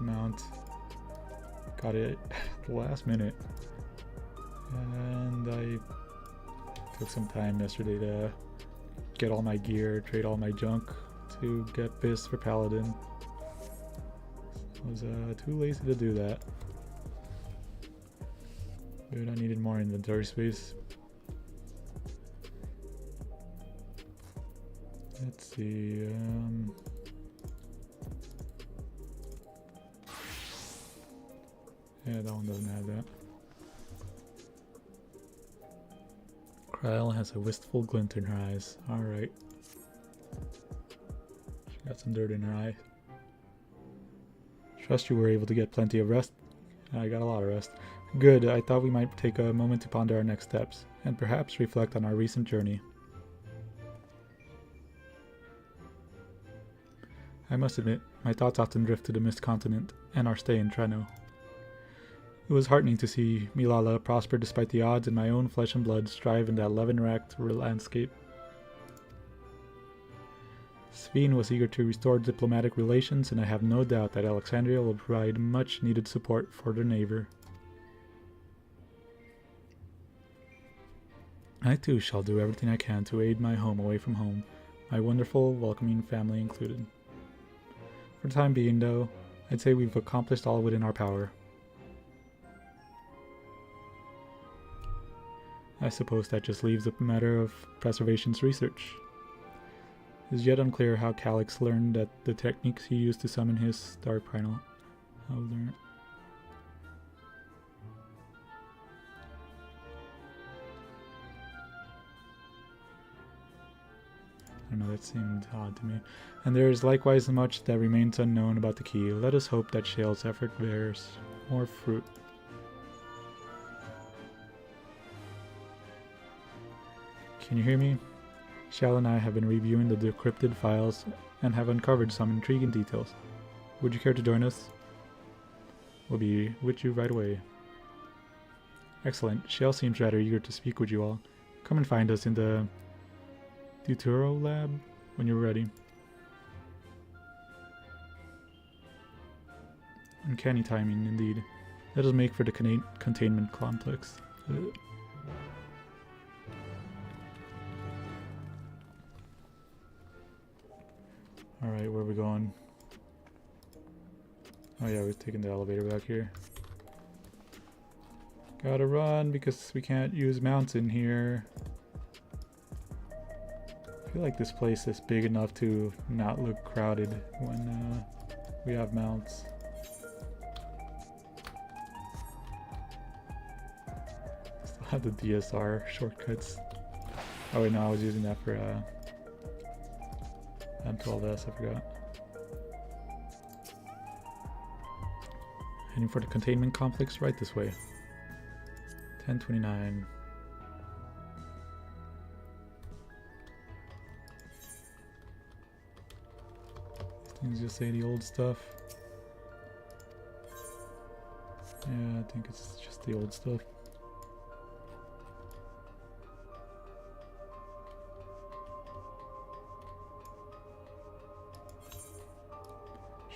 the mount. Got it at the last minute. And I took some time yesterday to get all my gear, trade all my junk to get Bis for Paladin. I was too lazy to do that. Dude, I needed more inventory space. Let's see. Yeah, that one doesn't have that. Kryl has a wistful glint in her eyes. Alright. She got some dirt in her eye. Trust you were able to get plenty of rest. I got a lot of rest. Good, I thought we might take a moment to ponder our next steps, and perhaps reflect on our recent journey. I must admit, my thoughts often drift to the Mist Continent, and our stay in Treno. It was heartening to see Milala prosper despite the odds, and my own flesh and blood strive in that levin-racked landscape. Sveen was eager to restore diplomatic relations, and I have no doubt that Alexandria will provide much-needed support for their neighbor. I too shall do everything I can to aid my home away from home, my wonderful, welcoming family included. For the time being, though, I'd say we've accomplished all within our power. I suppose that just leaves a matter of preservation's research. It is yet unclear how Calyx learned that the techniques he used to summon his Dark Primal. I don't know, that seemed odd to me. And there is likewise much that remains unknown about the key. Let us hope that Shale's effort bears more fruit. Can you hear me? Shale and I have been reviewing the decrypted files and have uncovered some intriguing details. Would you care to join us? We'll be with you right away. Excellent. Shale seems rather eager to speak with you all. Come and find us in the Deutero lab when you're ready. Uncanny timing, indeed. Let us make for the containment complex. Alright, where are we going? Oh yeah, we're taking the elevator back here. Gotta run because we can't use mounts in here. I feel like this place is big enough to not look crowded when we have mounts. Still have the DSR shortcuts. Oh wait, no, I was using that for M12S, I forgot. Heading for the containment complex right this way. 1029. Things just say the old stuff. Yeah, I think it's just the old stuff.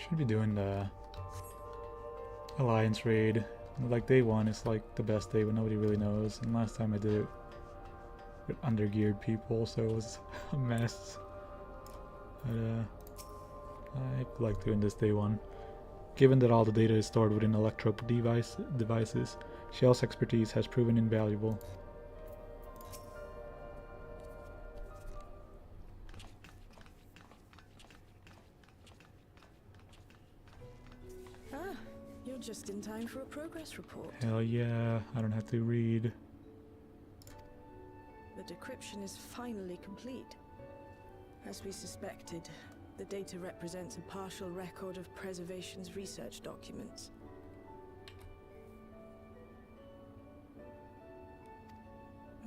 Should be doing the Alliance raid. Like day one is like the best day when nobody really knows. And last time I did it with undergeared people, so it was a mess. But I like doing this day one. Given that all the data is stored within electrope devices, Shale's expertise has proven invaluable. You're just in time for a progress report. Hell yeah, I don't have to read. The decryption is finally complete. As we suspected, the data represents a partial record of Preservation's research documents.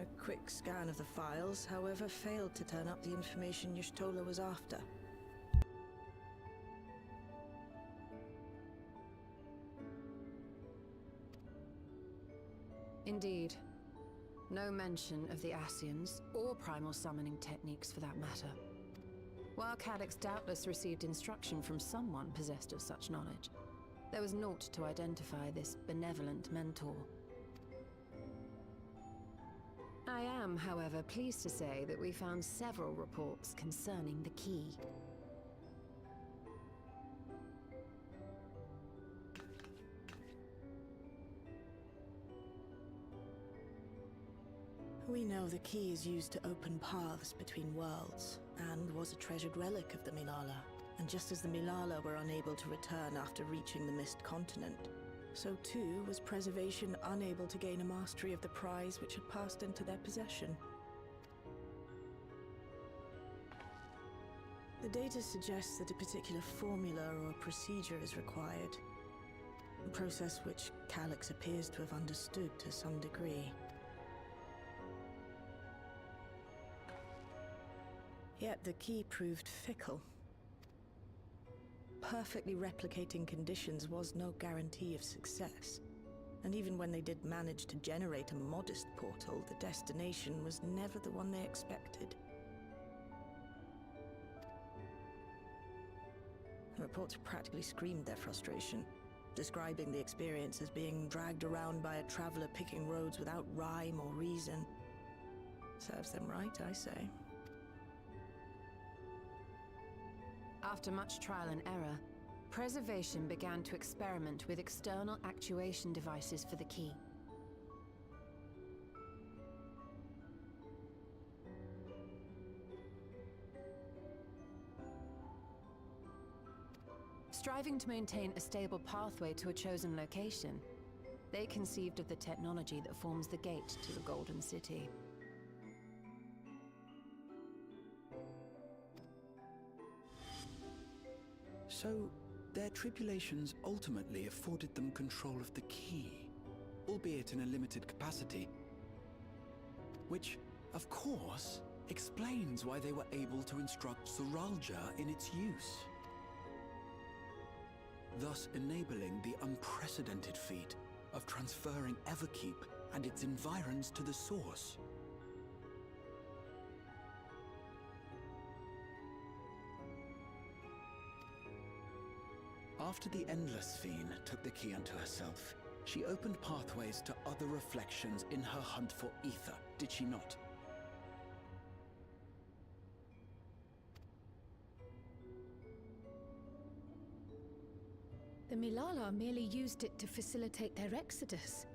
A quick scan of the files, however, failed to turn up the information Y'shtola was after. Indeed. No mention of the Ascians, or primal summoning techniques for that matter. While Calyx doubtless received instruction from someone possessed of such knowledge. There was naught to identify this benevolent mentor. I am, however, pleased to say that we found several reports concerning the key. We know the key is used to open paths between worlds, and was a treasured relic of the Milala. And just as the Milala were unable to return after reaching the Mist Continent, so too was Preservation unable to gain a mastery of the prize which had passed into their possession. The data suggests that a particular formula or procedure is required, a process which Calyx appears to have understood to some degree. Yet the key proved fickle. Perfectly replicating conditions was no guarantee of success. And even when they did manage to generate a modest portal, the destination was never the one they expected. The reports practically screamed their frustration, describing the experience as being dragged around by a traveler picking roads without rhyme or reason. Serves them right, I say. After much trial and error, Preservation began to experiment with external actuation devices for the key. Striving to maintain a stable pathway to a chosen location, they conceived of the technology that forms the gate to the Golden City. So, their tribulations ultimately afforded them control of the key, albeit in a limited capacity. Which, of course, explains why they were able to instruct Zoralja in its use, thus enabling the unprecedented feat of transferring Everkeep and its environs to the Source. After the Endless Fiend took the key unto herself, she opened pathways to other reflections in her hunt for ether, did she not? The Milala merely used it to facilitate their exodus.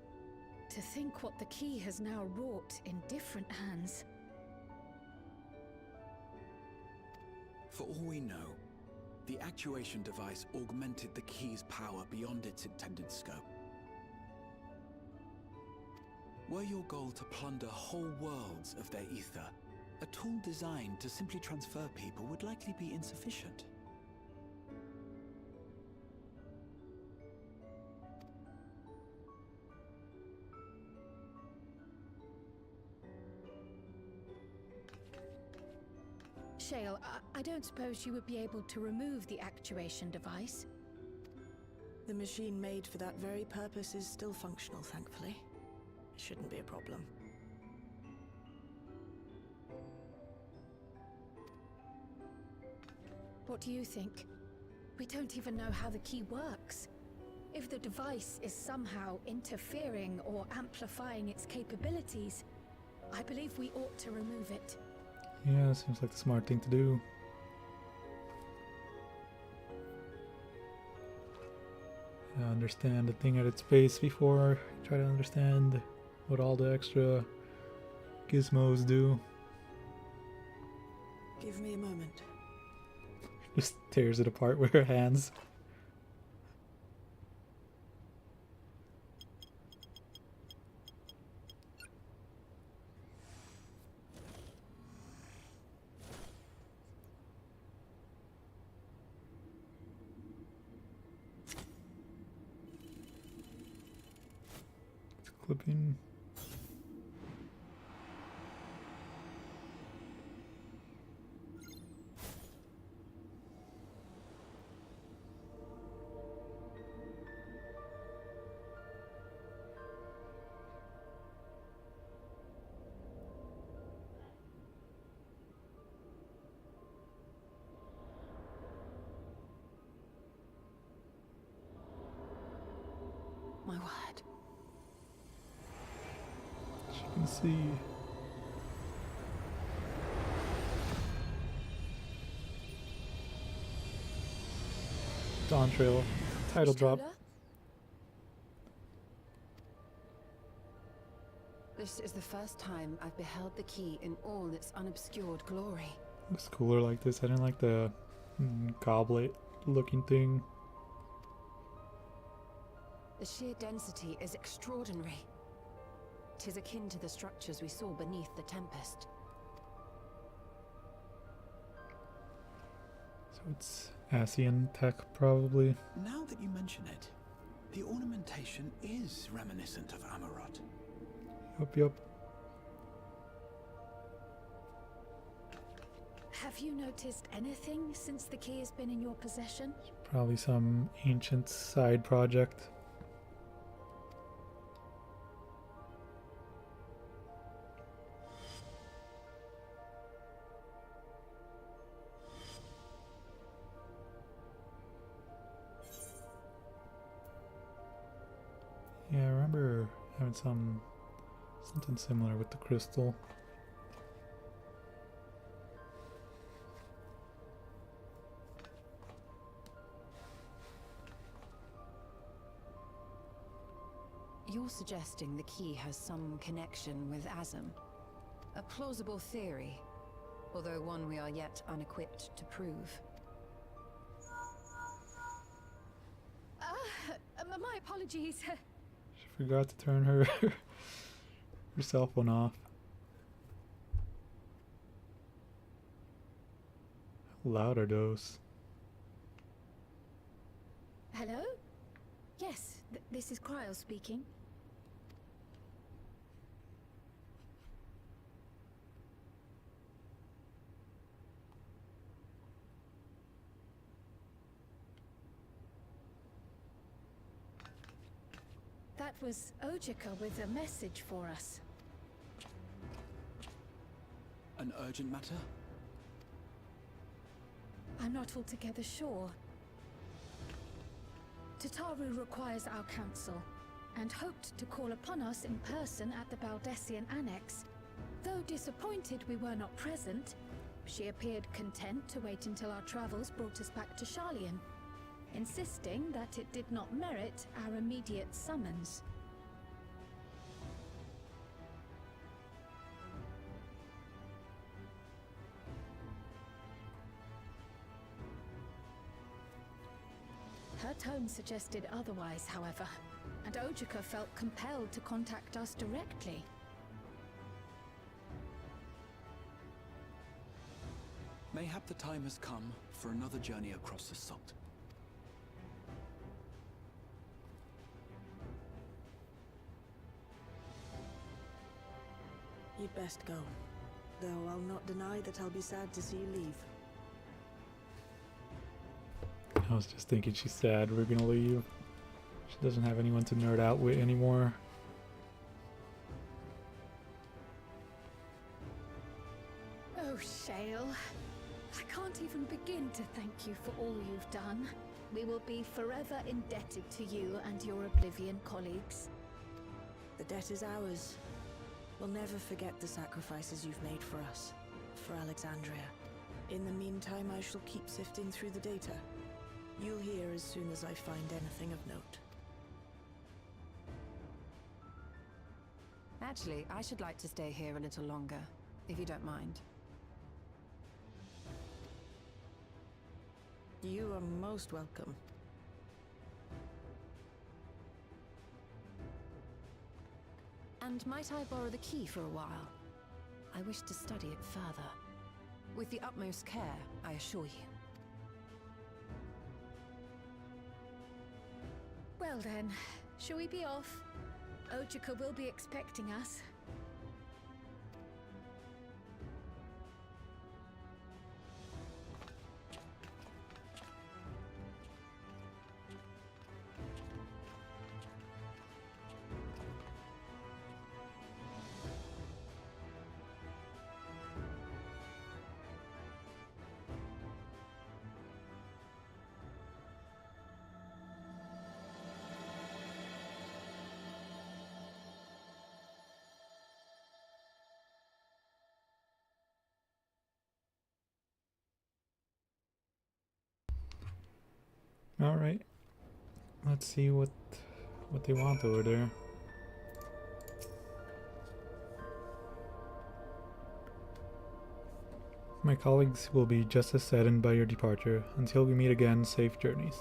To think what the key has now wrought in different hands. For all we know, the actuation device augmented the key's power beyond its intended scope. Were your goal to plunder whole worlds of their ether, a tool designed to simply transfer people would likely be insufficient. Shale, I don't suppose you would be able to remove the actuation device? The machine made for that very purpose is still functional, thankfully. It shouldn't be a problem. What do you think? We don't even know how the key works. If the device is somehow interfering or amplifying its capabilities, I believe we ought to remove it. Yeah, seems like the smart thing to do. Understand the thing at its base before try to understand what all the extra gizmos do. Give me a moment. Just tears it apart with her hands. Clipping. my word. As you can see. Dawntrail title drop. This is the first time I've beheld the key in all its unobscured glory. Looks cooler like this. I didn't like the goblet looking thing. The sheer density is extraordinary. 'Tis akin to the structures we saw beneath the Tempest. So it's Asian tech, probably. Now that you mention it, the ornamentation is reminiscent of Amarot. Yup. Have you noticed anything since the key has been in your possession? Probably some ancient side project. Yeah, I remember having something similar with the crystal. You're suggesting the key has some connection with Azam. A plausible theory, although one we are yet unequipped to prove. My apologies. She forgot to turn her cell phone off. How loud are those? Hello? Yes, this is Cryo speaking. That was Ojika with a message for us. An urgent matter? I'm not altogether sure. Tataru requires our counsel, and hoped to call upon us in person at the Baldessian Annex. Though disappointed we were not present, she appeared content to wait until our travels brought us back to Sharlayan, insisting that it did not merit our immediate summons. Her tone suggested otherwise, however, and Ojika felt compelled to contact us directly. Mayhap the time has come for another journey across the salt. You'd best go. Though I'll not deny that I'll be sad to see you leave. I was just thinking she's sad we're gonna leave. She doesn't have anyone to nerd out with anymore. Oh, Shale. I can't even begin to thank you for all you've done. We will be forever indebted to you and your Oblivion colleagues. The debt is ours. We'll never forget the sacrifices you've made for us, for Alexandria. In the meantime, I shall keep sifting through the data. You'll hear as soon as I find anything of note. Actually, I should like to stay here a little longer, if you don't mind. You are most welcome. And might I borrow the key for a while? I wish to study it further. With the utmost care, I assure you. Well then, shall we be off? Ojika will be expecting us. Alright. Let's see what they want over there. My colleagues will be just as saddened by your departure. Until we meet again, safe journeys.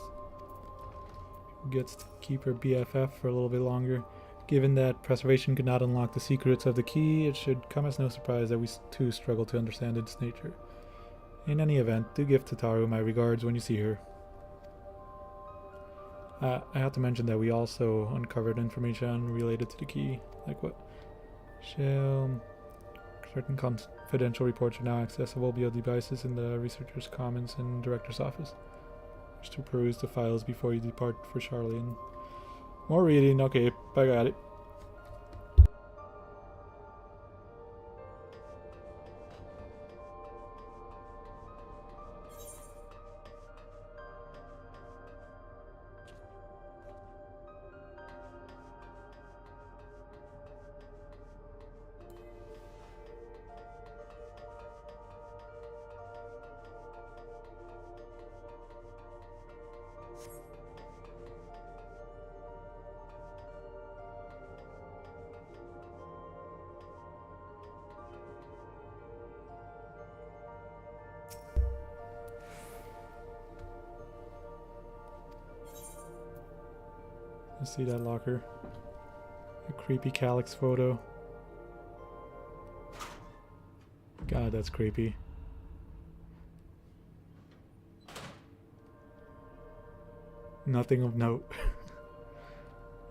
Gets to keep her BFF for a little bit longer. Given that preservation could not unlock the secrets of the key, it should come as no surprise that we too struggle to understand its nature. In any event, do give Tataru my regards when you see her. I have to mention that we also uncovered information related to the key. Like what? Certain confidential reports are now accessible via devices in the researcher's commons and director's office. Just to peruse the files before you depart for Charlene. More reading, okay, I got it. Let's see that locker. A creepy Calyx photo. God, that's creepy. Nothing of note.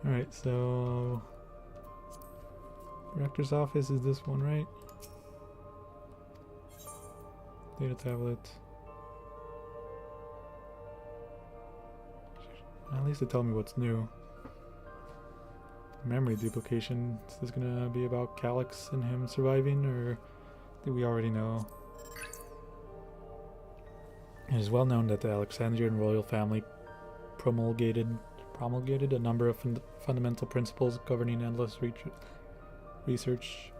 Alright, so... Director's office is this one, right? Data tablet. At least they tell me what's new. Memory duplication. Is this gonna be about Calyx and him surviving, or do we already know? It is well known that the Alexandrian royal family promulgated a number of fundamental principles governing endless research.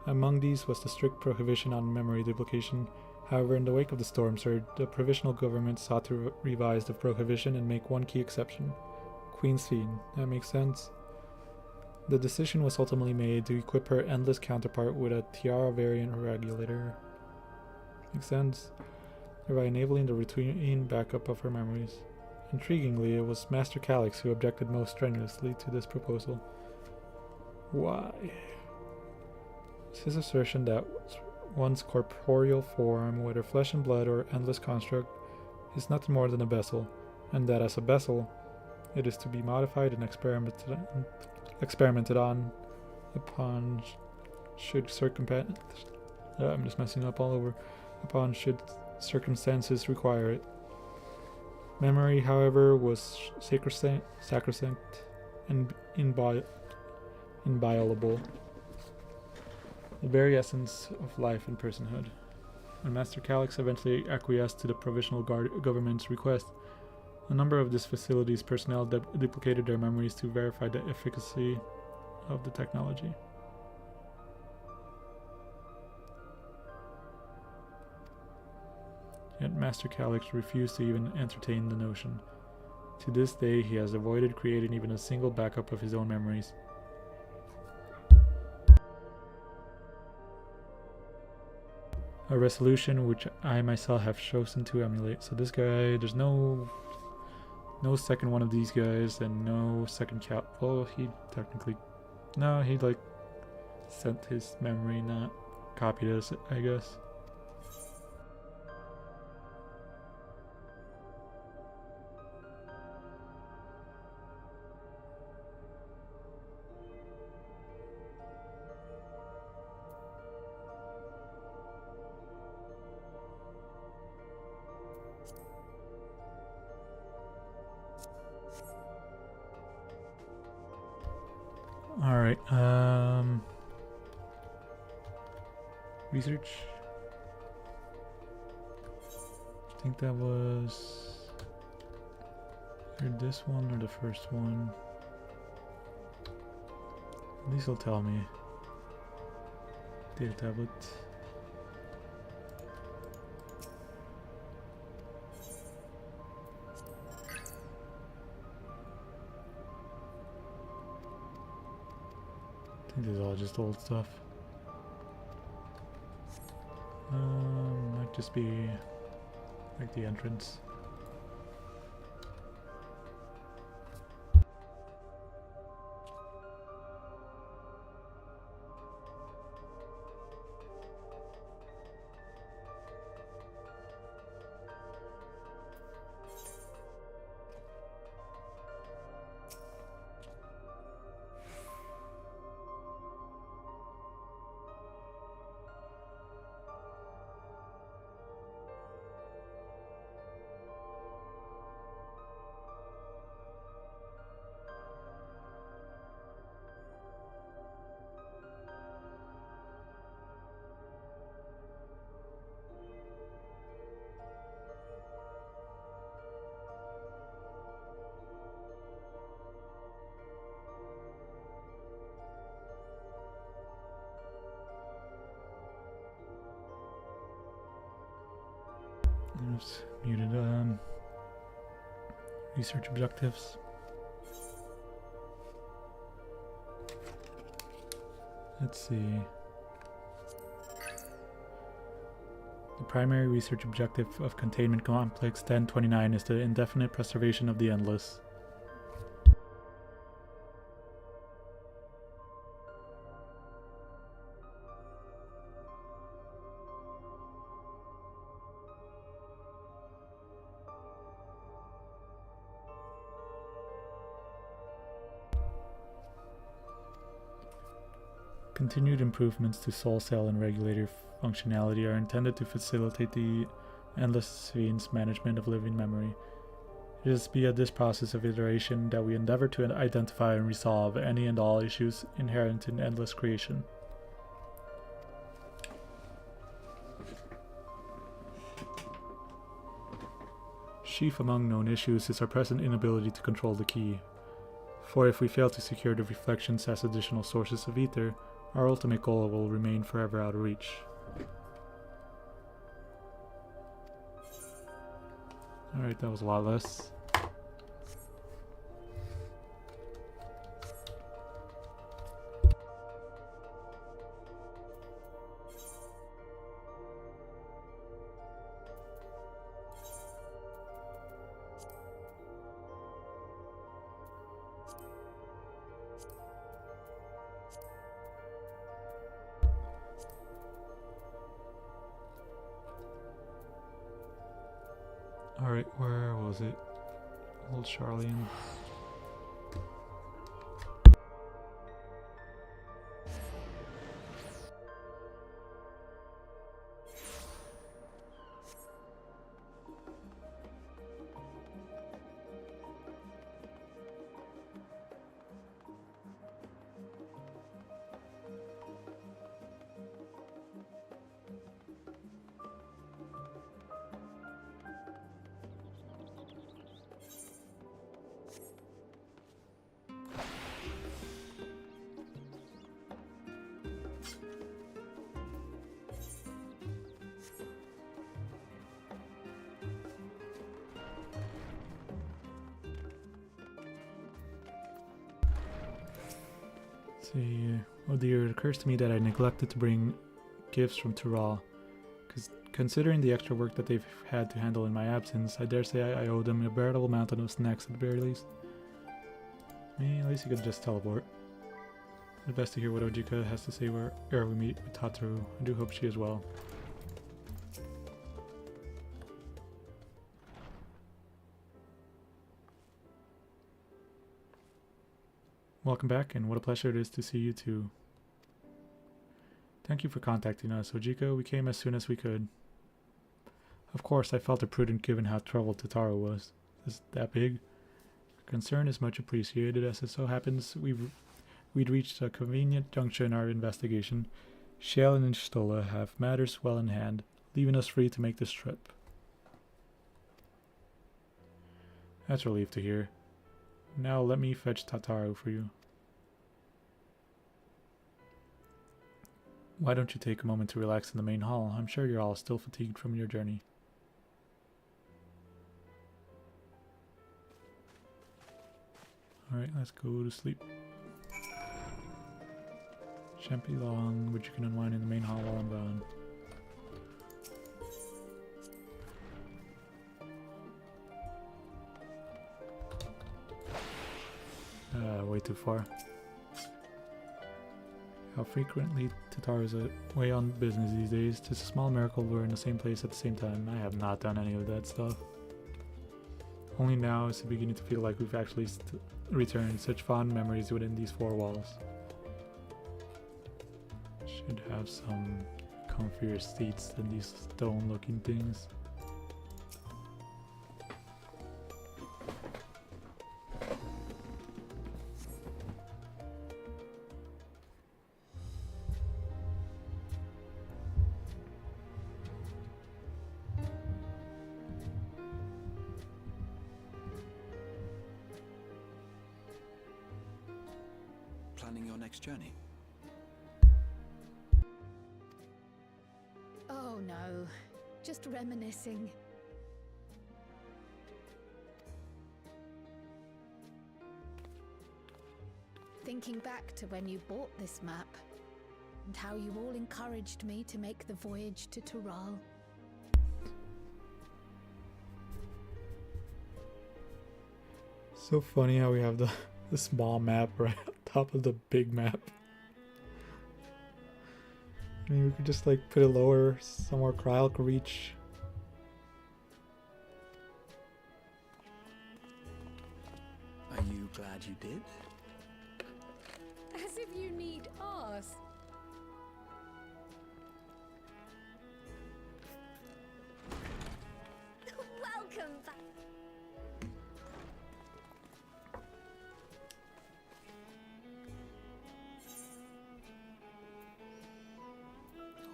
Among these was the strict prohibition on memory duplication. However, in the wake of the storm surge, the provisional government sought to revise the prohibition and make one key exception. Queen's Fiend. That makes sense. The decision was ultimately made to equip her endless counterpart with a Tiara variant regulator. Makes sense. Thereby enabling the routine backup of her memories. Intriguingly, it was Master Calyx who objected most strenuously to this proposal. Why? His assertion that one's corporeal form, whether flesh and blood or endless construct, is nothing more than a vessel, and that as a vessel, it is to be modified and experimented on upon should I'm just messing up all over. Upon should circumstances require it. Memory, however, was sacrosanct and inviolable. The very essence of life and personhood. When Master Calyx eventually acquiesced to the provisional government's request, a number of this facility's personnel duplicated their memories to verify the efficacy of the technology. Yet Master Calyx refused to even entertain the notion. To this day, he has avoided creating even a single backup of his own memories. A resolution which I myself have chosen to emulate. So this guy, there's no second one of these guys, and no second cap. Well, he technically, no, he like sent his memory, not copied us, I guess. Alright, research. I think that was either this one or the first one. At least it'll tell me. Data tablet. think this is all just old stuff. Might just be like the entrance. Oops, muted research objectives. Let's see. The primary research objective of Containment Complex 1029 is the indefinite preservation of the Endless. Continued improvements to soul cell and regulator functionality are intended to facilitate the Endless Sphene's management of living memory. It is via this process of iteration that we endeavor to identify and resolve any and all issues inherent in endless creation. Chief among known issues is our present inability to control the key. For if we fail to secure the reflections as additional sources of ether, our ultimate goal will remain forever out of reach. Alright, that was a lot less. Alright, where was it? Old Charlian. See, oh dear, it occurs to me that I neglected to bring gifts from Tural. Considering the extra work that they've had to handle in my absence, I dare say I owe them a veritable mountain of snacks at the very least. I mean, at least you could just teleport. It's best to hear what Ojika has to say where we meet with Tataru. I do hope she is well. Welcome back, and what a pleasure it is to see you too. Thank you for contacting us, Ojiko. We came as soon as we could. Of course, I felt it prudent given how troubled Tataru was. Is that big? Concern is much appreciated, as it so happens we'd reached a convenient juncture in our investigation. Shale and Stola have matters well in hand, leaving us free to make this trip. That's a relief to hear. Now let me fetch Tataru for you. Why don't you take a moment to relax in the main hall? I'm sure you're all still fatigued from your journey. Alright, let's go to sleep. Shan't be long, which you can unwind in the main hall while I'm gone. Way too far. How frequently Tataru's away on business these days. Just a small miracle we're in the same place at the same time. I have not done any of that stuff. Only now is it beginning to feel like we've actually returned. Such fond memories within these four walls. Should have some comfier seats than these stone looking things. Planning your next journey? Oh no, just reminiscing. Thinking back to when you bought this map, and how you all encouraged me to make the voyage to Tural. So funny how we have the small map right on top of the big map. I mean, we could just like put it lower, somewhere Kryl could reach. Are you glad you did? As if you need ours. Welcome back.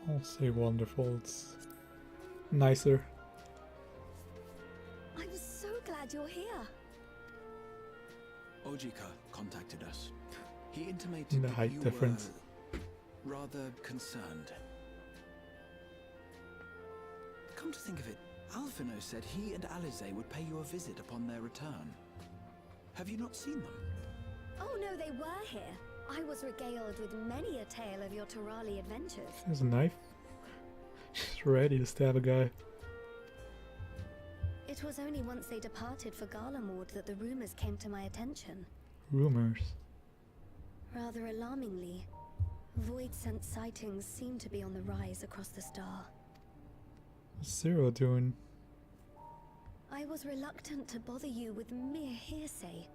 I'll say wonderful, it's nicer. I'm so glad you're here. Ojika contacted us. He intimated The that height you difference. were rather concerned. Come to think of it, Alphino said he and Alize would pay you a visit upon their return. Have you not seen them? Oh no, they were here. I was regaled with many a tale of your Turali adventures. There's a knife. She's ready to stab a guy. It was only once they departed for Garlemord that the rumors came to my attention. Rumors. Rather alarmingly, void-sent sightings seem to be on the rise across the star. What's Zero doing? I was reluctant to bother you with mere hearsay,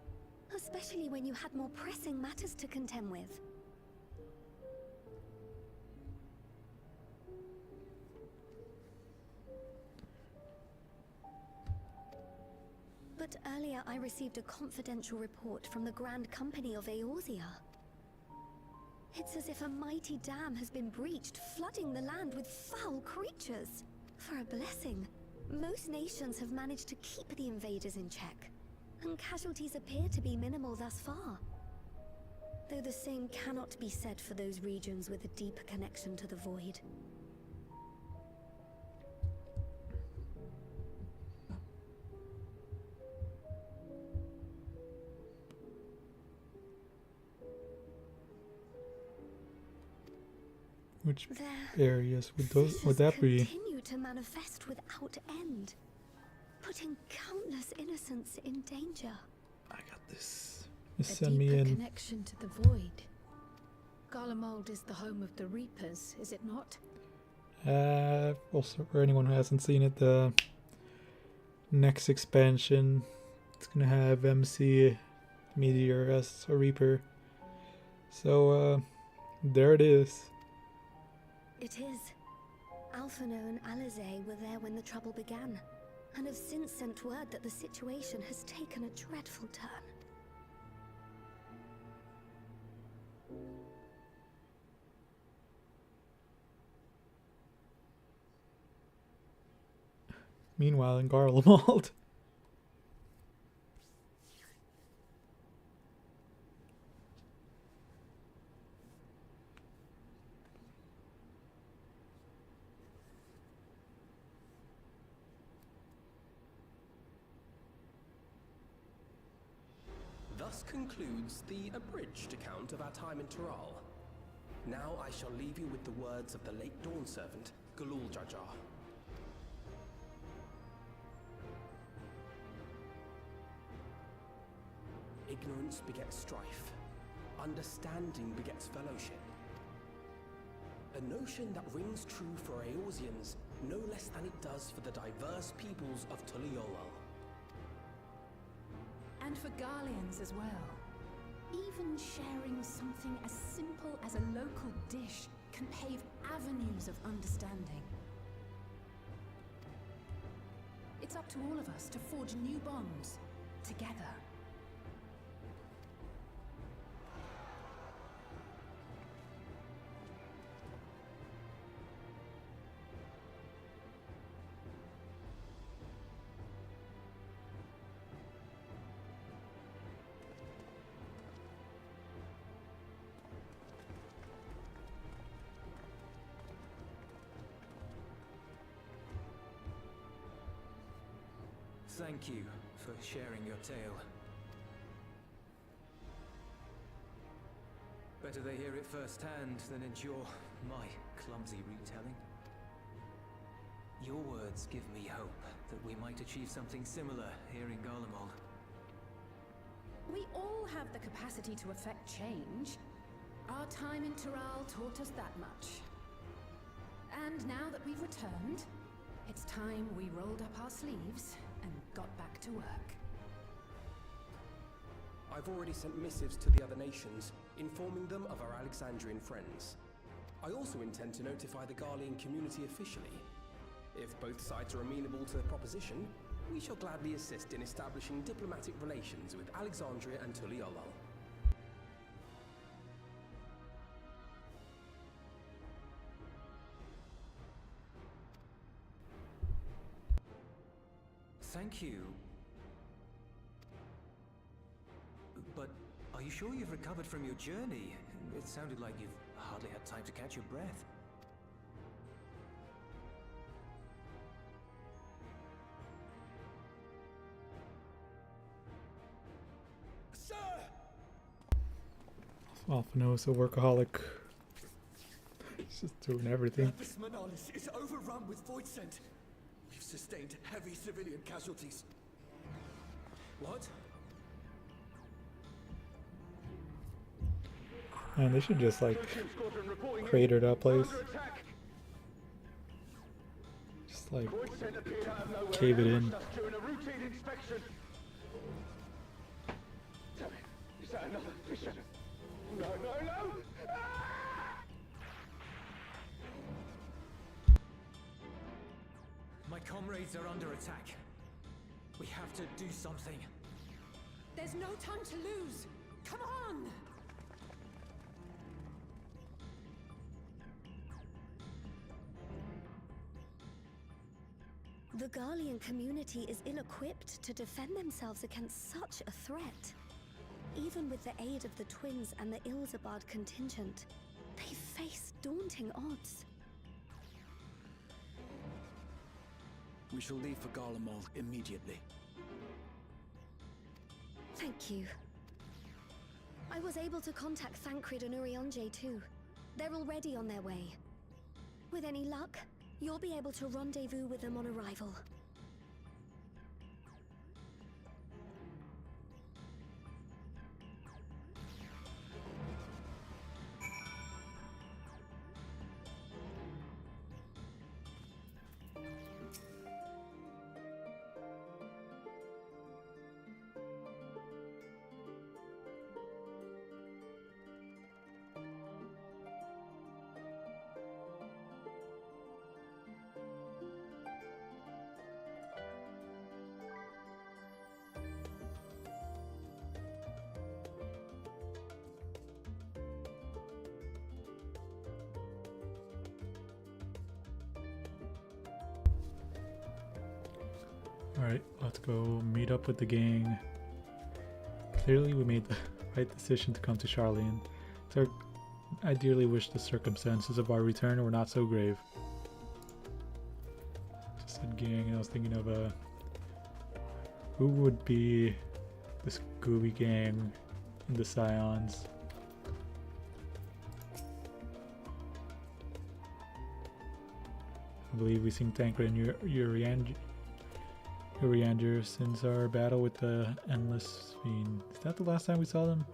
especially when you had more pressing matters to contend with. But earlier I received a confidential report from the Grand Company of Eorzea. It's as if a mighty dam has been breached, flooding the land with foul creatures. For a blessing, most nations have managed to keep the invaders in check, and casualties appear to be minimal thus far. Though the same cannot be said for those regions with a deeper connection to the void. Which Their areas would that be? continue to manifest without end, putting countless innocents in danger. I got this. Just A send me deeper in. connection to the void. Garlemald is the home of the Reapers, is it not? Also for anyone who hasn't seen it, the next expansion, it's gonna have MC Meteor as a Reaper. So there it is. It is. Alphino and Alize were there when the trouble began, and have since sent word that the situation has taken a dreadful turn. Meanwhile, in Garlemald. Thus concludes the abridged account of our time in Tural. Now I shall leave you with the words of the late Dawn servant, Galul Jajar. Ignorance begets strife. Understanding begets fellowship. A notion that rings true for Eorzeans no less than it does for the diverse peoples of Tuliyollal. And for Garleans as well. Even sharing something as simple as a local dish can pave avenues of understanding. It's up to all of us to forge new bonds, together. Thank you for sharing your tale. Better they hear it firsthand than endure my clumsy retelling. Your words give me hope that we might achieve something similar here in Garlemald. We all have the capacity to affect change. Our time in Tural taught us that much. And now that we've returned, it's time we rolled up our sleeves and got back to work. I've already sent missives to the other nations, informing them of our Alexandrian friends. I also intend to notify the Garlean community officially. If both sides are amenable to the proposition, we shall gladly assist in establishing diplomatic relations with Alexandria and Tuliyollal. Thank you. But are you sure you've recovered from your journey? It sounded like you've hardly had time to catch your breath. Sir! Alphino's a workaholic. He's just doing everything. Lapis Manalis is overrun with void scent. We've sustained heavy civilian casualties. What? Man, they should just like crater that place. Just like cave it in. Is that another fissure? No, no, no! My comrades are under attack. We have to do something. There's no time to lose! Come on! The Garlean community is ill-equipped to defend themselves against such a threat. Even with the aid of the twins and the Ilzabard contingent, they face daunting odds. We shall leave for Garlemald immediately. Thank you. I was able to contact Thancred and Urianger too. They're already on their way. With any luck, you'll be able to rendezvous with them on arrival. Alright, let's go meet up with the gang. Clearly we made the right decision to come to Charlian. So I dearly wish the circumstances of our return were not so grave. Just said gang, and I was thinking of who would be the Scooby gang in the Scions. I believe we seen Tancred and Urianger since our battle with the Endless Fiend. Is that the last time we saw them?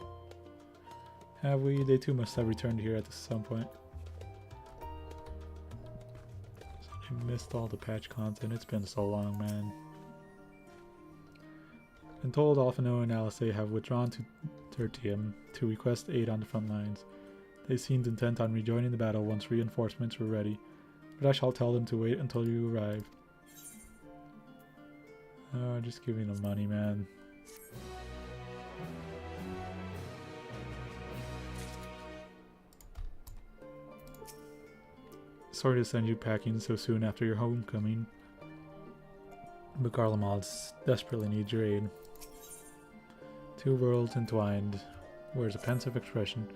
Have we? They too must have returned here at some point. I missed all the patch content. It's been so long, man. Been told Alphino and Alice have withdrawn to Tertium to request aid on the front lines. They seemed intent on rejoining the battle once reinforcements were ready, but I shall tell them to wait until you arrive. Oh, just give me the money, man. Sorry to send you packing so soon after your homecoming, but Garlemald desperately needs your aid. Two worlds entwined, wears a pensive expression,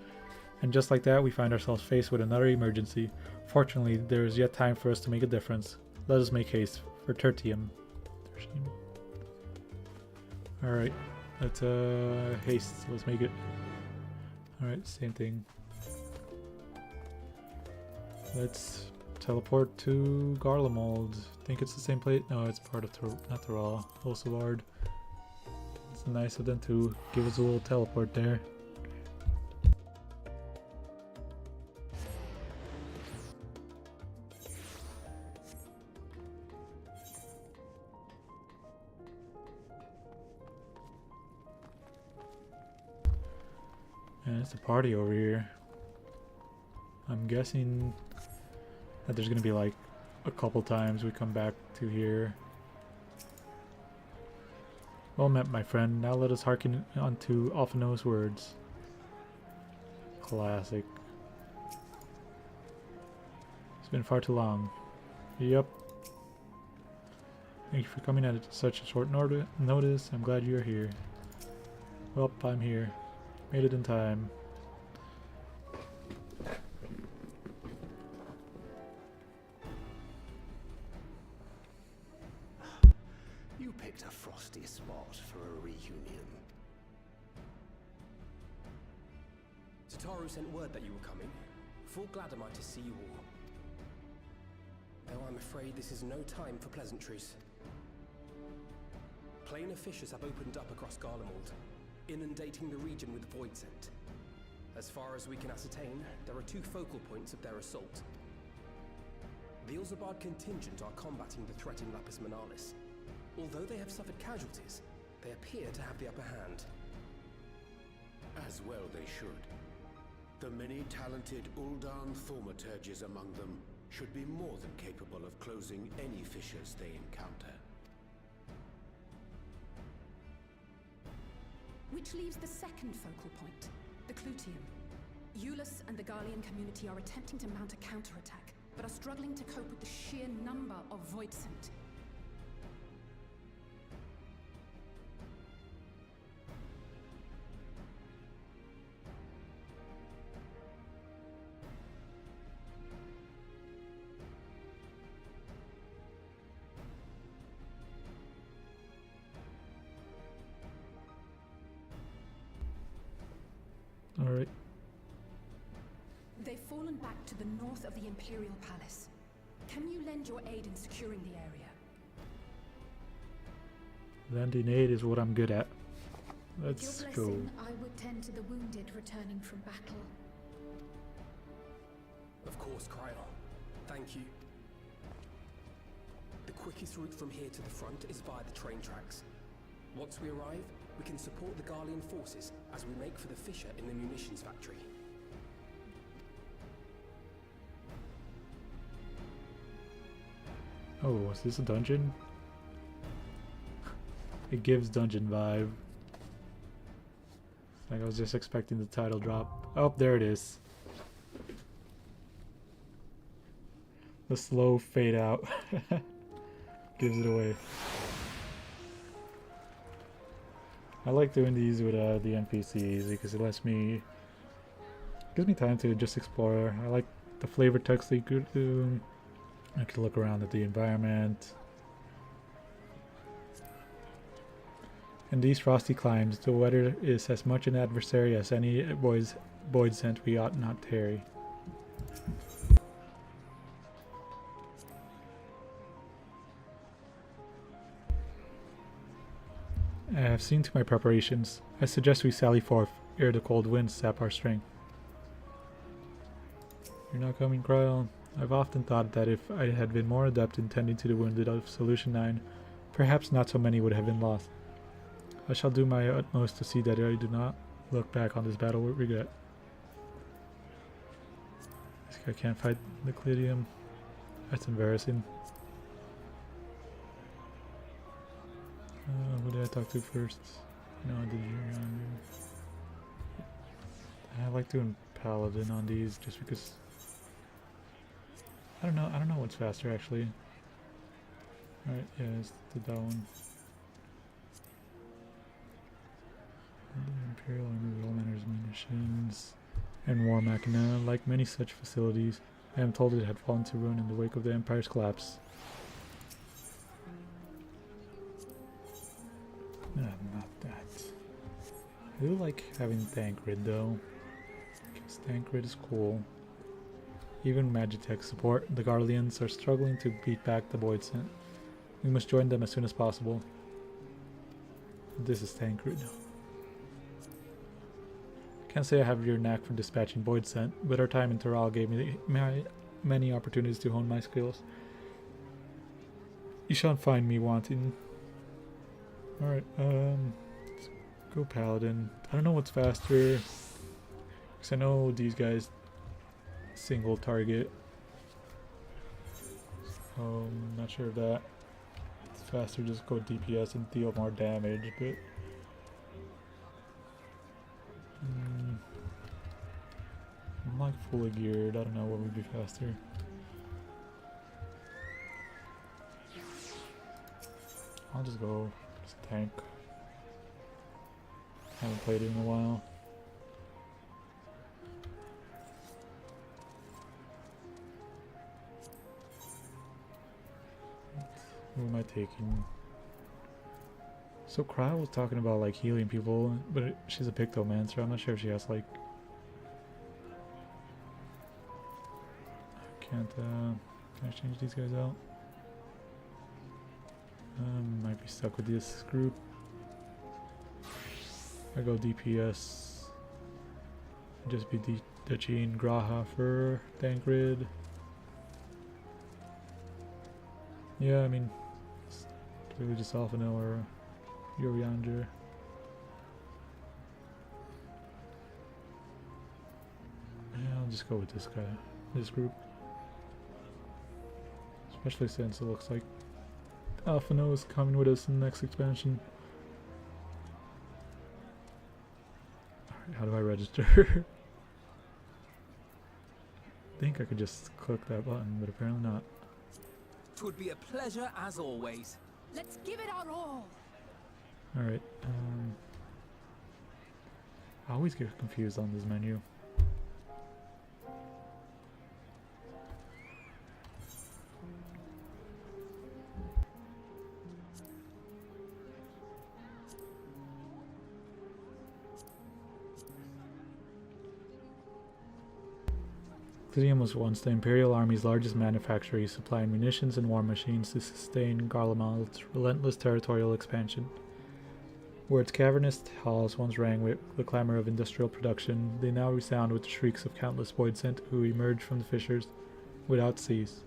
and just like that we find ourselves faced with another emergency. Fortunately, there is yet time for us to make a difference. Let us make haste for Tertium. Alright, let's haste, let's make it. Alright, same thing. Let's teleport to Garlemald. Think it's the same place? No, it's part of not Terral, Oseward. It's nice of them to give us a little teleport there. And it's a party over here. I'm guessing that there's gonna be like a couple times we come back to here. Well met, my friend. Now let us hearken unto Alphino's words. Classic. It's been far too long. Yep. Thank you for coming at such a short notice. I'm glad you're here. Well, I'm here. Made it in time. You picked a frosty spot for a reunion. Tataru sent word that you were coming. Full glad am I to see you all. Though I'm afraid this is no time for pleasantries. Planar fissures have opened up across Garlemald, inundating the region with void scent. As far as we can ascertain, there are two focal points of their assault. The Ilzabard contingent are combating the threat in Lapis Manalis. Although they have suffered casualties, they appear to have the upper hand. As well they should. The many talented Uldan thaumaturges among them should be more than capable of closing any fissures they encounter. Which leaves the second focal point, the Clutium. Eulus and the Garlean community are attempting to mount a counterattack, but are struggling to cope with the sheer number of void scent. Alright. They've fallen back to the north of the Imperial Palace. Can you lend your aid in securing the area? Lending aid is what I'm good at. With Let's your go. blessing, I would tend to the wounded returning from battle. Of course, Cryo. Thank you. The quickest route from here to the front is via the train tracks. Once we arrive, we can support the Garlean forces as we make for the fissure in the munitions factory. Oh, is this a dungeon? It gives dungeon vibe. Like I was just expecting the title drop. Oh, there it is. The slow fade out gives it away. I like doing these with the NPCs because it gives me time to just explore. I like the flavor text they could do. I can look around at the environment. In these frosty climes, the weather is as much an adversary as any void scent we ought not tarry. I have seen to my preparations. I suggest we sally forth, ere the cold winds sap our strength. You're not coming, Cryle. I've often thought that if I had been more adept in tending to the wounded of Solution 9, perhaps not so many would have been lost. I shall do my utmost to see that I do not look back on this battle with regret. This guy can't fight the Clidium. That's embarrassing. Who did I talk to first? No, I did I like doing Paladin on these just because I don't know what's faster actually. Alright, yeah, let's do that one. Imperial Army, all manners of munitions, and War Machina. Like many such facilities, I am told it had fallen to ruin in the wake of the Empire's collapse. Not that. I do like having Thancred though, because Thancred is cool. Even Magitech support, the Garleans are struggling to beat back the Void Scent. We must join them as soon as possible. This is Thancred. Can't say I have your knack for dispatching Void Scent, but our time in Taral gave me many opportunities to hone my skills. You shan't find me wanting. Alright, let's go Paladin. I don't know what's faster, because I know these guys single target. So I'm not sure if that it's faster just go DPS and deal more damage, but I'm like fully geared. I don't know what would be faster. I'll just go just tank. Haven't played it in a while. Who am I taking? So Cryo was talking about like healing people, but she's a Pictomancer. I'm not sure if she has like. Can I change these guys out? Might be stuck with this group. I go DPS. Just be Dachine Graha for Thancred. Yeah, I mean, it's really just Alphino or Yoriander. Yeah, I'll just go with this guy, this group. Especially since it looks like Alphino is coming with us in the next expansion. Alright, how do I register? I think I could just click that button, but apparently not. Twould be a pleasure as always. Let's give it our all. Alright, I always get confused on this menu. Clidium was once the Imperial Army's largest manufactory, supplying munitions and war machines to sustain Garlemald's relentless territorial expansion. Where its cavernous halls once rang with the clamor of industrial production, they now resound with the shrieks of countless Void Scent who emerge from the fissures without cease.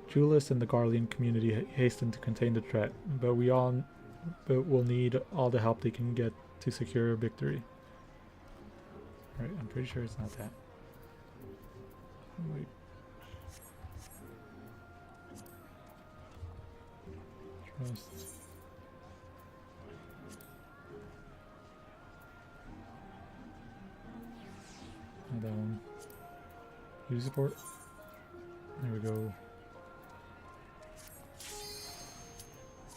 Julius and the Garlean community hasten to contain the threat, but will need all the help they can get to secure a victory. Right, I'm pretty sure it's not that. Wait. Trust. Not that one. Use support. There we go.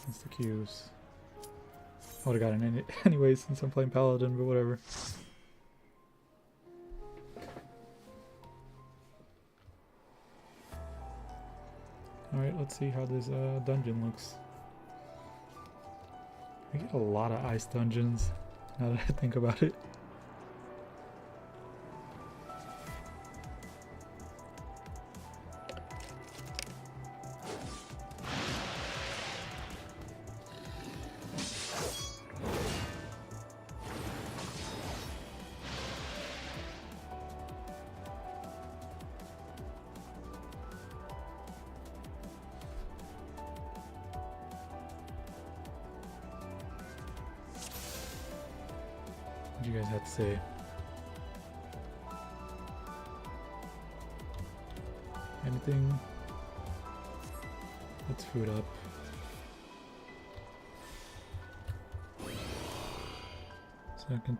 That's the cues. I would have gotten it anyway since I'm playing Paladin, but whatever. Alright, let's see how this dungeon looks. I get a lot of ice dungeons, now that I think about it. you guys have to say? Anything? Let's food up. Second.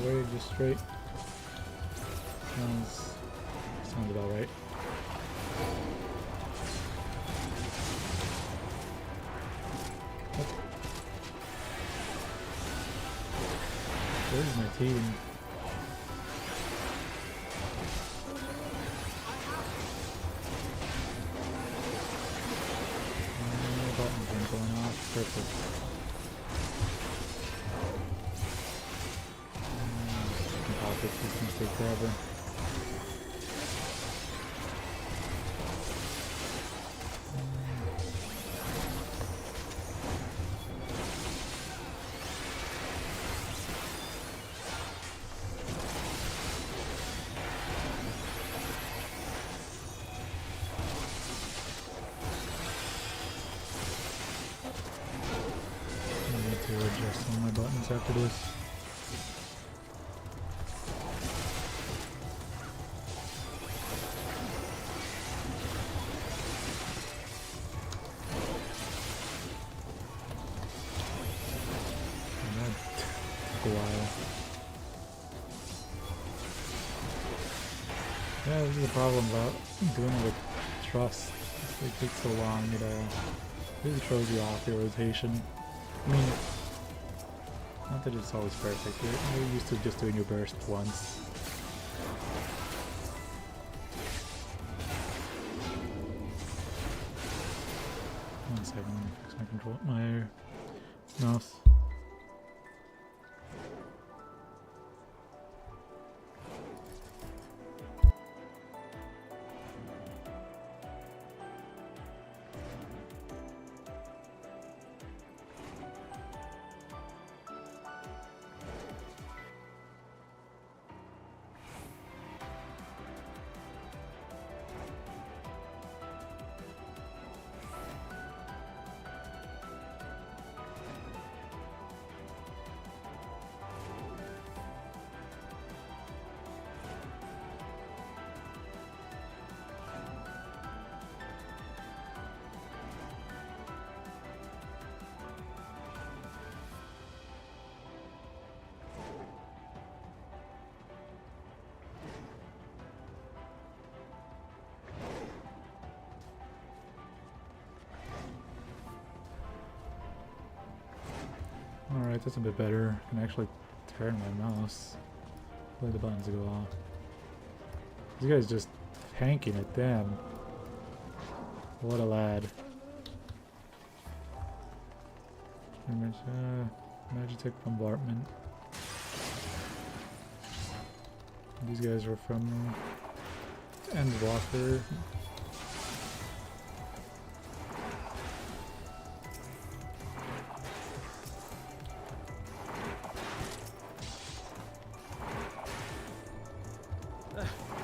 Away, just straight. Sounds about right. Where's my team? Buttons been going off. Perfect. This is going to take forever. I need to adjust all my buttons after this. Yeah, this is the problem about doing it with trust. It takes so long, it really throws you off your rotation. I mean, not that it's always perfect, you're used to just doing your burst once. One second, let me fix my control, my mouse. Alright, that's a bit better. I can actually turn my mouse. Let the buttons go off. This guy's just hanking it, damn. What a lad. Magitech bombardment. These guys are from Endwalker.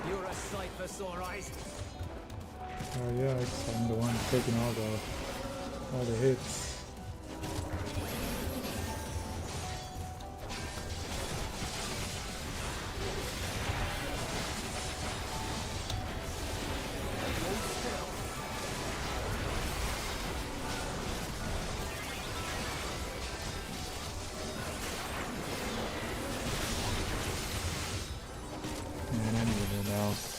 You're a sight for sore eyes. Oh yeah, I'm the one taking all the hits. Man, I need a new mouse.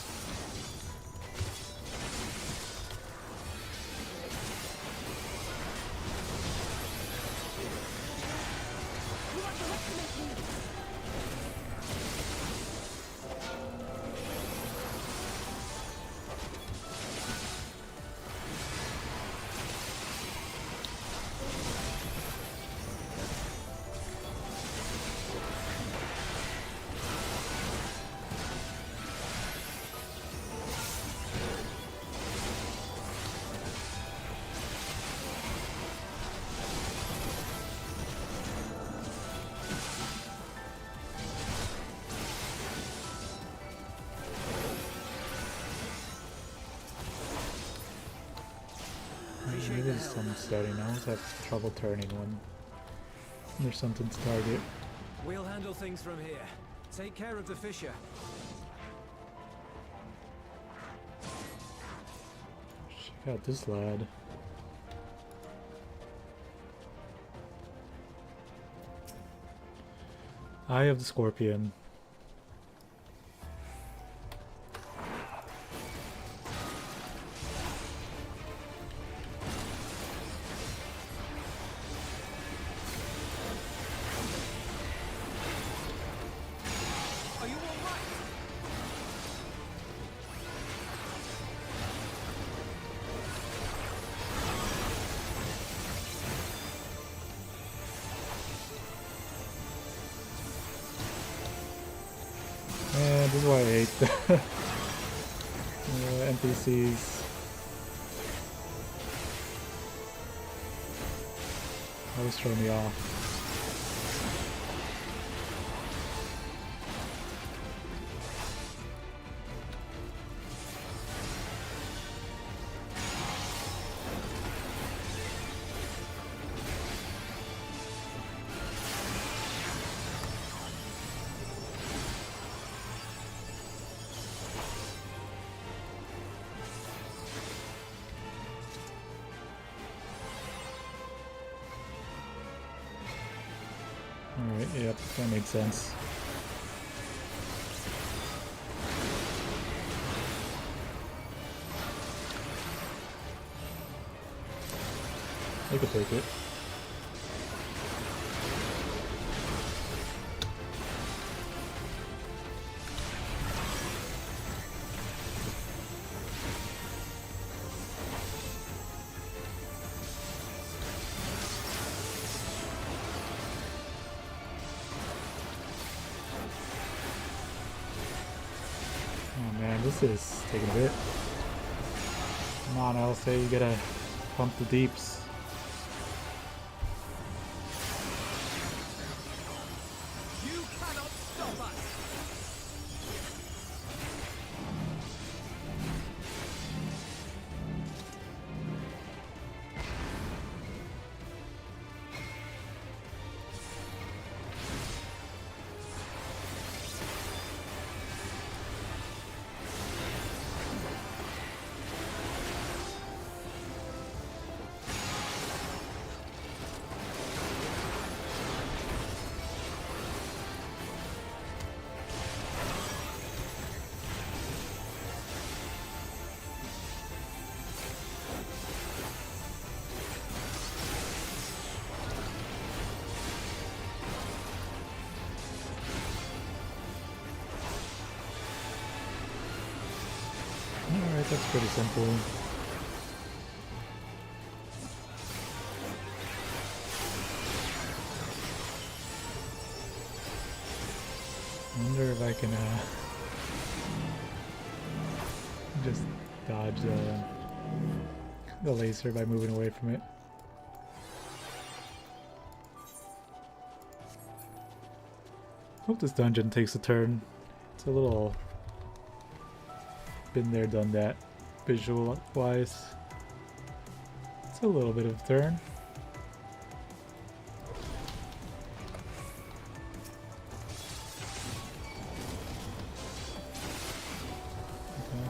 Appreciate Maybe the there's help. some starting. I always have trouble turning when there's something to target. We'll handle things from here. Take care of the fissure. Check out this lad. Eye of the Scorpion. Are you all right? Man, this is why I hate the NPCs. Always throw me off. Alright, yep, that makes sense. I could take it. Oh man, this is taking a bit. Come on, LSA, you gotta pump the deeps. You cannot stop us! Alright, that's pretty simple. I wonder if I can just dodge the laser by moving away from it. Hope this dungeon takes a turn. It's a little been there, done that, visual wise. It's a little bit of a turn. Okay.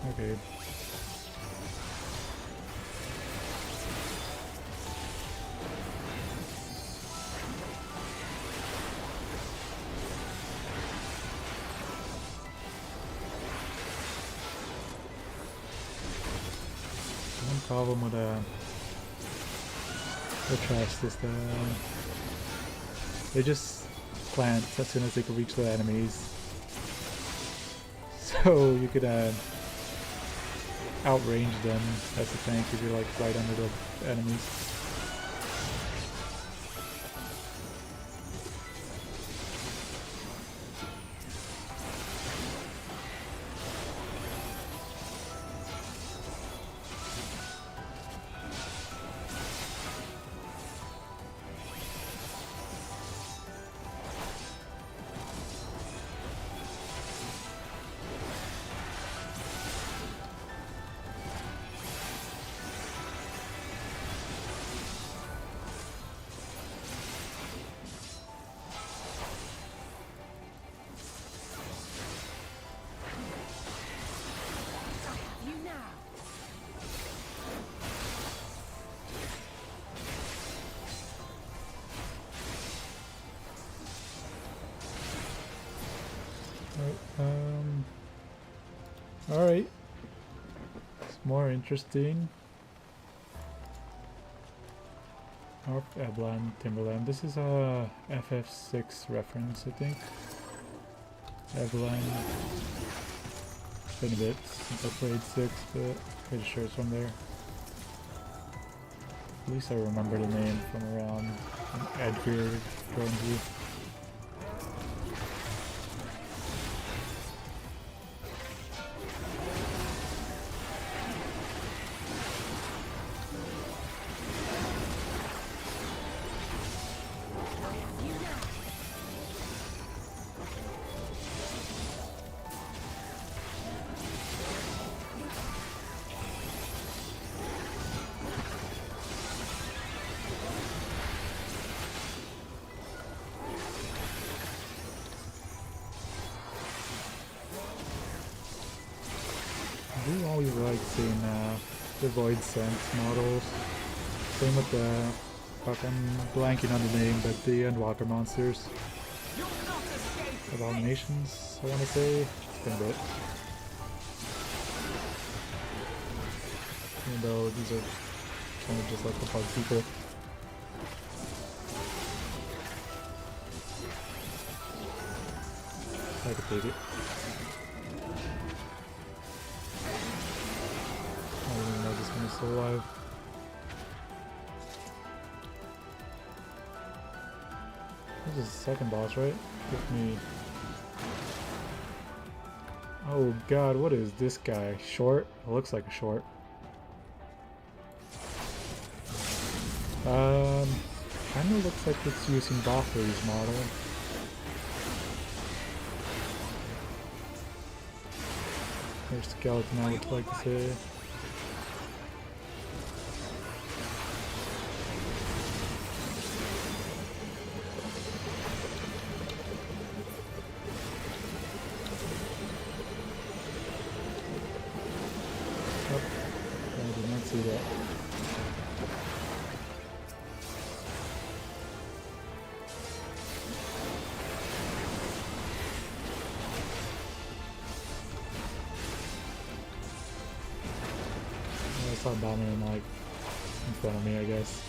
Okay. One problem with the trash is they just plant as soon as they can reach the enemies. So you could outrange them as a tank if you're like right under the enemies. Alright. It's more interesting. North Eblan Timberland. This is a FF6 reference, I think. Eblan. It's been a bit since I played 6, but pretty sure it's from there. At least I remember the name from around Edgar Jonesy. I do always like seeing the Void Sense models. Same with the... fuck, I'm blanking on the name, but the Endwalker monsters. Abominations, I want to say. It's been a bit. Even though these are kind of just like the bug people. I could take it. I don't even know if this one is still alive. This is the second boss, right? With me. Oh god, what is this guy? Short? It looks like a short. Kinda looks like it's using Boffer's model. Or skeleton, I would like to say. Oh, I did not see that. I saw Dominant like in front of me, I guess.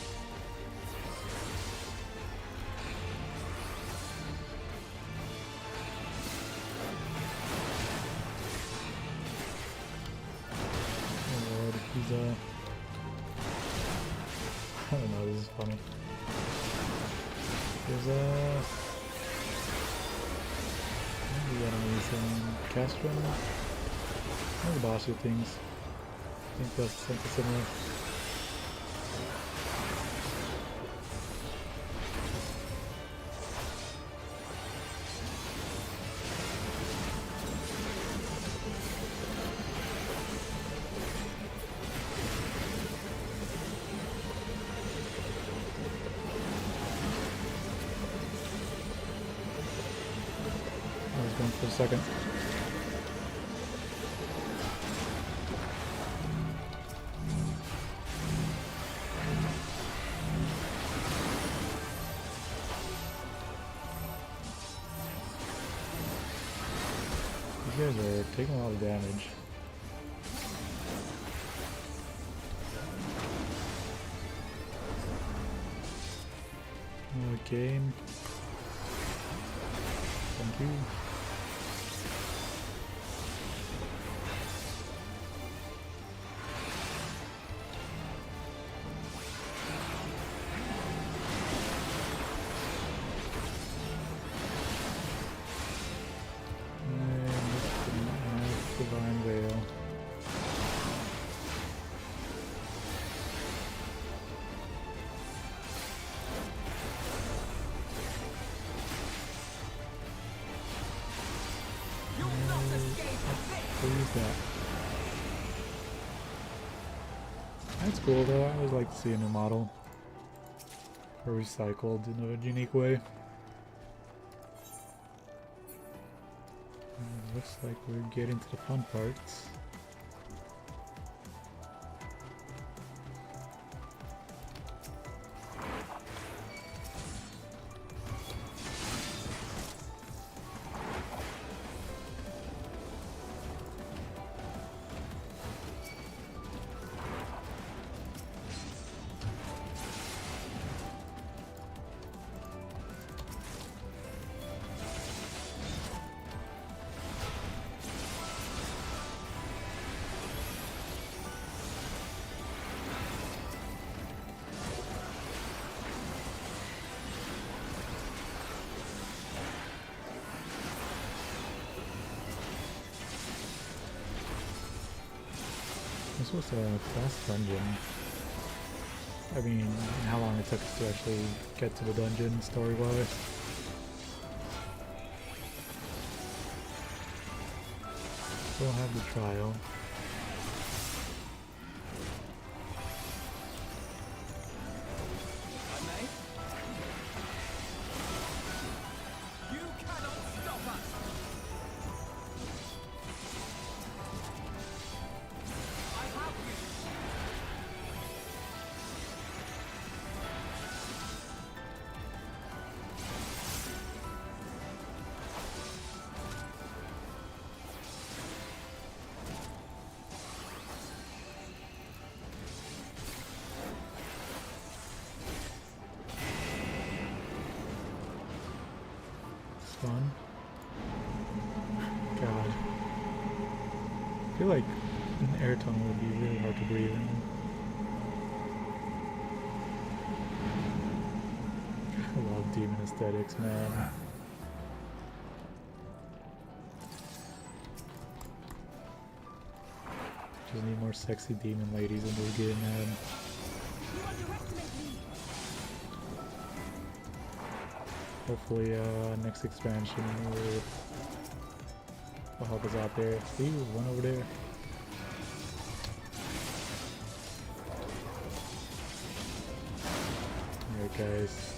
Oh lord, he's I don't know, this is funny. There's the enemies in Castron. One of the bossy things. I think that's something similar. I was going for a second. You guys are taking a lot of damage. Game. Thank you. Divine Veil. Use that. That's cool though, I always like to see a new model. Or recycled in a unique way. Looks like we're getting to the fun parts. This was a fast dungeon. I mean, how long it took us to actually get to the dungeon story-wise. Still have the trial. You cannot stop us! I have you! Fun. God. I feel like an air tunnel would be really hard to breathe in. I love demon aesthetics, man. Just need more sexy demon ladies in this game, man. Hopefully, next expansion will help us out there. Ooh, one over there. Alright, guys.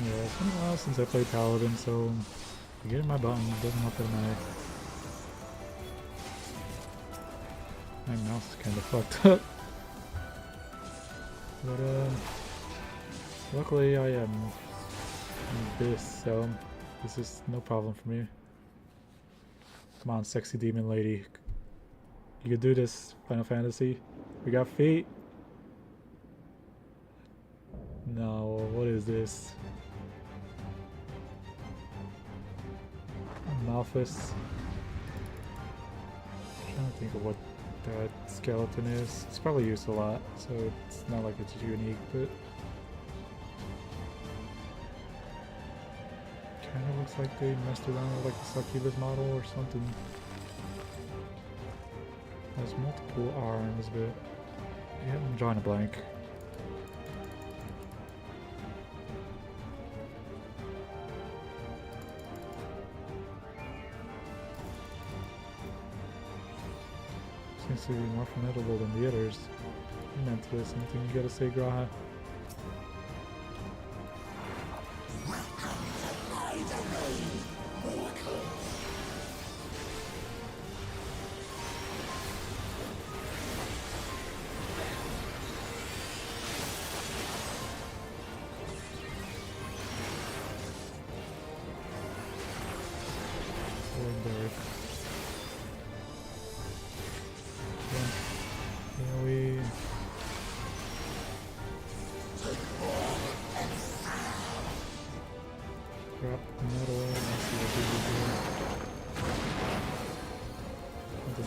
Yeah, it's been a while since I played Paladin, so getting my button doesn't help that my mouse is kind of fucked up. But luckily I am this, so this is no problem for me. Come on, sexy demon lady. You can do this, Final Fantasy. We got feet. No, what is this? Malphus. I'm trying to think of what that skeleton is. It's probably used a lot, so it's not like it's unique, but kind of looks like they messed around with like the succubus model or something. Has multiple arms, but yeah, I'm drawing a blank. Seems to be more formidable than the others. Mentalist, anything you gotta say, Graha?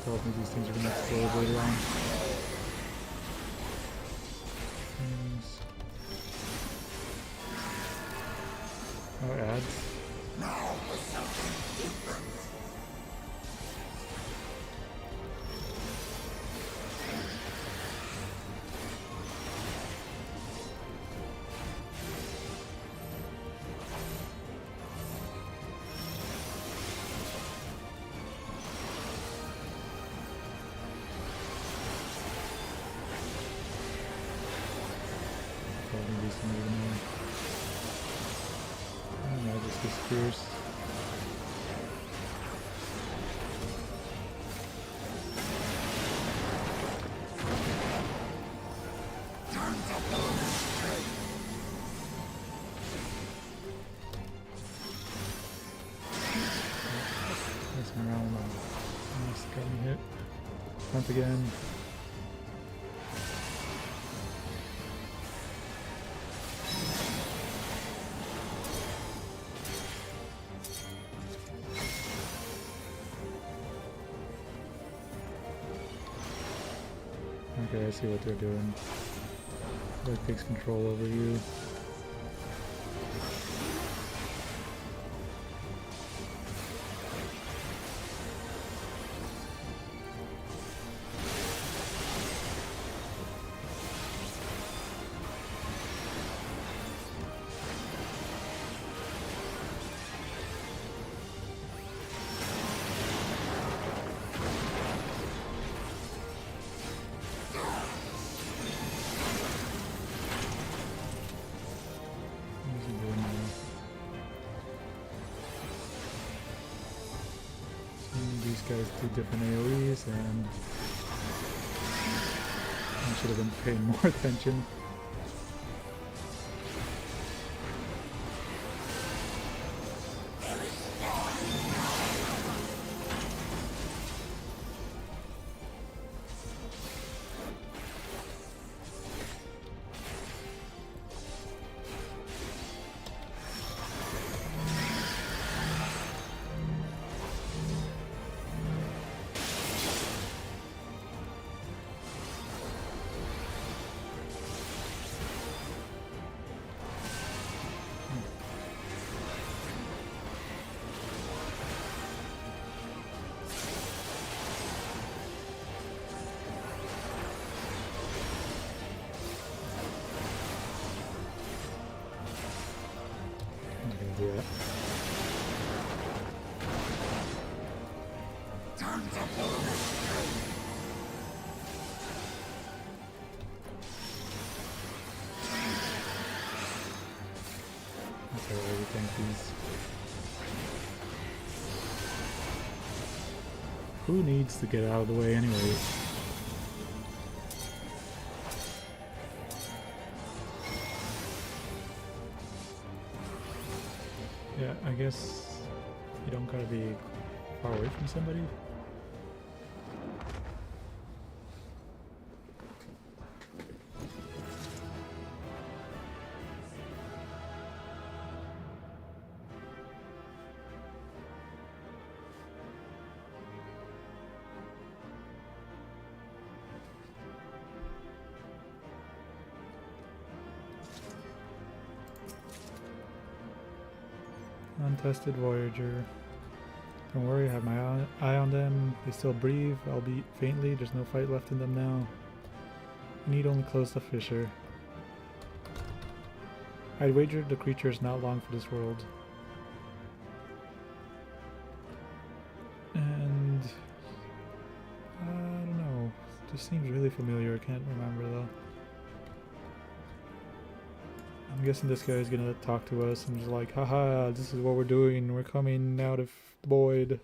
Tells me these things are gonna explode later on. Oh, ads. Just disappears. hunt again. Okay, I see what they're doing. It takes control over you. These guys do different AoEs, and I should have been paying more attention. Yeah. That's how I think these. Who needs to get out of the way anyway? Yeah, I guess you don't gotta be far away from somebody. Untested Voyager. Don't worry, I have my eye on them. They still breathe, albeit faintly. There's no fight left in them now. I need only close the fissure. I'd wager the creature is not long for this world. And I don't know. This seems really familiar. I can't remember though. I'm guessing this guy is gonna talk to us and just like, haha, this is what we're doing. We're coming out of the void.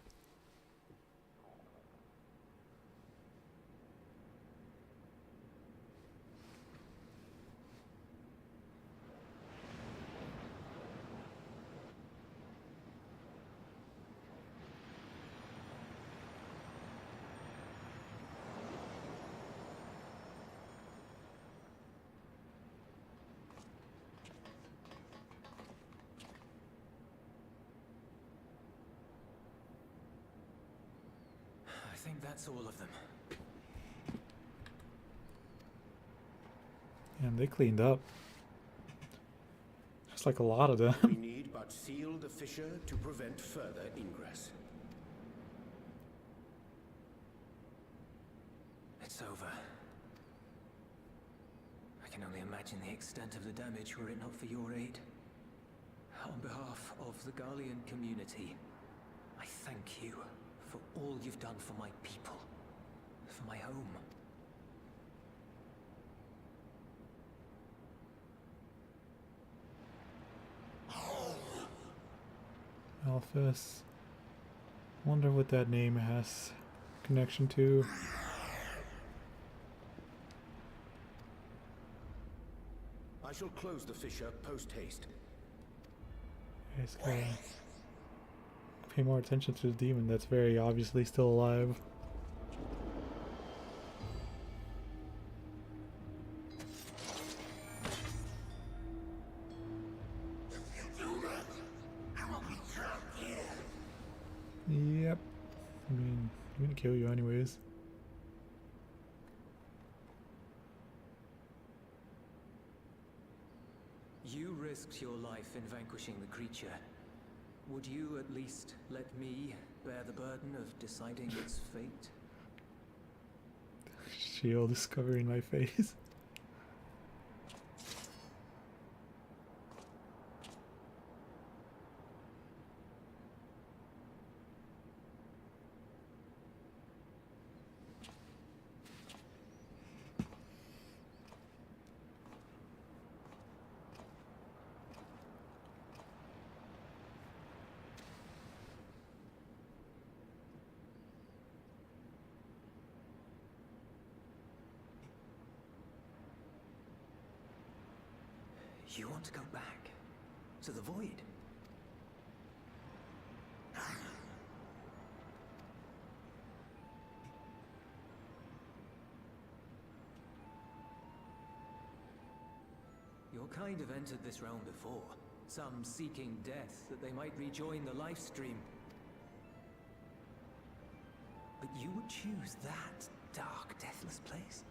I think that's all of them. And they cleaned up. There's like a lot of them. We need but seal the fissure to prevent further ingress. It's over. I can only imagine the extent of the damage were it not for your aid. On behalf of the Garlean community, I thank you for all you've done for my people, for my home. Alphys. Wonder what that name has connection to. I shall close the fissure post-haste. Just gotta pay more attention to the demon that's very obviously still alive. I mean, I'm gonna kill you anyways. You risked your life in vanquishing the creature. Would you at least let me bear the burden of deciding its fate? Shield is covering my face. You want to go back to the void? Your kind have entered this realm before, some seeking death that they might rejoin the life stream. But you would choose that dark, deathless place?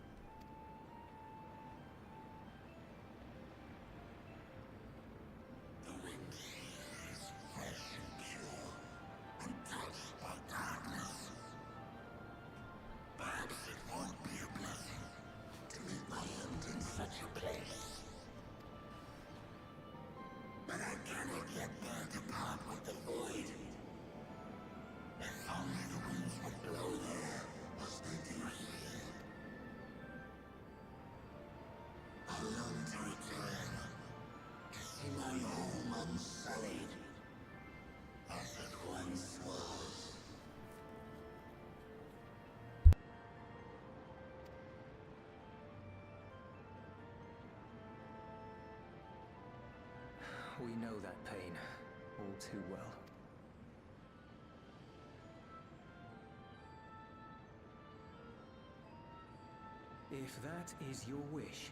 We know that pain all too well. If that is your wish,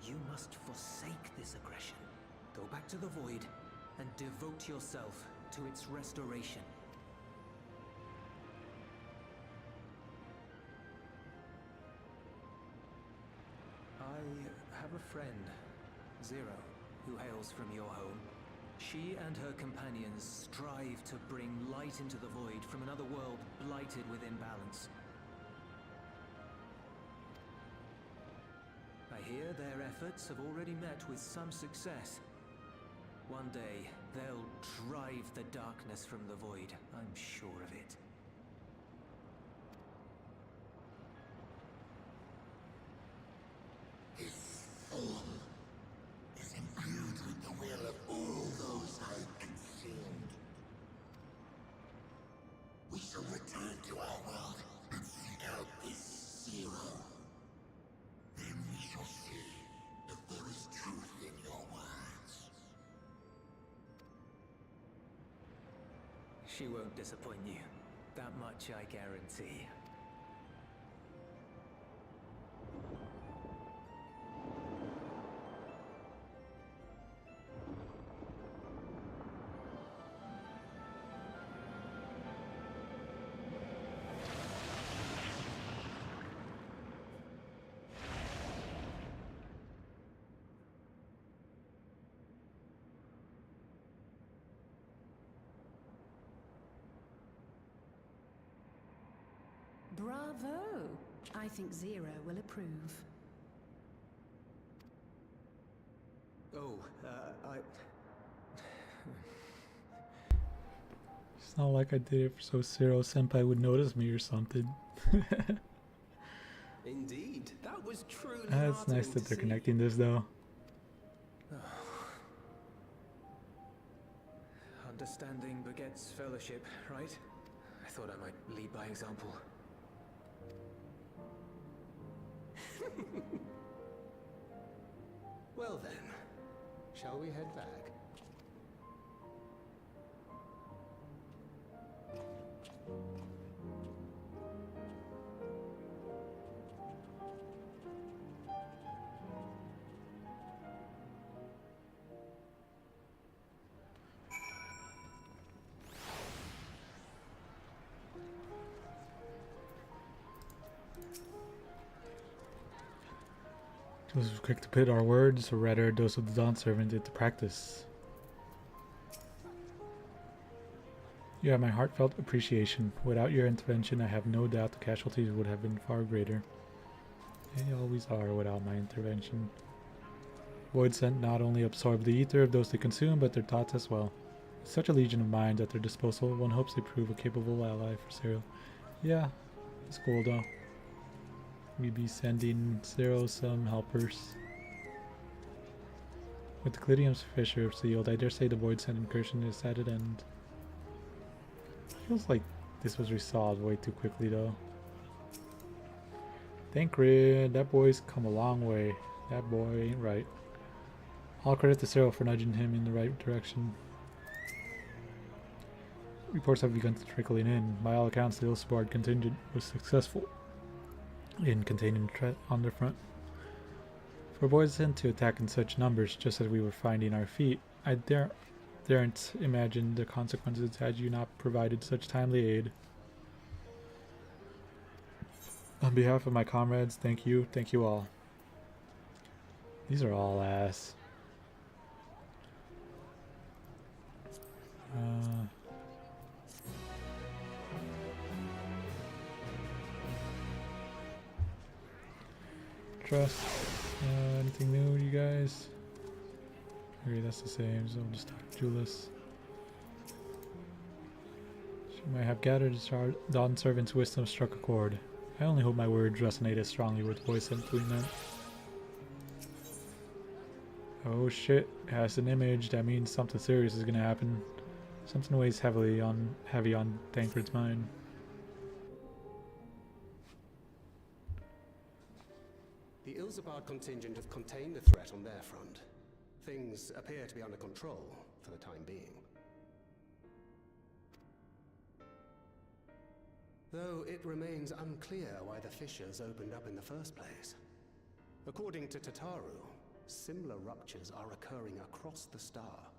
you must forsake this aggression. Go back to the void and devote yourself to its restoration. I have a friend, Zero, who hails from your home. She and her companions strive to bring light into the void from another world blighted with imbalance. I hear their efforts have already met with some success. One day, they'll drive the darkness from the void, I'm sure of it. She won't disappoint you. That much I guarantee. Bravo! I think Zero will approve. Oh, It's not like I did it so Zero Senpai would notice me or something. Indeed, that was truly It's heartening nice that to they're see. connecting this though. Understanding begets fellowship, right? I thought I might lead by example. Well then, shall we head back? Those were quick to put our words, or rather those of the Dawn servant, into practice. You have my heartfelt appreciation. Without your intervention, I have no doubt the casualties would have been far greater. They always are without my intervention. Void Scent not only absorb the ether of those they consume, but their thoughts as well. With such a legion of minds at their disposal, one hopes they prove a capable ally for Cyril. Yeah, it's cool though. We be sending Cyril some helpers. With the Clidium's fissure sealed, I dare say the Void Scent incursion is at an end. Feels like this was resolved way too quickly though. Thancred, that boy's come a long way. That boy ain't right. All credit to Cyril for nudging him in the right direction. Reports have begun to trickling in. By all accounts, the Ilsebard contingent was successful in containing the threat on their front. For Void Scent to attack in such numbers just as we were finding our feet, I daren't imagine the consequences had you not provided such timely aid. On behalf of my comrades, thank you all. These are all ass. Trust. Anything new, you guys? Okay, that's the same, so I'll just talk to Julius. She might have gathered the Dawn Servant's wisdom struck a chord. I only hope my words resonate as strongly with Void Scent doing that. Oh shit, it has an image, that means something serious is gonna happen. Something weighs heavy on Thancred's mind. The Ilsebard contingent have contained the threat on their front. Things appear to be under control for the time being. Though it remains unclear why the fissures opened up in the first place. According to Tataru, similar ruptures are occurring across the star.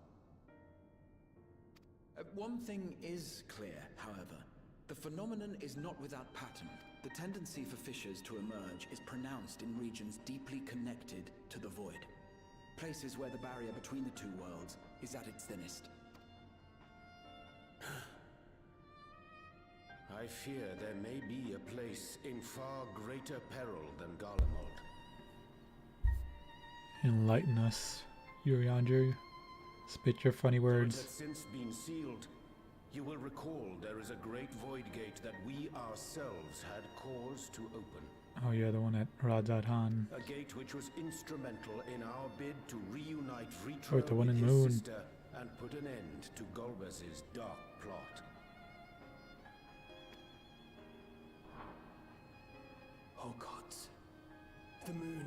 One thing is clear, however. The phenomenon is not without pattern. The tendency for fissures to emerge is pronounced in regions deeply connected to the void. Places where the barrier between the two worlds is at its thinnest. I fear there may be a place in far greater peril than Garlemald. Enlighten us, Urianger. Spit your funny words. Has since been sealed. You will recall there is a great void gate that we ourselves had cause to open. Oh yeah, the one at Radadhan. A gate which was instrumental in our bid to reunite Vitro the one with in his Moon. sister and put an end to Golbez's dark plot. Oh gods. The moon.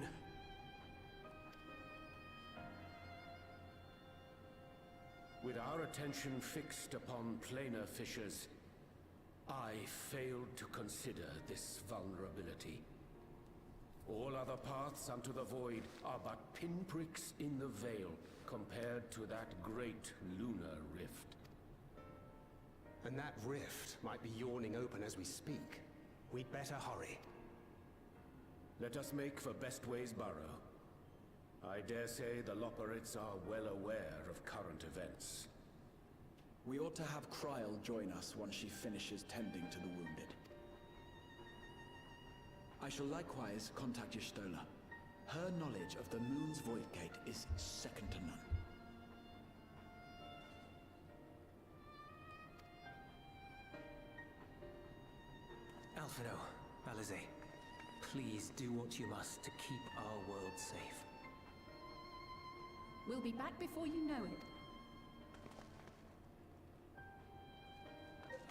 With our attention fixed upon planar fissures, I failed to consider this vulnerability. All other paths unto the void are but pinpricks in the veil compared to that great lunar rift. And that rift might be yawning open as we speak. We'd better hurry. Let us make for Bestway's burrow. I dare say the Loperids are well aware of current events. We ought to have Kryl join us once she finishes tending to the wounded. I shall likewise contact Y'shtola. Her knowledge of the moon's void gate is second to none. Alphino, Alizé, please do what you must to keep our world safe. We'll be back before you know it.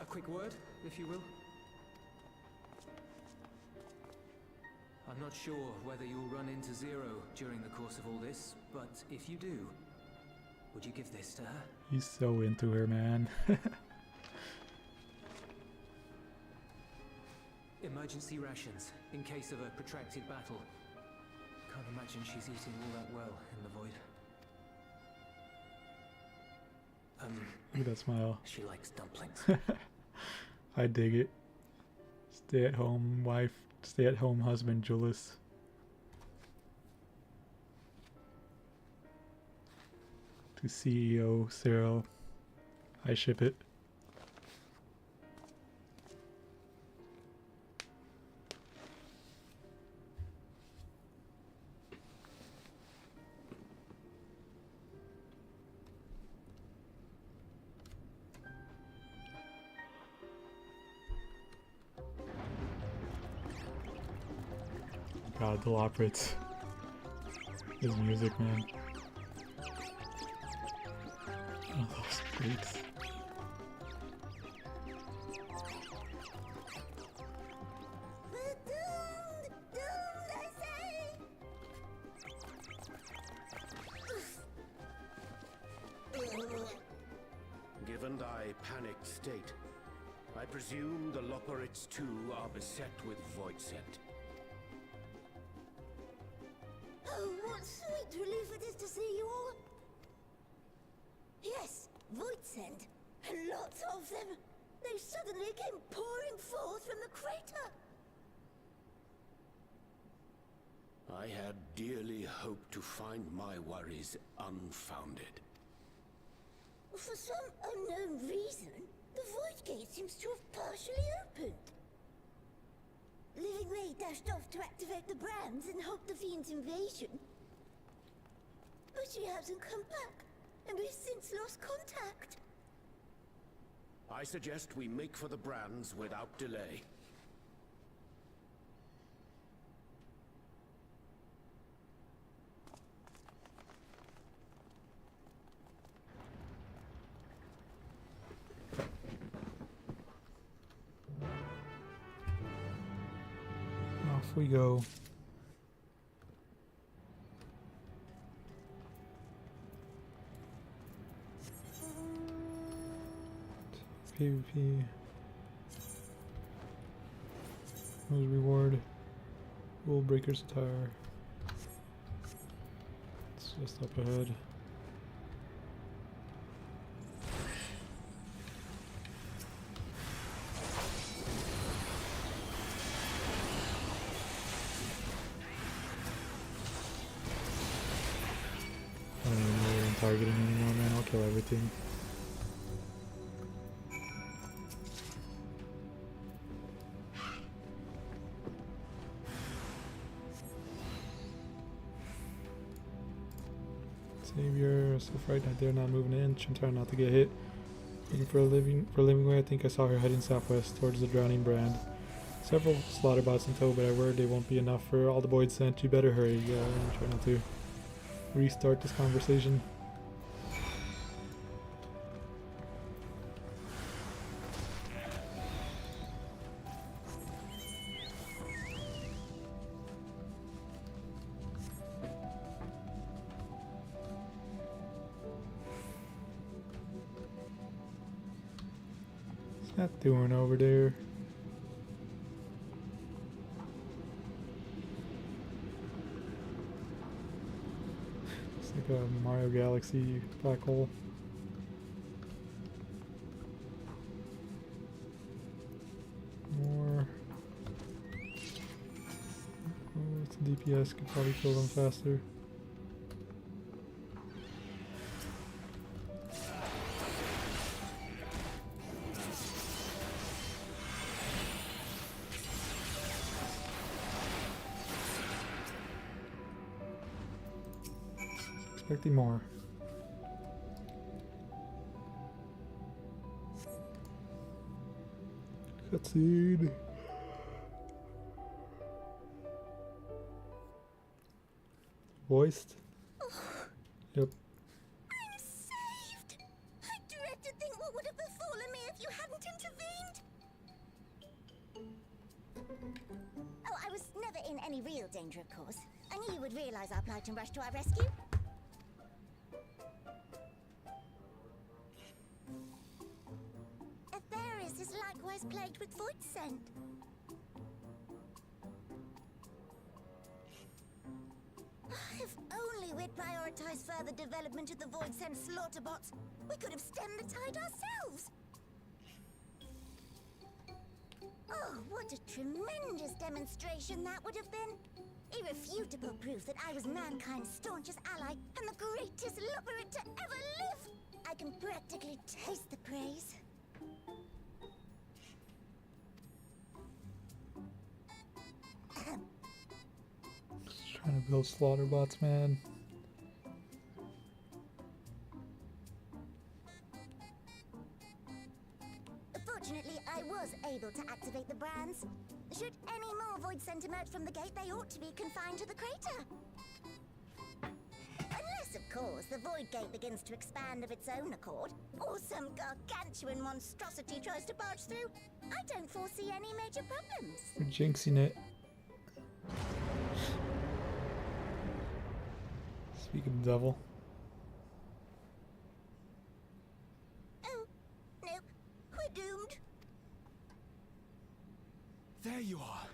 A quick word, if you will. I'm not sure whether you'll run into Zero during the course of all this, but if you do, would you give this to her? He's so into her, man. Emergency rations, in case of a protracted battle. Can't imagine she's eating all that well in the void. Look at that smile. She likes dumplings. I dig it. Stay at home wife, stay at home husband, Julius. to CEO Cyril. I ship it. God, the operates. His music, man. Oh, those freaks. Given thy panicked state, I presume the Loporits too are beset with Voidsent. Oh, what sweet relief it is to see you all. Yes, Voidsent, and lots of them. They suddenly came pouring forth from the crater. I had dearly hoped to find my worries unfounded. For some unknown reason, the Void Gate seems to have partially opened. Living Ray dashed off to activate the brands and halt the Fiend's invasion. But she hasn't come back, and we've since lost contact. I suggest we make for the brands without delay. Off we go. PvP. Rose reward. Rule breaker's attire. It's just up ahead. I don't even know where I'm targeting anymore, man. I'll kill everything. Savior, so frightened they're not moving in. I'm trying not to get hit. Looking for a living way. I think I saw her heading southwest towards the drowning brand. Several slaughterbots in tow, but I worried they won't be enough for all the boys sent. You better hurry. Yeah, I'm trying not to restart this conversation. What's that doing over there? It's like a Mario Galaxy black hole. More. Oh, it's DPS, could probably kill them faster. Expecting more. Cutscene. Voiced. Yep. I'm saved! I dread to think what would have befallen me if you hadn't intervened. Oh, I was never in any real danger, of course. I knew you would realize our plight and rush to our rescue. Atheris is likewise plagued with void scent. If only we'd prioritized further development of the void scent slaughterbots, we could have stemmed the tide ourselves. Oh, what a tremendous demonstration that would have been. Irrefutable proof that I was mankind's staunchest ally and the greatest lubberant to ever live. I can practically taste the praise. Just trying to build slaughter bots, man. Fortunately, I was able to activate the brands. Should any more Void Cent emerge from the gate, they ought to be confined to the crater. Unless, of course, the Void Gate begins to expand of its own accord, or some gargantuan monstrosity tries to barge through. I don't foresee any major problems. We're jinxing it. Speak of the devil. Oh, nope. We're doomed. There you are.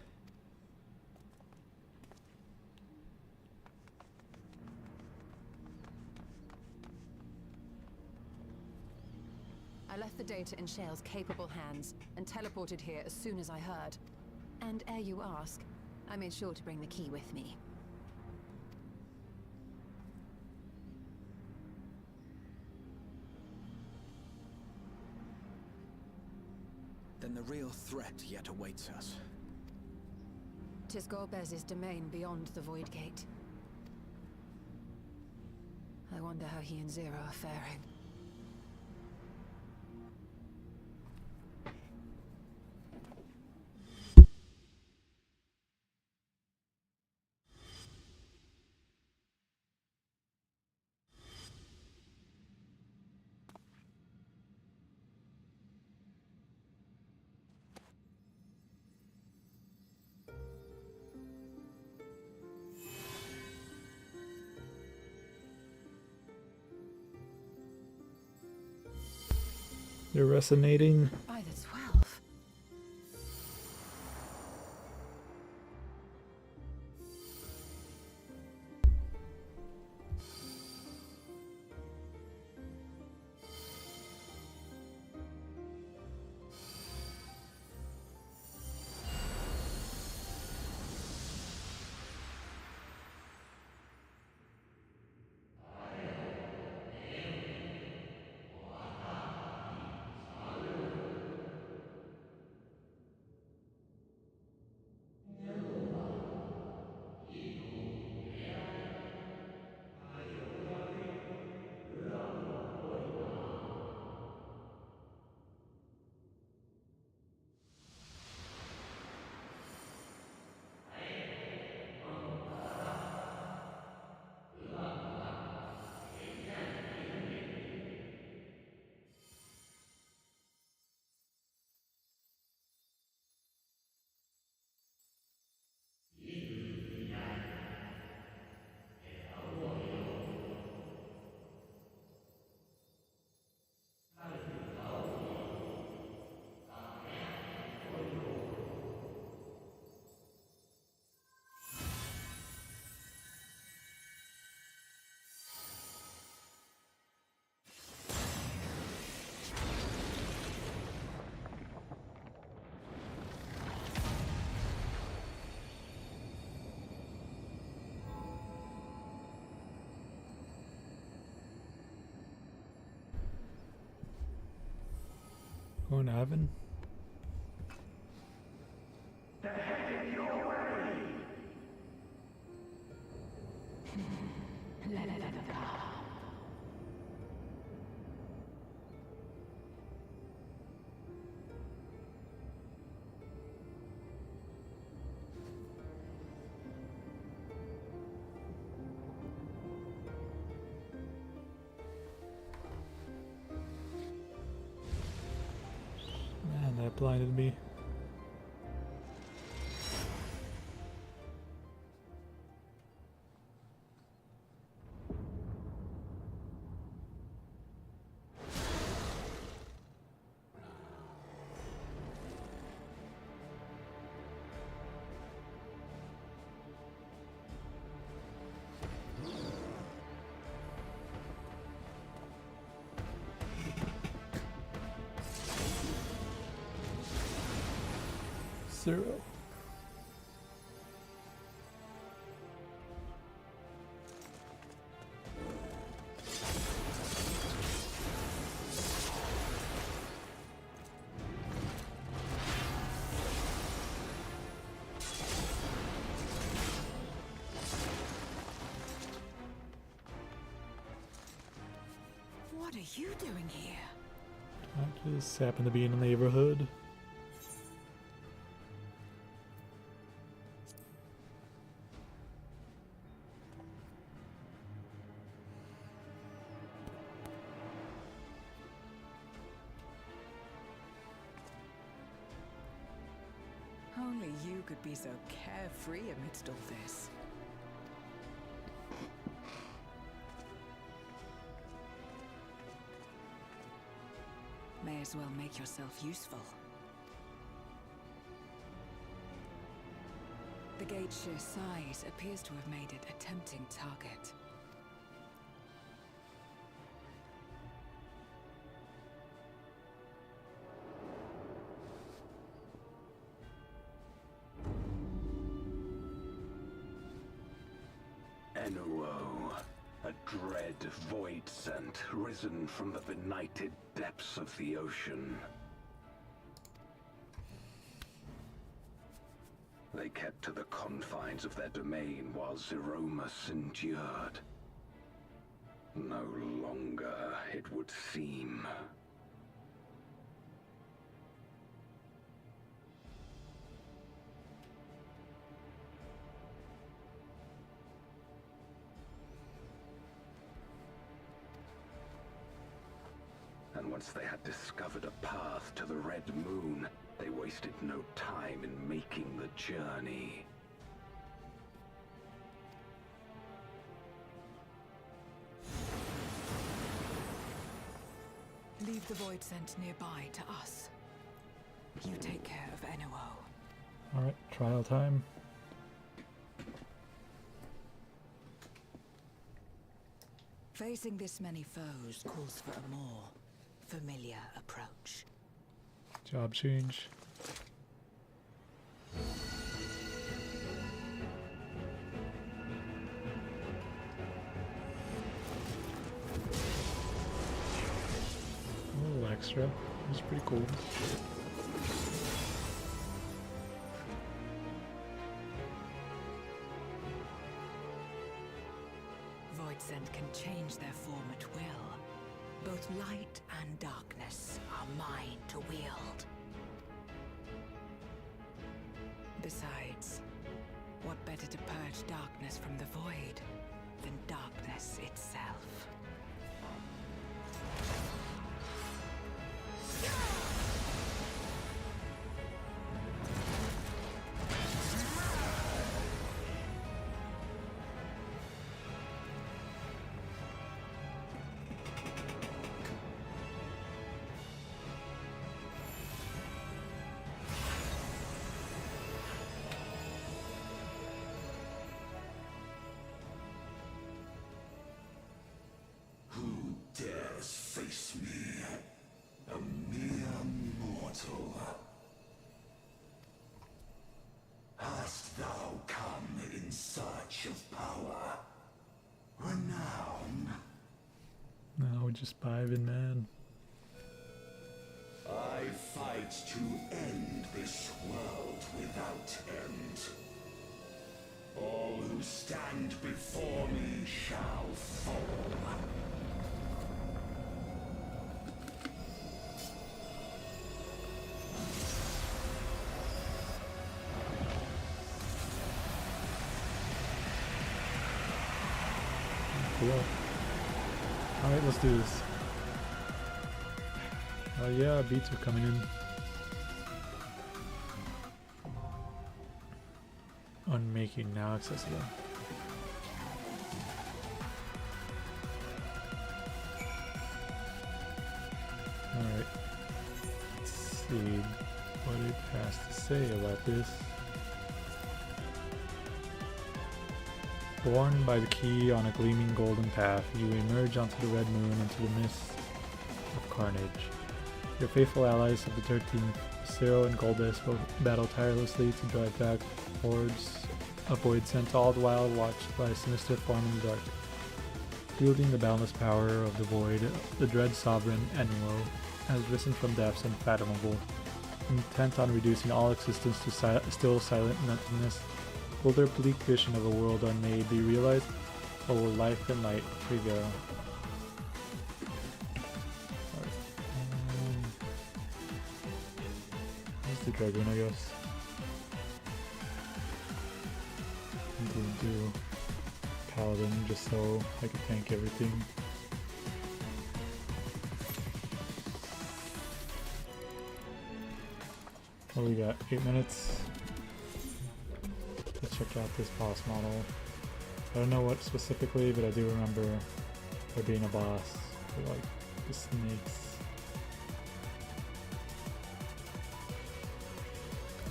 I left the data in Shale's capable hands and teleported here as soon as I heard. And ere you ask, I made sure to bring the key with me. Then the real threat yet awaits us. 'Tis Golbez's domain beyond the Void Gate. I wonder how he and Zero are faring. They're resonating. By the 12. Going to heaven? Man, that blinded me. Zero. you doing here? I just happen to be in the neighborhood. Only you could be so carefree amidst all this. May as well make yourself useful. The gate's sheer size appears to have made it a tempting target. A dread void scent risen from the benighted depths of the ocean. They kept to the confines of their domain while Zeromus endured. No longer, it would seem. And once they had discovered a path to the Red Moon, they wasted no time in making the journey. Leave the void scent nearby to us. You take care of NOO. Alright, trial time. Facing this many foes calls for a more familiar approach. Job change. A little extra. It's pretty cool. Void scent can change their form at will. Both light and darkness are mine to wield. Besides, what better to purge darkness from the void than darkness itself? Face me, a mere mortal. Hast thou come in search of power, renown? No, just Bivin, man. I fight to end this world without end. All who stand before me shall fall. Cool. Alright, let's do this. Oh yeah, beats are coming in. Unmaking now accessible. Alright. Let's see what it has to say about this. Born by the key on a gleaming golden path, you emerge onto the Red Moon into the mist of carnage. Your faithful allies of the 13th, Ciro and Golbez, both battle tirelessly to drive back hordes of void scent, all the while watched by a sinister form in the dark. Wielding the boundless power of the void, the dread sovereign Enuo has risen from depths unfathomable, intent on reducing all existence to still silent nothingness. Will their bleak vision of a world unmade be realized, or will life and light prevail? the Dragoon, I guess. And do Paladin just so I can tank everything. What do we got? 8 minutes. Let's check out this boss model. I don't know what specifically, but I do remember there being a boss with like the snakes.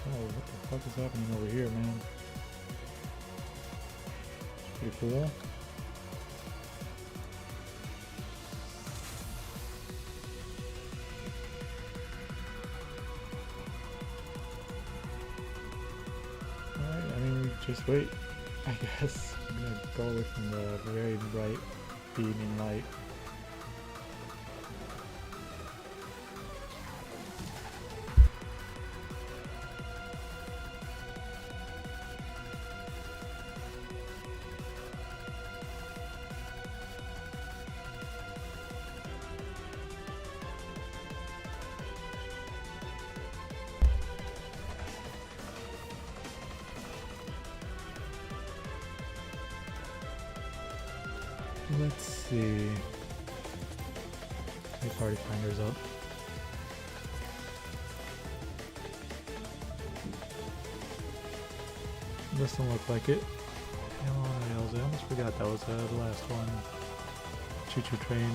Oh, what the fuck is happening over here, man? It's pretty cool. Alright, I mean, just wait. I guess I'm gonna go away from the very bright beaming light. Let's see. The party finder's up. Doesn't look like it. Hell on rails. I almost forgot that was the last one. Choo-choo train.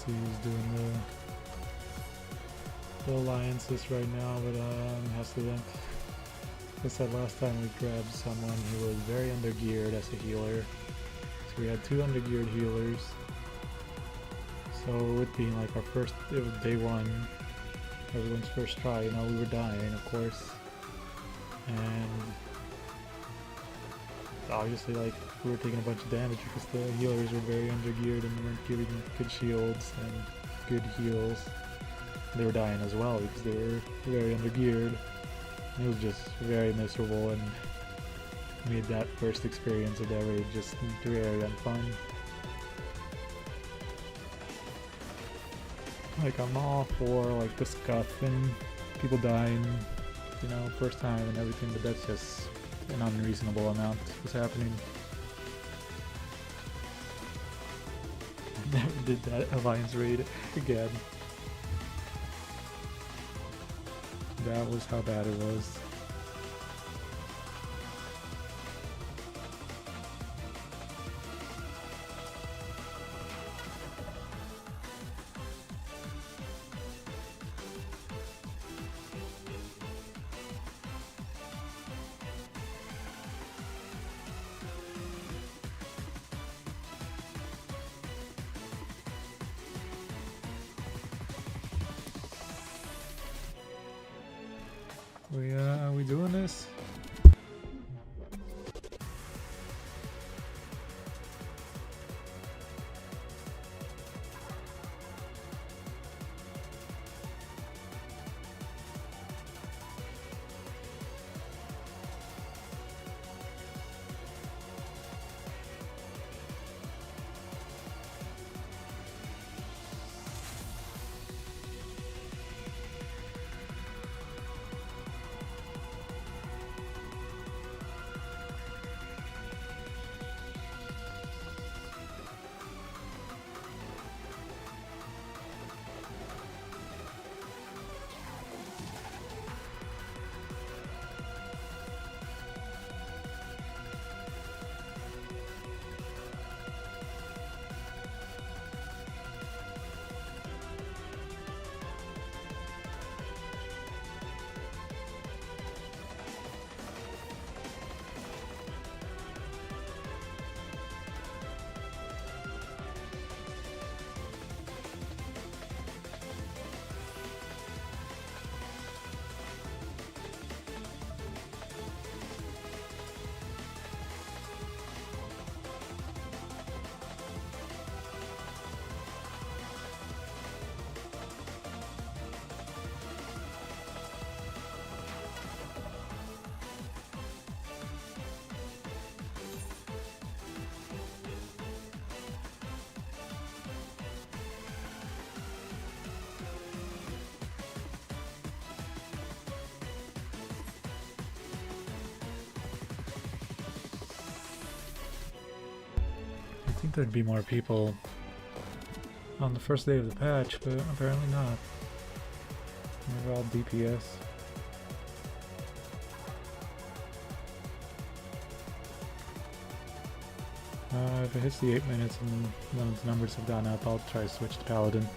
He's doing the alliances right now, but has to then. Like I said last time, we grabbed someone who was very undergeared as a healer. So we had 2 undergeared healers. So it being like our first, it was day 1, everyone's first try, you know, we were dying, of course. And obviously, like, we were taking a bunch of damage because the healers were very undergeared and weren't giving good shields and good heals. They were dying as well because they were very undergeared. It was just very miserable and made that first experience of that raid just very unfun. Like, I'm all for like the scuff and people dying, you know, first time and everything, but that's just an unreasonable amount was happening. I never did that alliance raid again. That was how bad it was. Are we doing this? think there'd be more people on the first day of the patch, but apparently not. They're all DPS. If it hits the 8 minutes and those numbers have gone up, I'll try to switch to Paladin.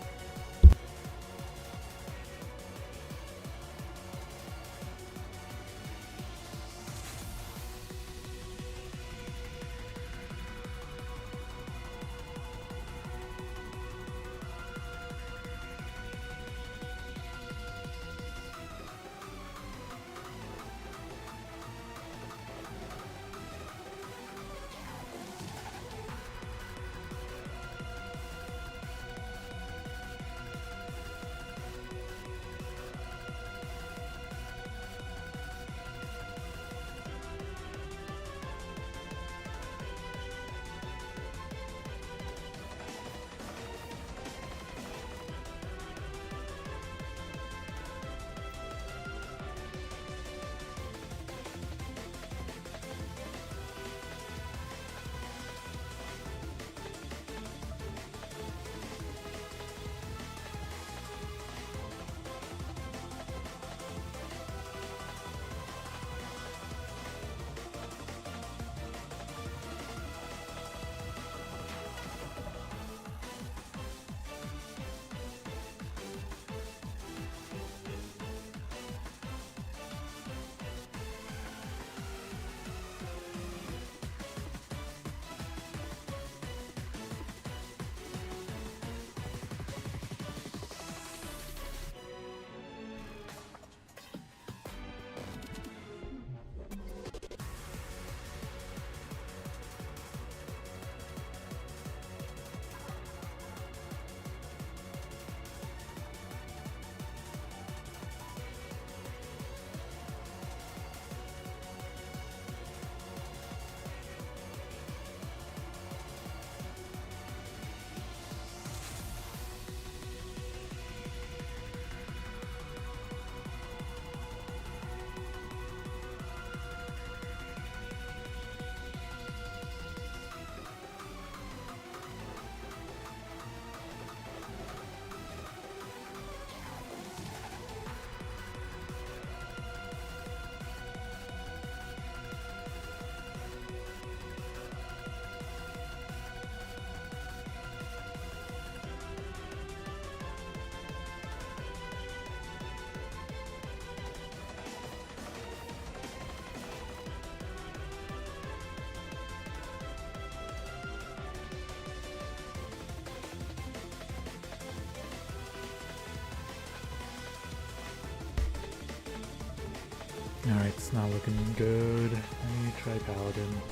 Alright, it's not looking good. Let me try Paladin.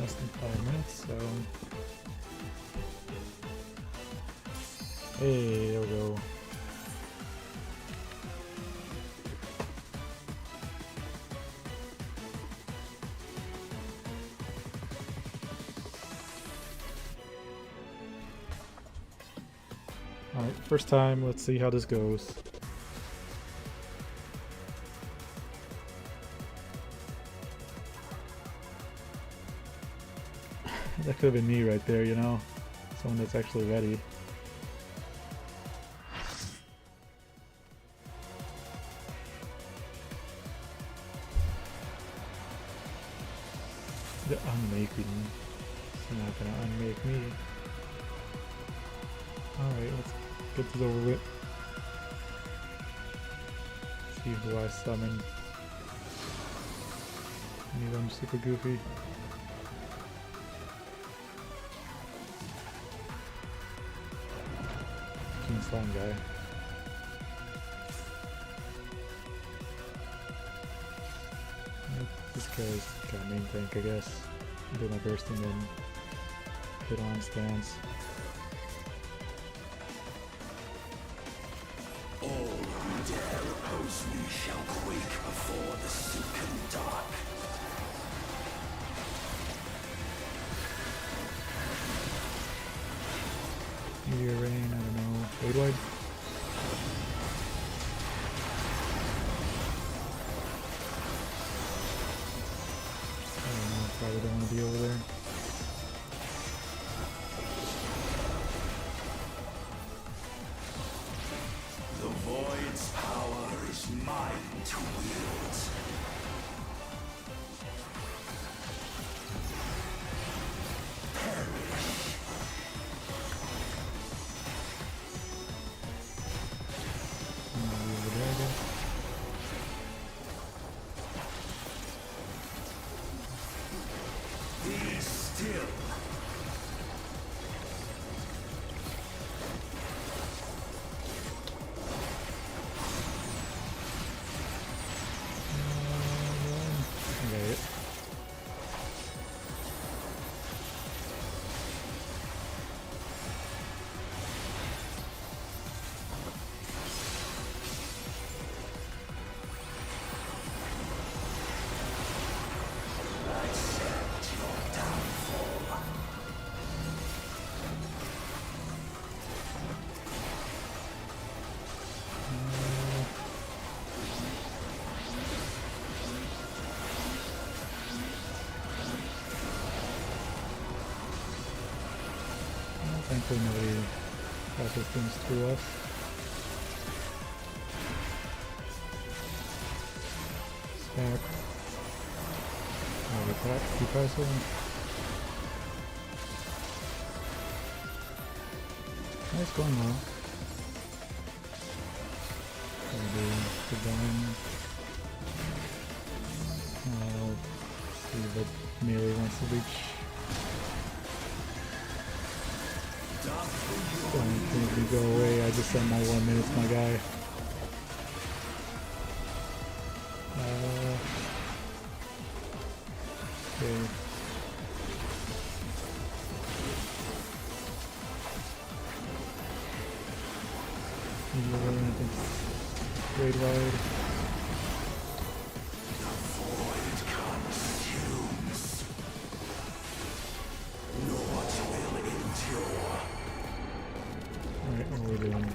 Less than 5 minutes, so... Hey, there we go. Alright, first time, let's see how this goes. That could have been me right there, you know? Someone that's actually ready. The unmaking. It's not gonna unmake me. Alright, let's get this over with. See who I summon. Anyone super goofy? King Slime guy. This guy's got main tank, I guess. Do my burst and then hit on stance. All who dare oppose me shall quake before the silken dark. Meteor rain, I don't know. Fade wide. I don't know, probably don't want to be over there. The Void's power is mine to wield. Be still. Okay. Accept your downfall. Thankfully nobody passes things through us. Stack. Keep pressing. Nice going well. Good going. See what melee wants to reach. Don't think you go away, I just sent my 1 minute to my guy. Okay. Raid wide. The void consumes. Naught will endure. Alright, what are we doing?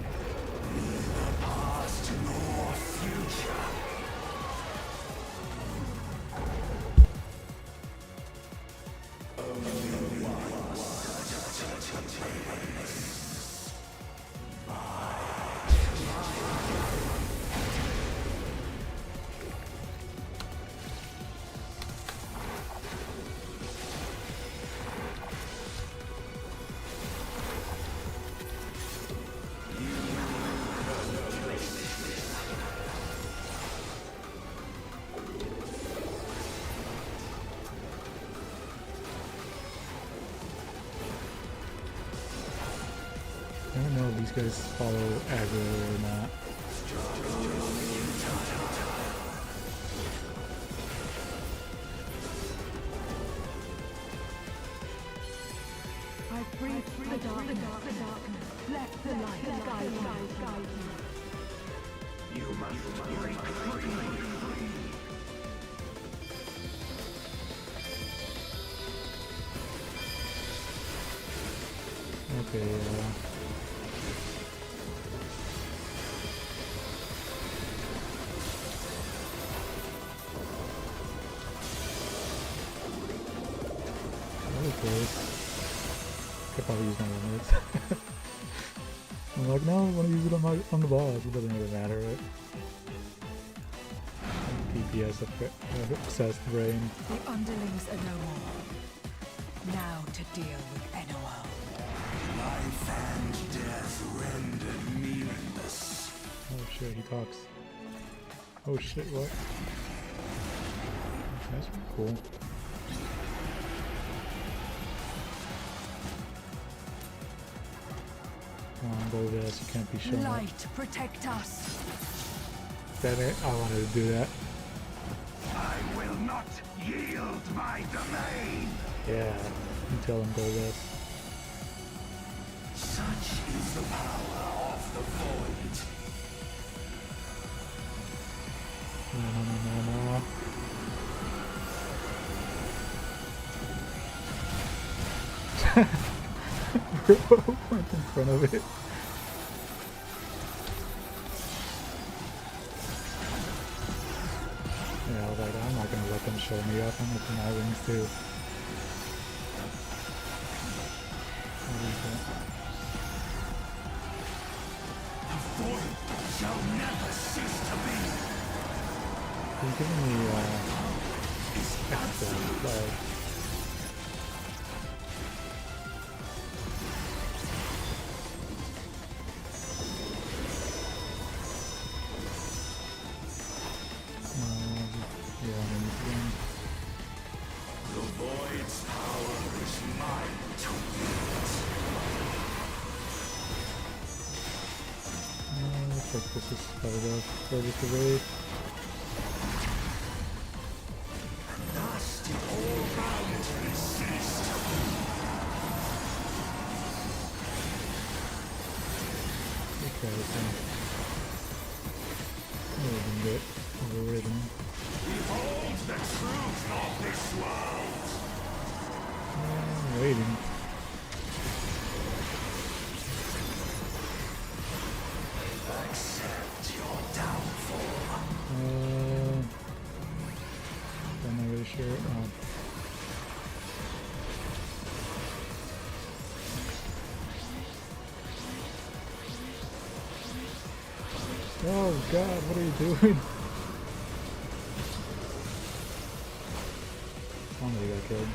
Neither past nor future. Only one. I don't know if these guys follow aggro or not. I breathe the darkness. Let the light guide you. You must break free. Okay, really close. Could probably use my limits. I'm like, no, I want to use it on the boss. It doesn't really matter, right? DPS obsessed brain. The underlings are no more. Now to deal with NOL. Life and death rendered meaningless. Oh shit, he talks. Oh shit, what? That's cool. Come on, go this. You can't be shown up. Light, protect us. Damn it, I wanted to do that. I will not yield my domain. Yeah, you tell him go this. Such is the power of the void. No. Bro, went in front of it. platform with my wings too. What is that? The void shall never cease to be. He's giving me extra love. The void's power is mine to wield. Looks like this is probably the furthest away. Thus did all boundaries cease to be. Okay, so moving a bit overridden. Behold the truth of this world. I'm waiting. Accept your downfall. I'm not really sure. Oh God, what are you doing? Somebody got killed.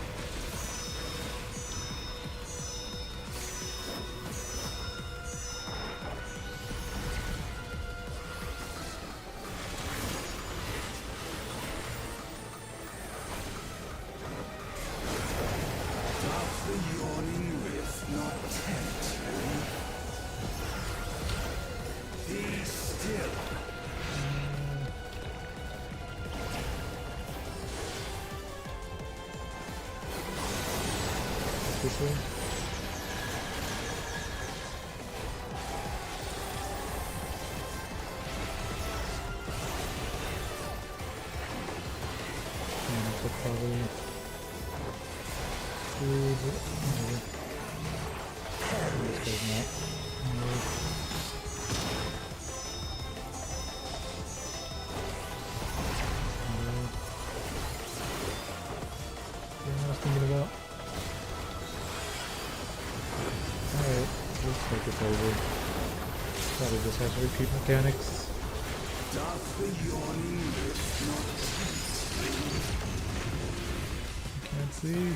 Doth the yawning rift not tempt you? Be still. This way? And so probably through the this guy's not. What I was thinking about. Alright, looks like it's over. Probably just has to repeat mechanics. Doth the yawning rift not Can't see.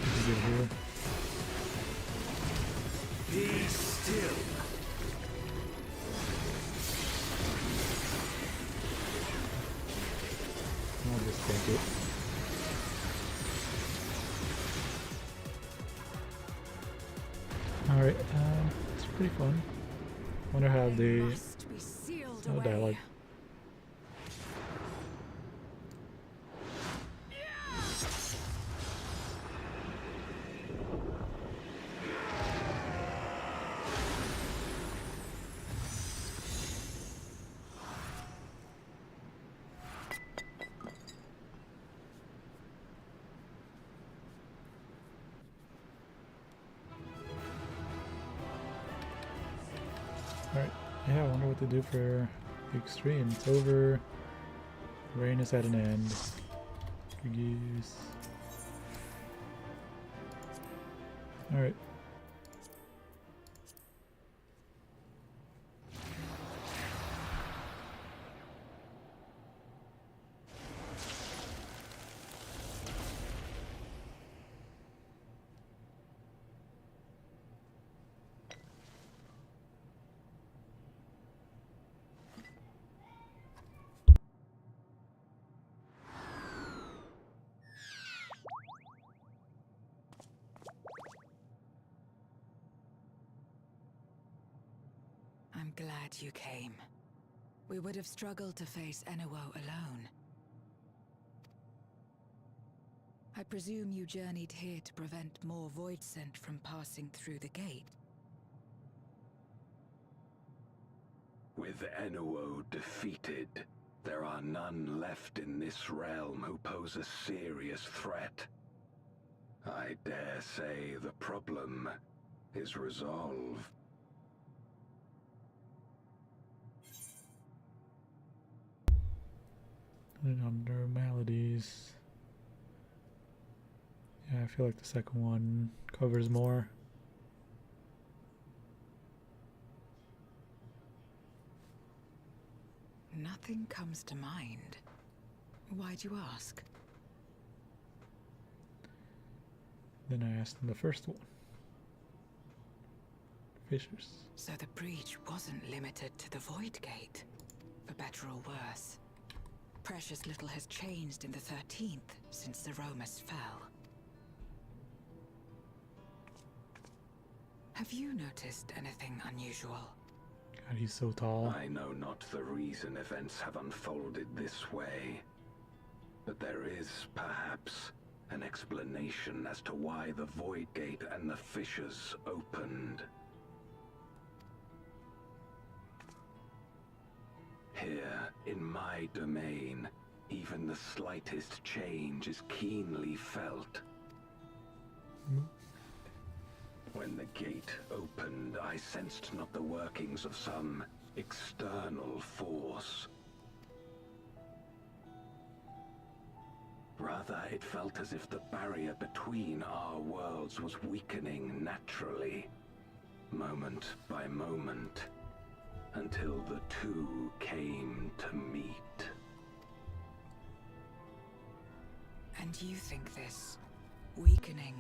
What is it here? be still? I'll just take it. Alright, it's pretty fun. Wonder how the dialogue. Alright, yeah, I wonder what to do for the extreme. It's over. Rain is at an end. Geese. Alright. I'm glad you came. We would have struggled to face Enuo alone. I presume you journeyed here to prevent more Void Scent from passing through the gate. With Enuo defeated, there are none left in this realm who pose a serious threat. I dare say the problem is resolved. And abnormalities. Yeah, I feel like the second one covers more. Nothing comes to mind. Why'd you ask? Then I asked in the first one. Fissures. So the breach wasn't limited to the Void Gate, for better or worse. Precious little has changed in the 13th since the Romus fell. Have you noticed anything unusual? God, he's so tall. I know not the reason events have unfolded this way, but there is, perhaps, an explanation as to why the Void Gate and the fissures opened. Here, in my domain, even the slightest change is keenly felt. When the gate opened, I sensed not the workings of some external force. Rather, it felt as if the barrier between our worlds was weakening naturally, moment by moment, until the two came to meet. And you think this weakening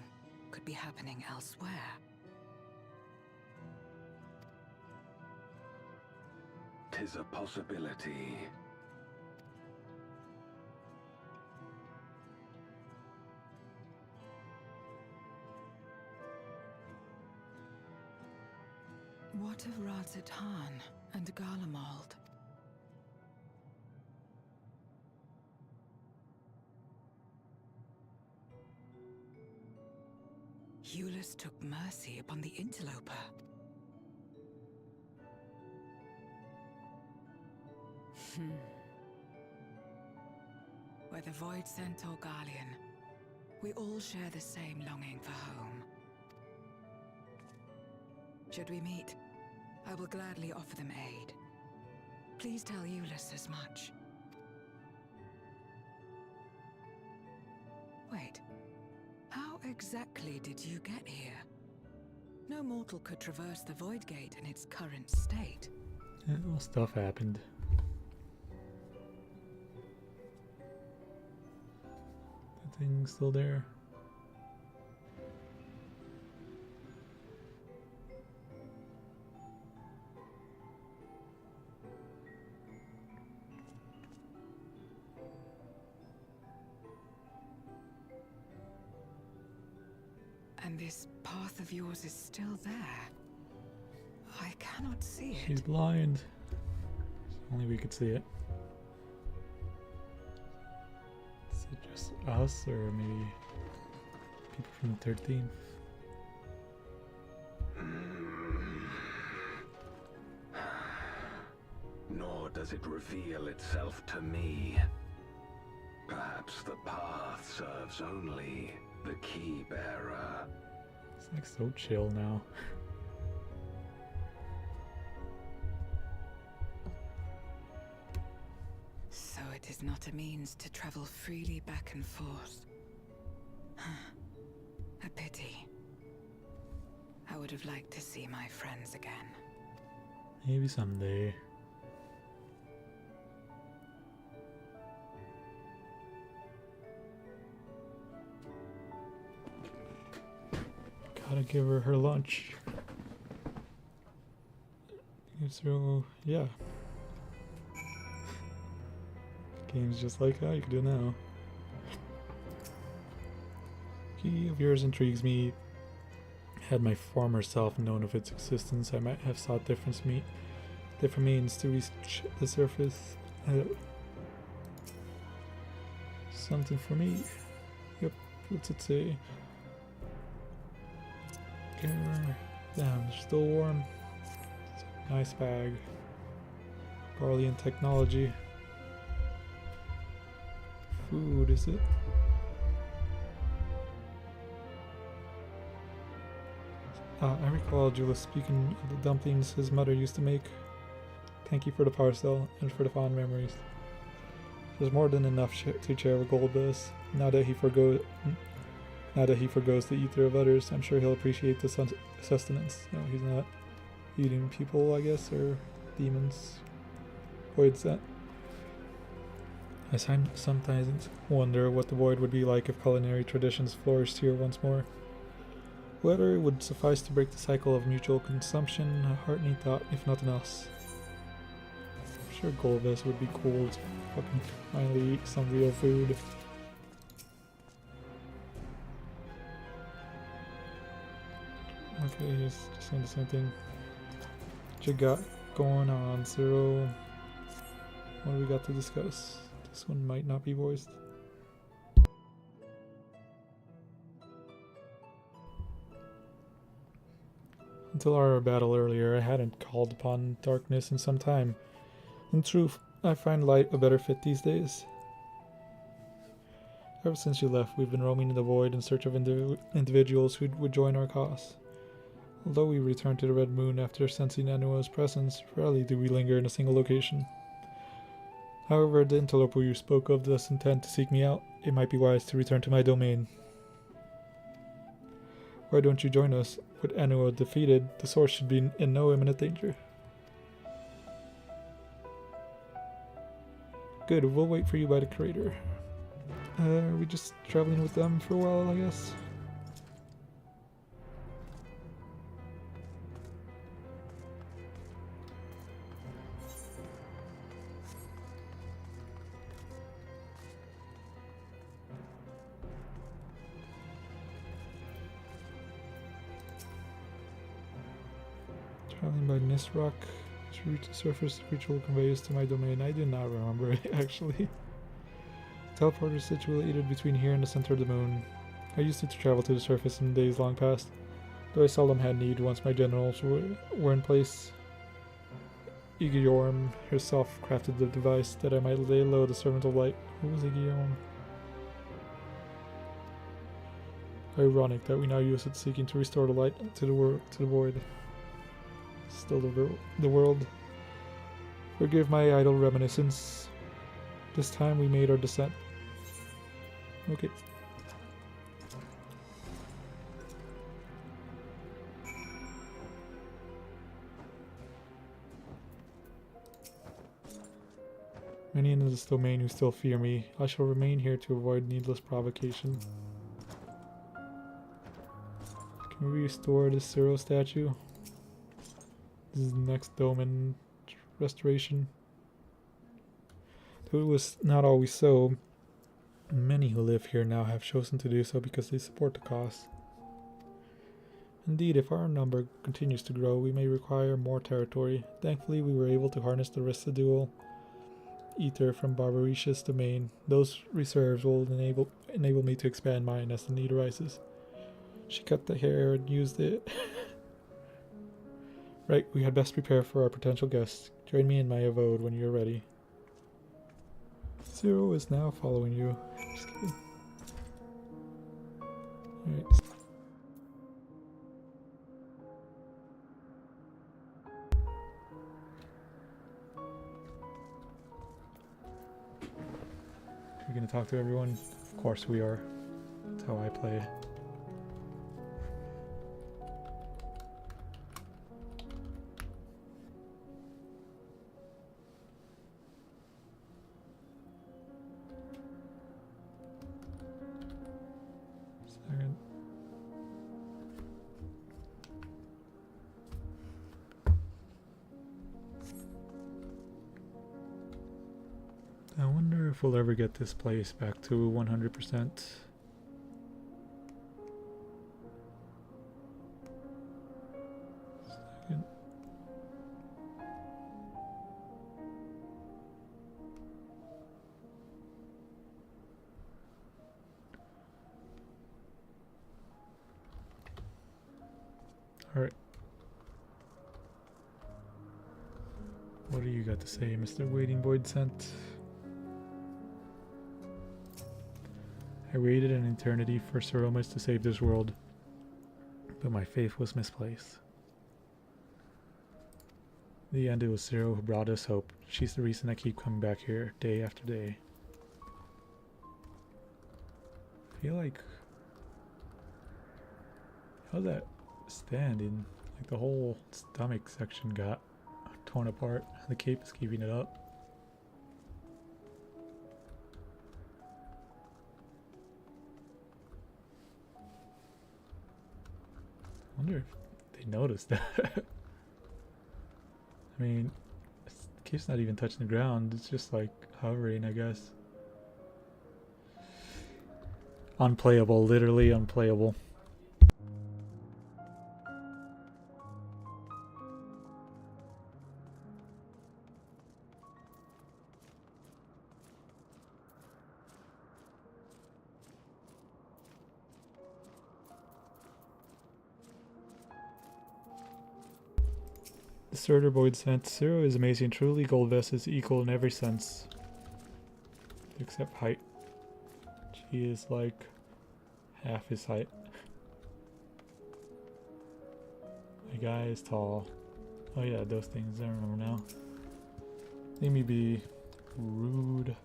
could be happening elsewhere? Tis a possibility. What of Radzatan and Garlemald? Eulus took mercy upon the interloper. Whether Void Sent or Garlean, we all share the same longing for home. Should we meet, I will gladly offer them aid. Please tell Eulus as much. Wait, how exactly did you get here? No mortal could traverse the Void Gate in its current state. Yeah, well, stuff happened. That thing's still there. And this path of yours is still there. I cannot see it. She's blind. Only we could see it. Is it just us, or maybe people from the 13th? Nor does it reveal itself to me. Perhaps the path serves only the key bearer. It's like so chill now. So it is not a means to travel freely back and forth. A pity. I would have liked to see my friends again. Maybe someday. Gotta give her lunch. So, yeah. Game's just like, oh, you can do it now. Key of yours intrigues me. Had my former self known of its existence, I might have sought different means to reach the surface. Something for me. Yep, what's it say? Damn, it's still warm. Nice bag. Garlean technology. Food, is it? I recall Julius speaking of the dumplings his mother used to make. Thank you for the parcel and for the fond memories. There's more than enough to share with Goldbus. Now that he forgoes the ether of others, I'm sure he'll appreciate the sustenance. No, he's not eating people, I guess, or demons. Void's that. I sometimes wonder what the Void would be like if culinary traditions flourished here once more. Whether it would suffice to break the cycle of mutual consumption, a heartening thought, if nothing else. I'm sure Golbez would be cool to fucking finally eat some real food. Okay, he's just saying the same thing. What you got going on, Zero? What do we got to discuss? This one might not be voiced. Until our battle earlier, I hadn't called upon darkness in some time. In truth, I find light a better fit these days. Ever since you left, we've been roaming in the void in search of individuals who would join our cause. Although we returned to the Red Moon after sensing Anua's presence, rarely do we linger in a single location. However, the interloper you spoke of does intend to seek me out. It might be wise to return to my domain. Why don't you join us? With Anua defeated, the source should be in no imminent danger. Good, we'll wait for you by the crater. Are we just traveling with them for a while, I guess? Traveling by Nisrock to reach the surface ritual conveys to my domain. I do not remember it, actually. Teleporter is situated between here and the center of the moon. I used it to travel to the surface in days long past, though I seldom had need once my generals were in place. Igiorm herself crafted the device that I might lay low the Servant of Light. Who was Igiorm? Ironic that we now use it seeking to restore the light to the void. Still the world. Forgive my idle reminiscence. This time we made our descent. Okay. Many in this domain who still fear me. I shall remain here to avoid needless provocation. Can we restore this Zero statue? This is the next domain restoration. Though it was not always so, many who live here now have chosen to do so because they support the cause. Indeed, if our number continues to grow, we may require more territory. Thankfully, we were able to harness the residual ether from Barbaricia's domain. Those reserves will enable me to expand mine as the need arises. She cut the hair and used it. Right, we had best prepare for our potential guests. Join me in my abode when you're ready. Zero is now following you. Just kidding. Alright. We're gonna talk to everyone? Of course we are. That's how I play. I wonder if we'll ever get this place back to 100%. Second. All right. What do you got to say, Mr. Waiting Void Scent? I waited an eternity for Saromas to save this world, but my faith was misplaced. In the end, it was Zero who brought us hope. She's the reason I keep coming back here, day after day. feel like, how's that standing? Like the whole stomach section got torn apart. The cape is keeping it up. I wonder if they noticed that. I mean, the cape's not even touching the ground. It's just like hovering, I guess. Unplayable, literally unplayable. The Surtur Boyd sent Zero is amazing. Truly, Goldvest is equal in every sense, except height. She is like half his height. My guy is tall. Oh yeah, those things, I remember now. Let me be rude.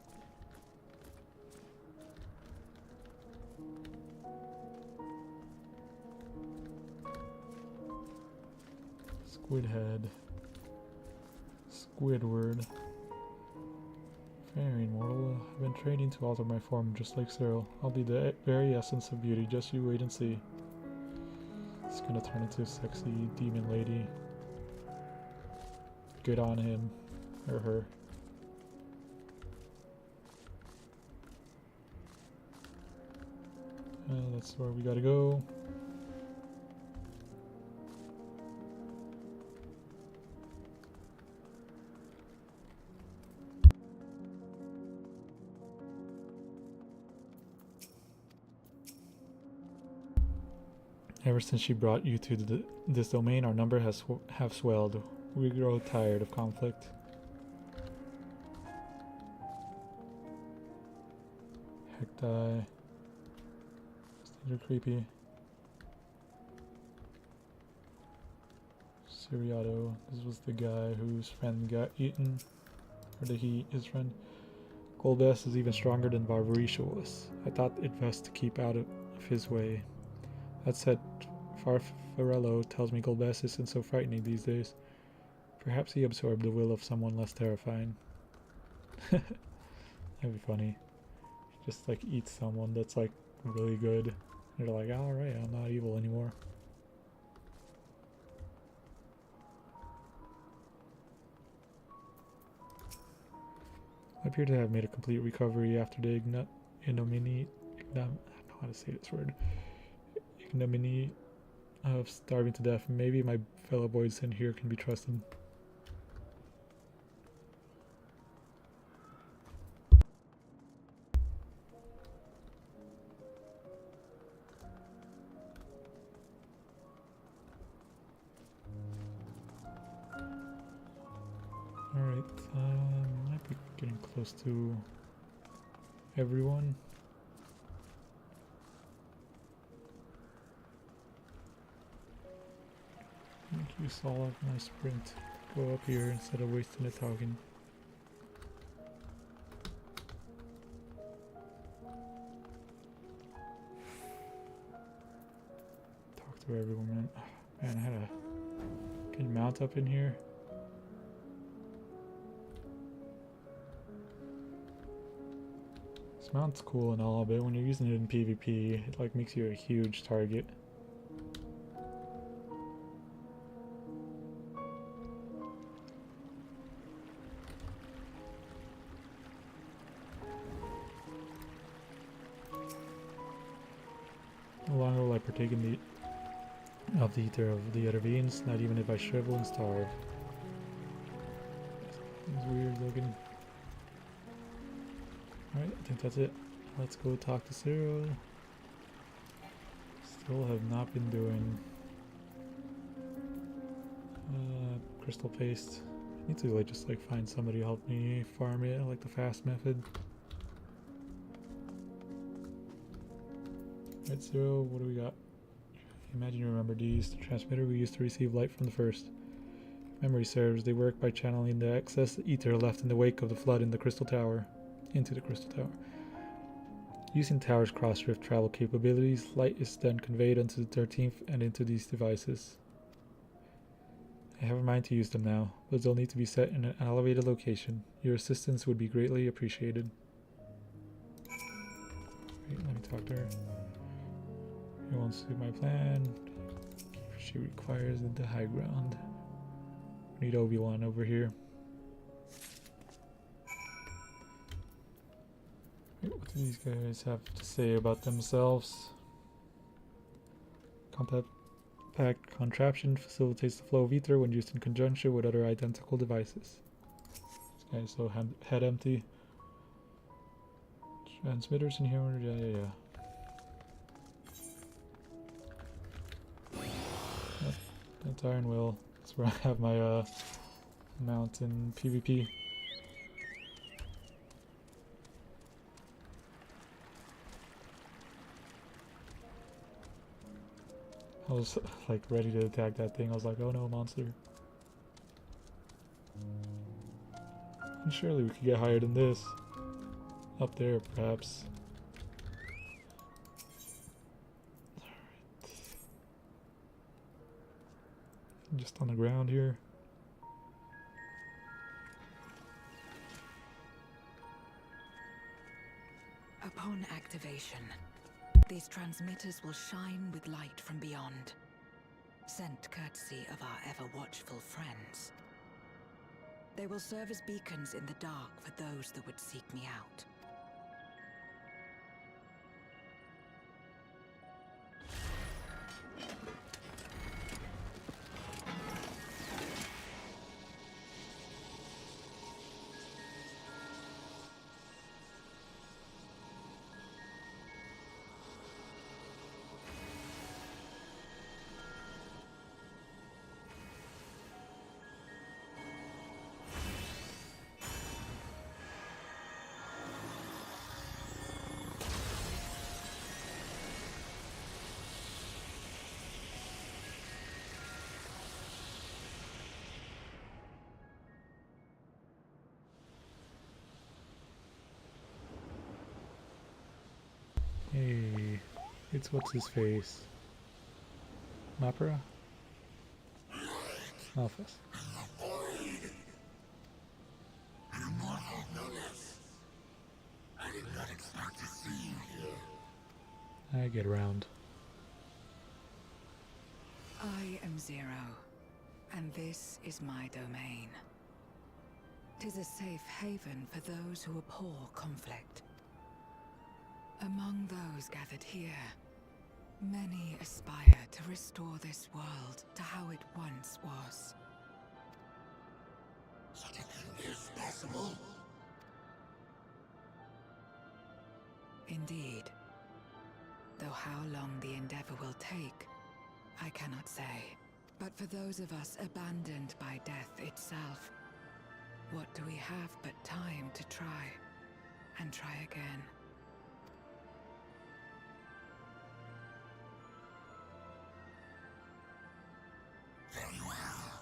Squid head. Squidward. Very immortal. I've been training to alter my form just like Cyril. I'll be the very essence of beauty, just you wait and see. It's gonna turn into a sexy demon lady. Good on him. Or her. That's where we gotta go. Ever since she brought you to this domain, our number has have swelled. We grow tired of conflict. Hecti. These are creepy. Siriato. This was the guy whose friend got eaten. Or did he eat his friend? Golbest is even stronger than Barbarisha was. I thought it best to keep out of his way. That said, Farfarello tells me Golbest isn't so frightening these days. Perhaps he absorbed the will of someone less terrifying. That'd be funny. Just like eat someone that's like really good. They're like, alright, I'm not evil anymore. I appear to have made a complete recovery after the ignominy of starving to death. Maybe my fellow boys in here can be trusted. Alright, might be getting close to everyone. Make use all of my sprint. Go up here instead of wasting it talking. Talk to everyone, man. Man, I had a... Can you mount up in here? This mount's cool and all, but when you're using it in PvP, it like makes you a huge target. No longer will I partake in the ether of the other beings, not even if I shrivel and starve. It's weird looking. Alright, I think that's it. Let's go talk to Cyril. Still have not been doing crystal paste. I need to like just like find somebody to help me farm it, like the fast method. Alright, Cyril, what do we got? Imagine you remember these. The transmitter we used to receive light from the first. Memory serves, they work by channeling the excess ether left in the wake of the flood in the crystal tower. Into the crystal tower. Using Tower's cross-rift travel capabilities, light is then conveyed onto the 13th and into these devices. I have a mind to use them now, but they'll need to be set in an elevated location. Your assistance would be greatly appreciated. Wait, let me talk to her. It won't suit my plan. She requires the high ground. We need Obi-Wan over here. What do these guys have to say about themselves? Compact contraption facilitates the flow of ether when used in conjunction with other identical devices. This guy's so head empty. Transmitters in here, yeah. Yep, that's Iron Will. That's where I have my mountain PvP. I was like ready to attack that thing. I was like, oh no, monster. And surely we could get higher than this. Up there, perhaps. Alright. Just on the ground here. Upon activation, these transmitters will shine with light from beyond, sent courtesy of our ever-watchful friends. They will serve as beacons in the dark for those that would seek me out. Hey, it's what's his face? Mapra? Malphas. I did not expect to see you here. I get around. I am Zero, and this is my domain. 'Tis a safe haven for those who abhor conflict. Among those gathered here, many aspire to restore this world to how it once was. Such a thing is possible? Indeed. Though how long the endeavor will take, I cannot say. But for those of us abandoned by death itself, what do we have but time to try, and try again? Very well.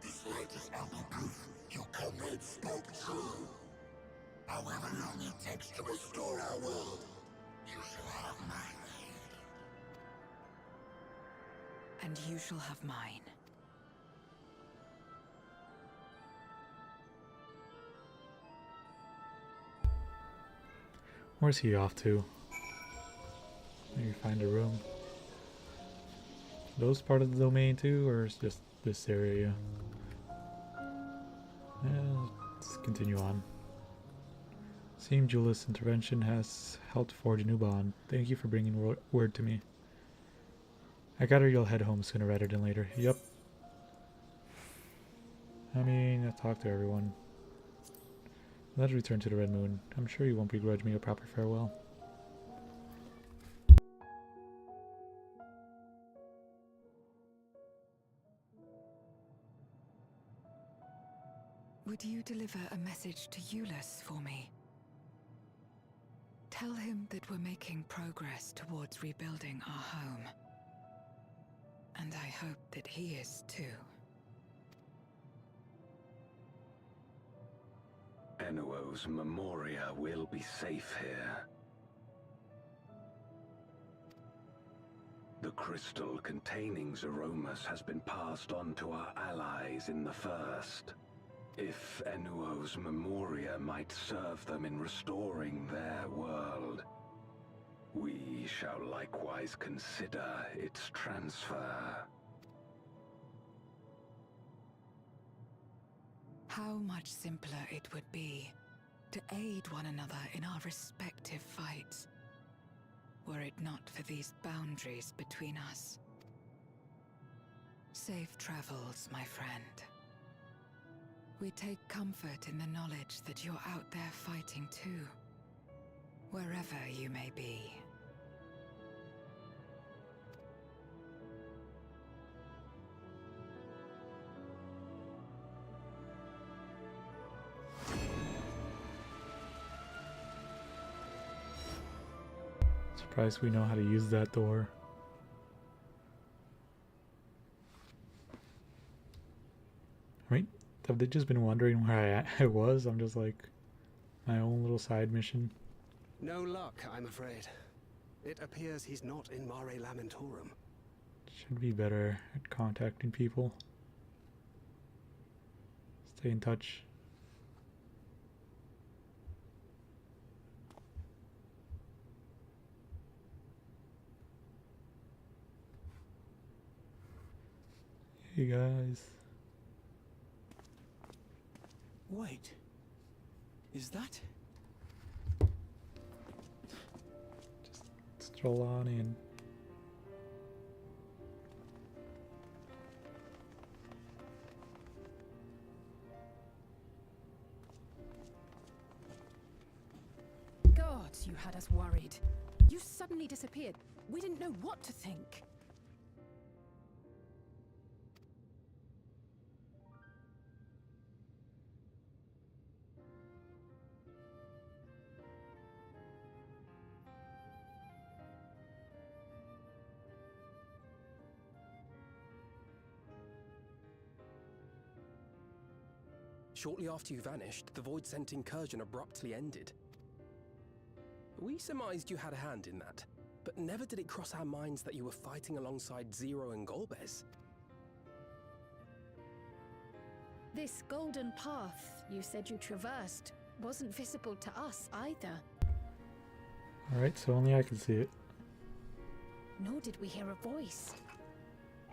This light is ample proof your comrades spoke true. However long it takes to restore our world, you shall have my aid. And you shall have mine. Where's he off to? Maybe find a room. Those part of the domain too, or is just this area? Yeah, let's continue on. Seeing Julius' intervention has helped forge a new bond. Thank you for bringing word to me. I gather you'll head home sooner rather than later. Yep. I mean, I've talked to everyone. Let's return to the Red Moon. I'm sure you won't begrudge me a proper farewell. Would you deliver a message to Euless for me? Tell him that we're making progress towards rebuilding our home. And I hope that he is too. Enuo's Memoria will be safe here. The crystal containing Zeromus has been passed on to our allies in the First. If Enuo's Memoria might serve them in restoring their world, we shall likewise consider its transfer. How much simpler it would be to aid one another in our respective fights, were it not for these boundaries between us. Safe travels, my friend. We take comfort in the knowledge that you're out there fighting too, wherever you may be. Surprised we know how to use that door. Right? Have they just been wondering where I was? I'm just like my own little side mission. No luck, I'm afraid. It appears he's not in Mare Lamentorum. Should be better at contacting people. Stay in touch. Hey guys. Wait. Is that? Just stroll on in. Gods, you had us worried. You suddenly disappeared. We didn't know what to think. Shortly after you vanished, the Void-sent incursion abruptly ended. We surmised you had a hand in that, but never did it cross our minds that you were fighting alongside Zero and Golbez. This golden path you said you traversed wasn't visible to us either. Alright, so only I can see it. Nor did we hear a voice.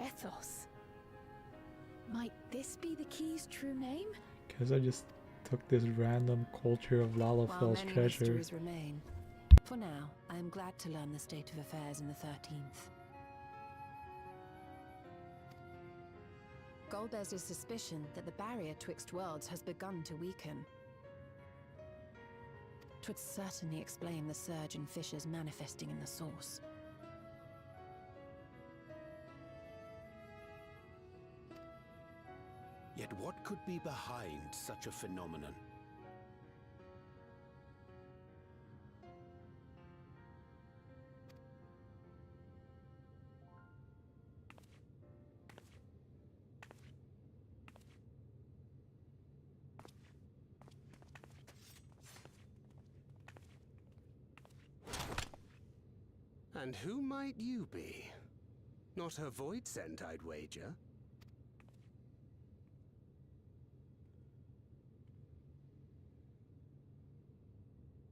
Ethos. Might this be the key's true name? Because I just took this random culture of Lalafell's While many treasure. mysteries remain, for now, I am glad to learn the state of affairs in the 13th. Golbez's suspicion that the barrier twixt worlds has begun to weaken. 'Twould certainly explain the surge in fissures manifesting in the source. Yet what could be behind such a phenomenon? And who might you be? Not her Void-sent, I'd wager.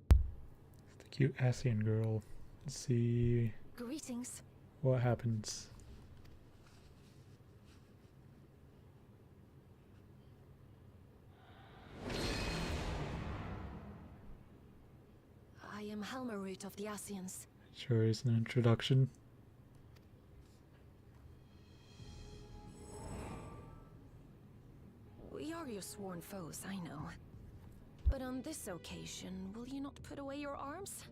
The cute Asian girl. Let's see Greetings. what happens. I am Helmarut of the Asians. Sure is an introduction. We are your sworn foes, I know. But on this occasion, will you not put away your arms?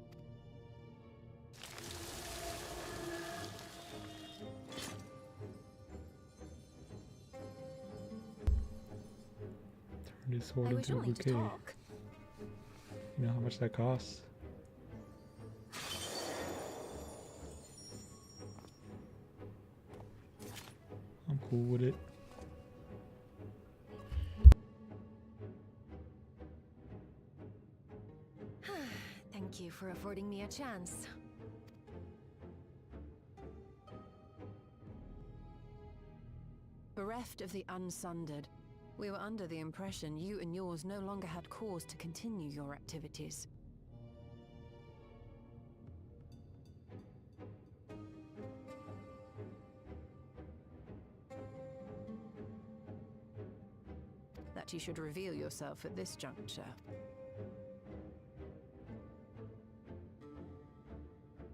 Turn this sword into a bouquet. You know how much that costs? I'm cool with it. for affording me a chance. Bereft of the Unsundered, we were under the impression you and yours no longer had cause to continue your activities. That you should reveal yourself at this juncture.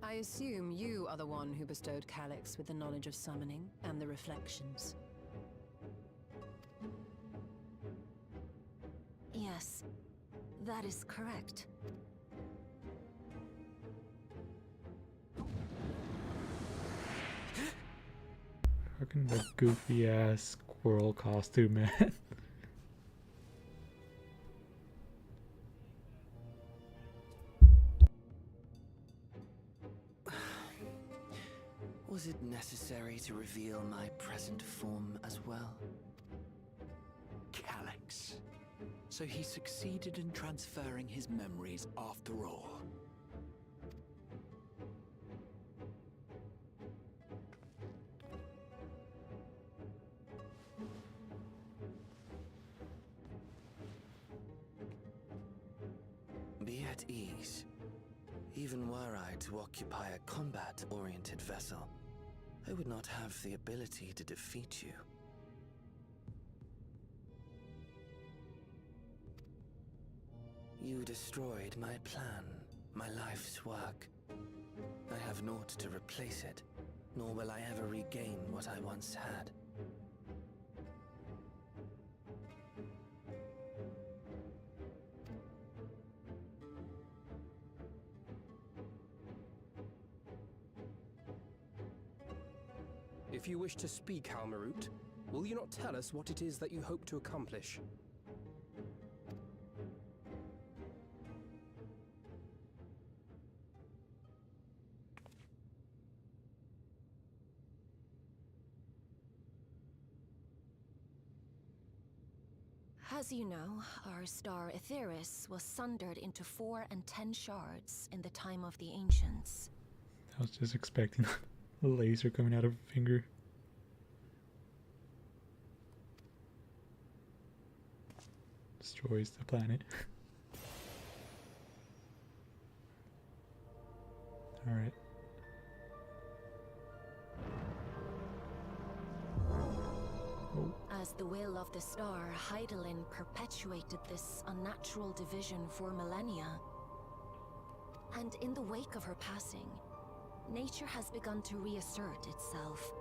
I assume you are the one who bestowed Calyx with the knowledge of summoning and the reflections. Yes, that is correct. Fucking the goofy ass squirrel costume, man. Was it necessary to reveal my present form as well? Calyx. So he succeeded in transferring his memories after all. Be at ease. Even were I to occupy a combat-oriented vessel, I would not have the ability to defeat you. You destroyed my plan, my life's work. I have naught to replace it, nor will I ever regain what I once had. If you wish to speak, Halmarut, will you not tell us what it is that you hope to accomplish? As you know, our star Aetheris was sundered into 4 and 10 shards in the time of the Ancients. I was just expecting a laser coming out of a finger. Destroys the planet. Alright. As the will of the star, Hydaelyn perpetuated this unnatural division for millennia. And in the wake of her passing, nature has begun to reassert itself.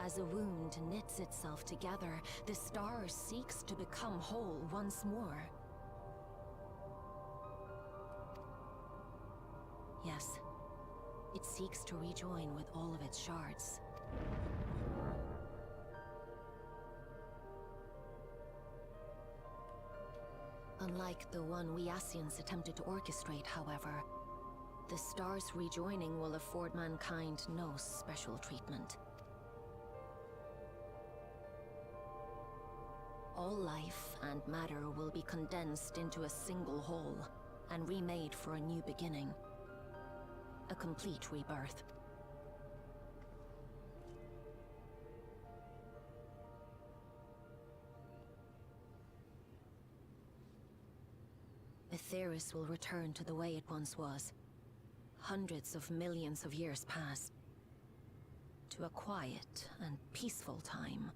As a wound knits itself together, the star seeks to become whole once more. Yes, it seeks to rejoin with all of its shards. Unlike the one we Ascians attempted to orchestrate, however, the star's rejoining will afford mankind no special treatment. All life and matter will be condensed into a single whole, and remade for a new beginning. A complete rebirth. Aetheris will return to the way it once was. Hundreds of millions of years past. To a quiet and peaceful time.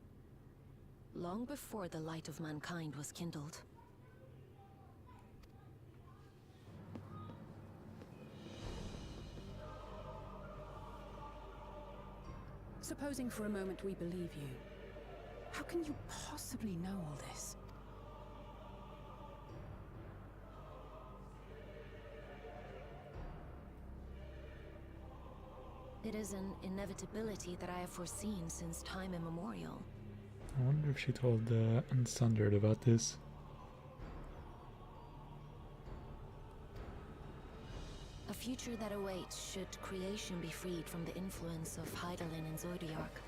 Long before the light of mankind was kindled. Supposing for a moment we believe you, how can you possibly know all this? It is an inevitability that I have foreseen since time immemorial. I wonder if she told the Unsundered about this. A future that awaits should creation be freed from the influence of Hydaelyn and Zodiark.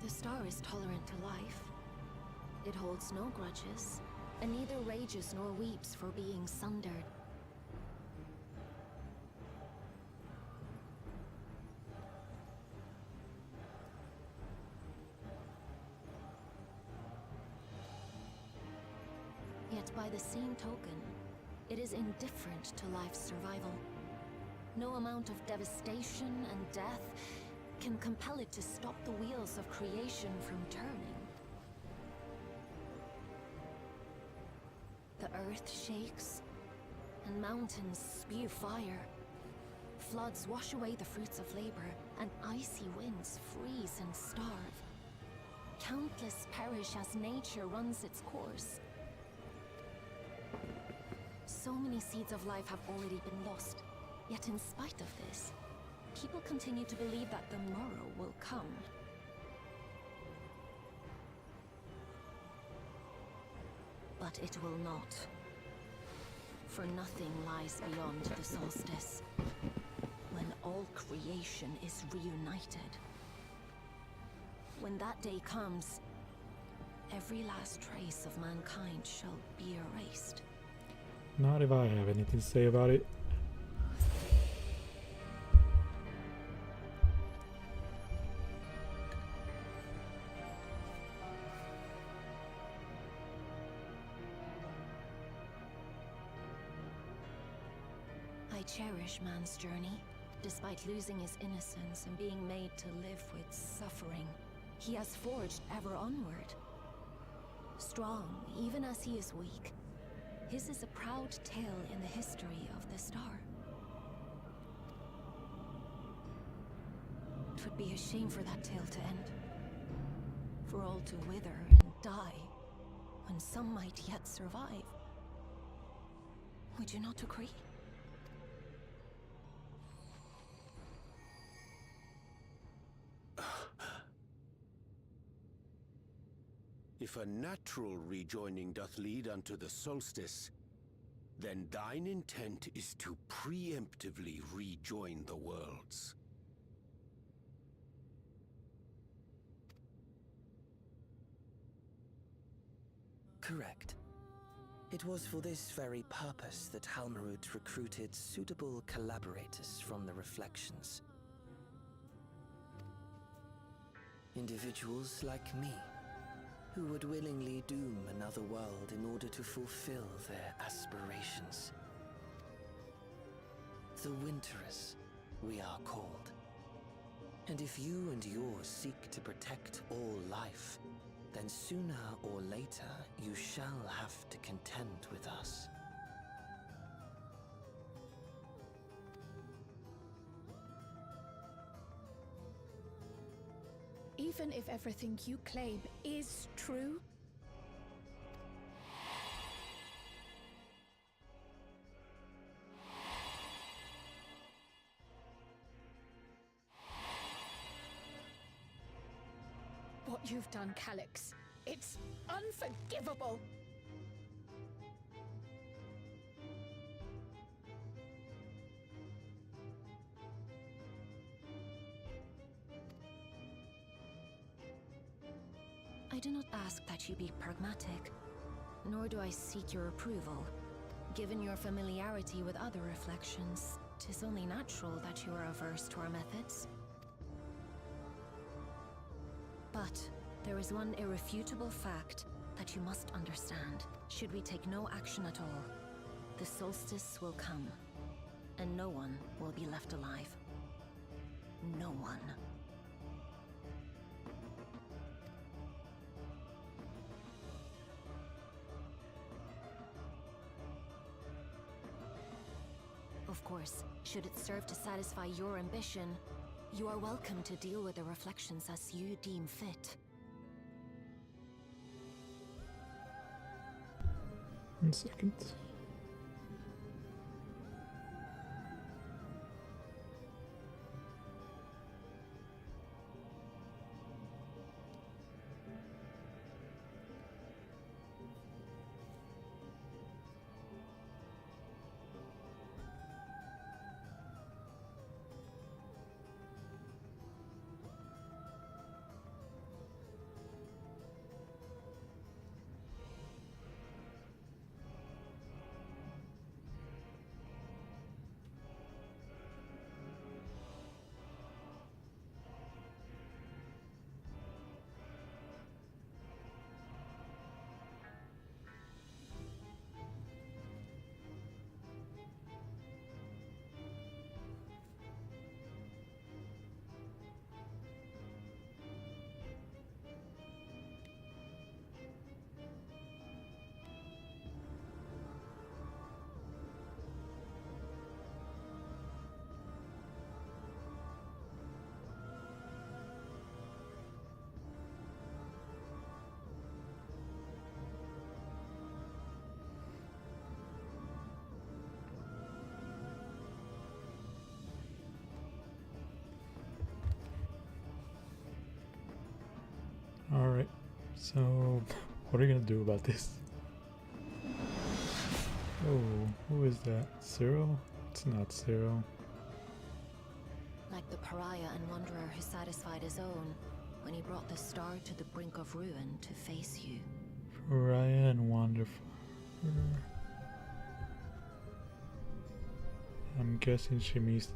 The star is tolerant to life. It holds no grudges, and neither rages nor weeps for being sundered. Yet by the same token, it is indifferent to life's survival. No amount of devastation and death can compel it to stop the wheels of creation from turning. The earth shakes, and mountains spew fire. Floods wash away the fruits of labor, and icy winds freeze and starve. Countless perish as nature runs its course. So many seeds of life have already been lost, yet in spite of this, people continue to believe that the morrow will come. But it will not. For nothing lies beyond the solstice, when all creation is reunited. When that day comes, every last trace of mankind shall be erased. Not if I have anything to say about it. I cherish man's journey, despite losing his innocence and being made to live with suffering. He has forged ever onward. Strong, even as he is weak, his is a proud tale in the history of the star. It would be a shame for that tale to end. For all to wither and die, when some might yet survive. Would you not agree? If a natural rejoining doth lead unto the solstice, then thine intent is to preemptively rejoin the worlds. Correct. It was for this very purpose that Halmarud recruited suitable collaborators from the Reflections. Individuals like me, who would willingly doom another world in order to fulfill their aspirations. The Winterers, we are called. And if you and yours seek to protect all life, then sooner or later you shall have to contend with us. Even if everything you claim is true? What you've done, Calyx, it's unforgivable! I do not ask that you be pragmatic, nor do I seek your approval. Given your familiarity with other reflections, 'tis only natural that you are averse to our methods. But there is one irrefutable fact that you must understand. Should we take no action at all, the solstice will come, and no one will be left alive. No one. Of course, should it serve to satisfy your ambition, you are welcome to deal with the Reflections as you deem fit. 1 second. Alright, so what are you gonna do about this? Oh, who is that? Cyril? It's not Cyril. Like the pariah and wanderer who satisfied his own when he brought the star to the brink of ruin to face you. Pariah and wanderer. I'm guessing she means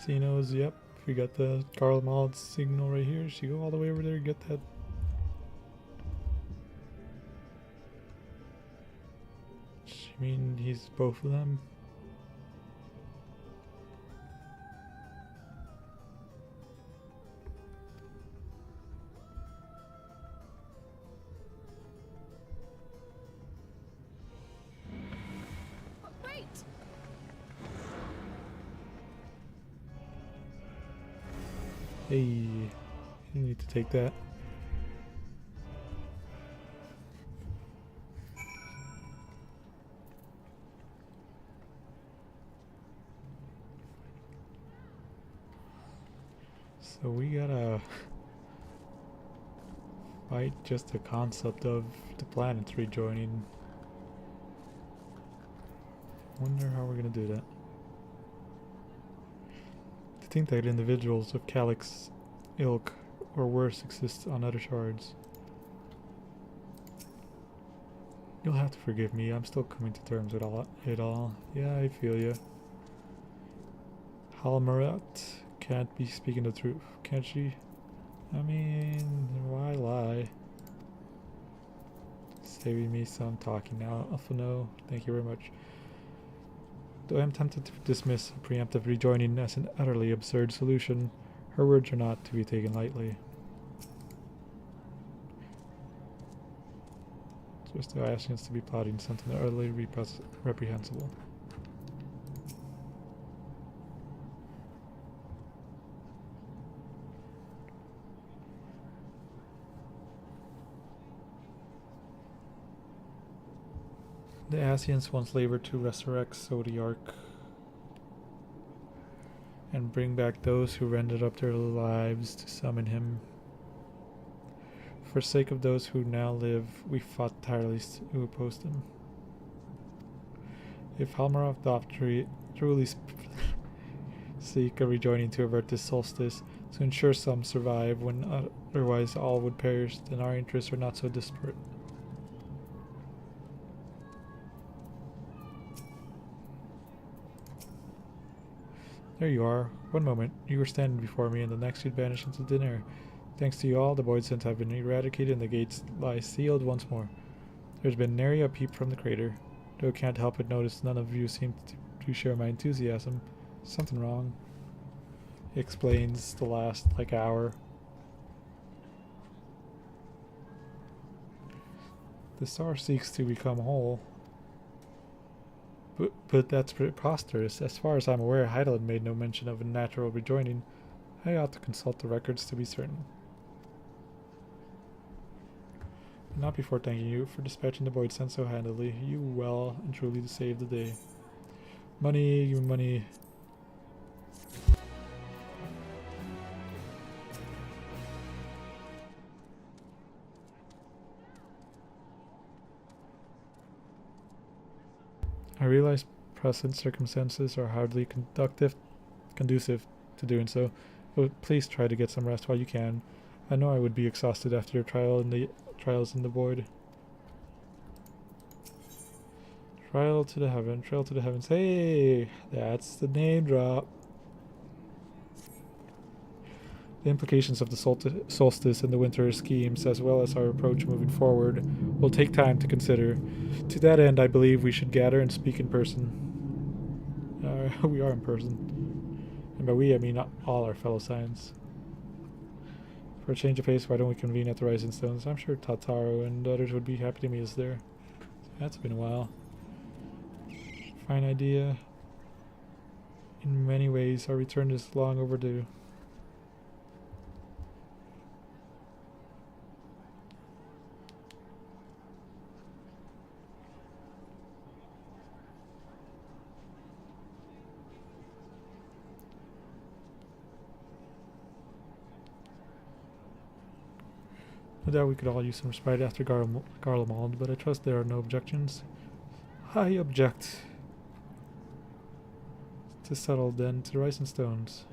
she knows, yep. We got the Karl Maltz signal right here. She go all the way over there, get that. She mean he's both of them? Wait! Hey, you need to take that. So we gotta fight just the concept of the planets rejoining. Wonder how we're gonna do that. To think that individuals of Calyx ilk or worse exist on other shards. You'll have to forgive me, I'm still coming to terms with it all. Yeah, I feel ya. Halmarat can't be speaking the truth, can she? I mean, why lie? Saving me some talking now, Alphano. Thank you very much. Though I am tempted to dismiss preemptive rejoining as an utterly absurd solution, her words are not to be taken lightly. So we're still asking us to be plotting something utterly reprehensible. The Asians once labored to resurrect Zodiark and bring back those who rendered up their lives to summon him. For sake of those who now live, we fought tirelessly to oppose them. If Halmarov doth truly seek a rejoining to avert this solstice, to ensure some survive when otherwise all would perish, then our interests are not so disparate. There you are. One moment, you were standing before me, and the next you'd vanish into thin air. Thanks to you all, the Voidsent have been eradicated and the gates lie sealed once more. There's been nary a peep from the crater, though I can't help but notice none of you seem to share my enthusiasm. Something wrong. It explains the last, hour. The star seeks to become whole. But that's preposterous. As far as I'm aware, Heidelin made no mention of a natural rejoining. I ought to consult the records to be certain. But not before thanking you for dispatching the Voidsent so handily. You well and truly saved the day. Money, give me money. I realize present circumstances are hardly conducive to doing so, but please try to get some rest while you can. I know I would be exhausted after your trials in the void. Trail to the heavens. Hey, that's the name drop. The implications of the solstice and the winter schemes, as well as our approach moving forward, will take time to consider. To that end, I believe we should gather and speak in person. We are in person. And by we, I mean all our fellow Scions. For a change of pace, why don't we convene at the Rising Stones? I'm sure Tataro and others would be happy to meet us there. That's been a while. Fine idea. In many ways, our return is long overdue. No doubt we could all use some respite after Garlemald, but I trust there are no objections. I object. To settle then, to the rice and stones.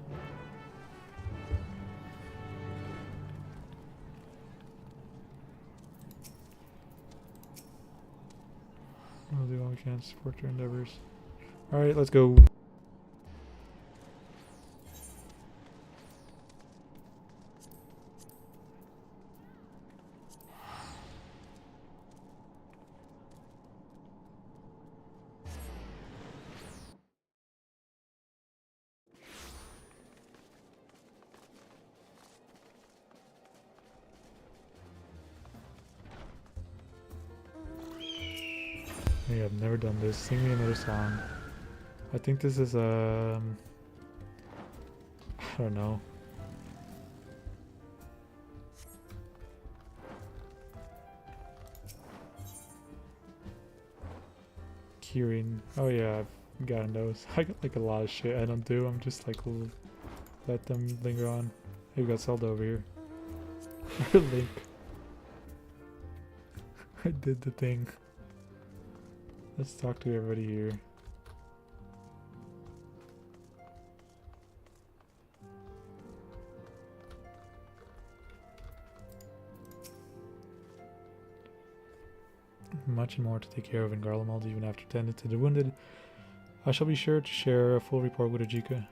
We'll do all we can to support your endeavors. Alright, let's go. Hey, I've never done this. Sing me another song. I think this is I don't know. Kieran. Oh yeah, I've gotten those. I got like a lot of shit I don't do. I'm just like let them linger on. Hey, we got Zelda over here. Link. I did the thing. Let's talk to everybody here. Much more to take care of in Garlemald, even after tending to the wounded. I shall be sure to share a full report with Ajika.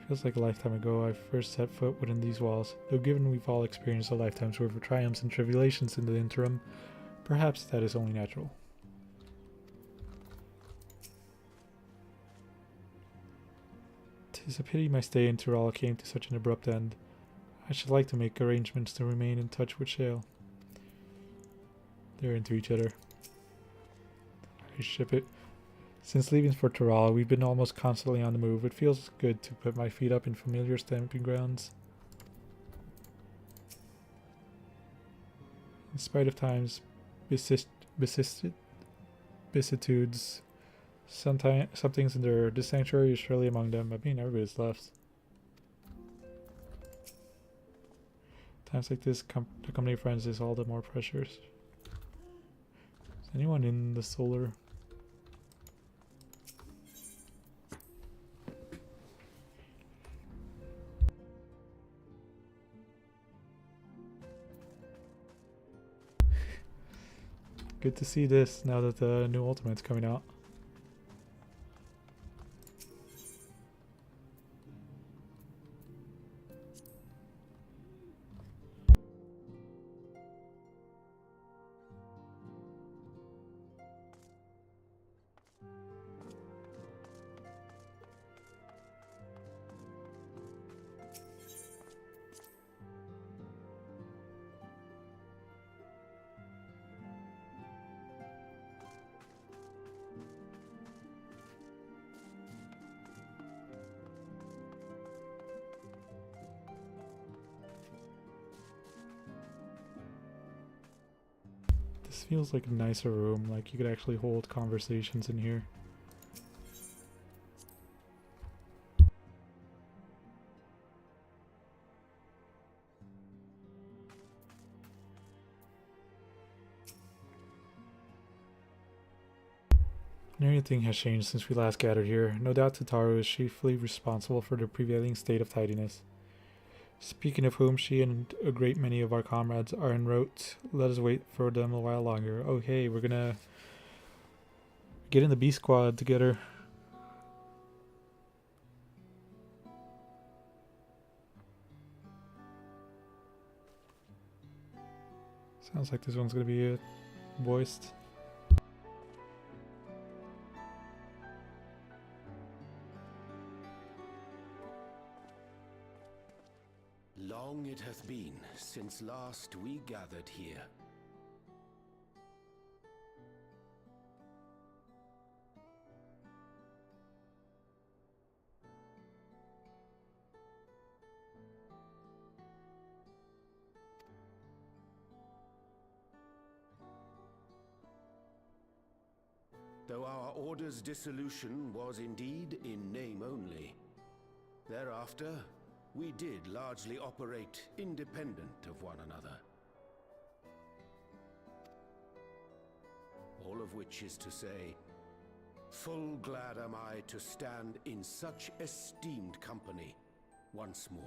Feels like a lifetime ago I first set foot within these walls, though given we've all experienced a lifetime's worth of triumphs and tribulations in the interim, perhaps that is only natural. Tis a pity my stay in Tyrall came to such an abrupt end. I should like to make arrangements to remain in touch with Shale. They're into each other. I ship it. Since leaving for Tyrall, we've been almost constantly on the move. It feels good to put my feet up in familiar stamping grounds. In spite of time's vicissitudes, something's in there. This sanctuary is surely among them. I mean, everybody's left. Times like this, the company of friends is all the more precious. Is anyone in the solar? Good to see this now that the new Ultimate's coming out. This feels like a nicer room, like you could actually hold conversations in here. Everything has changed since we last gathered here. No doubt Tataru is chiefly responsible for the prevailing state of tidiness. Speaking of whom, she and a great many of our comrades are en route. Let us wait for them a while longer. Oh hey, we're gonna get in the B squad together. Sounds like this one's gonna be voiced. Long it hath been since last we gathered here. Though our order's dissolution was indeed in name only, thereafter we did largely operate independent of one another. All of which is to say, full glad am I to stand in such esteemed company once more.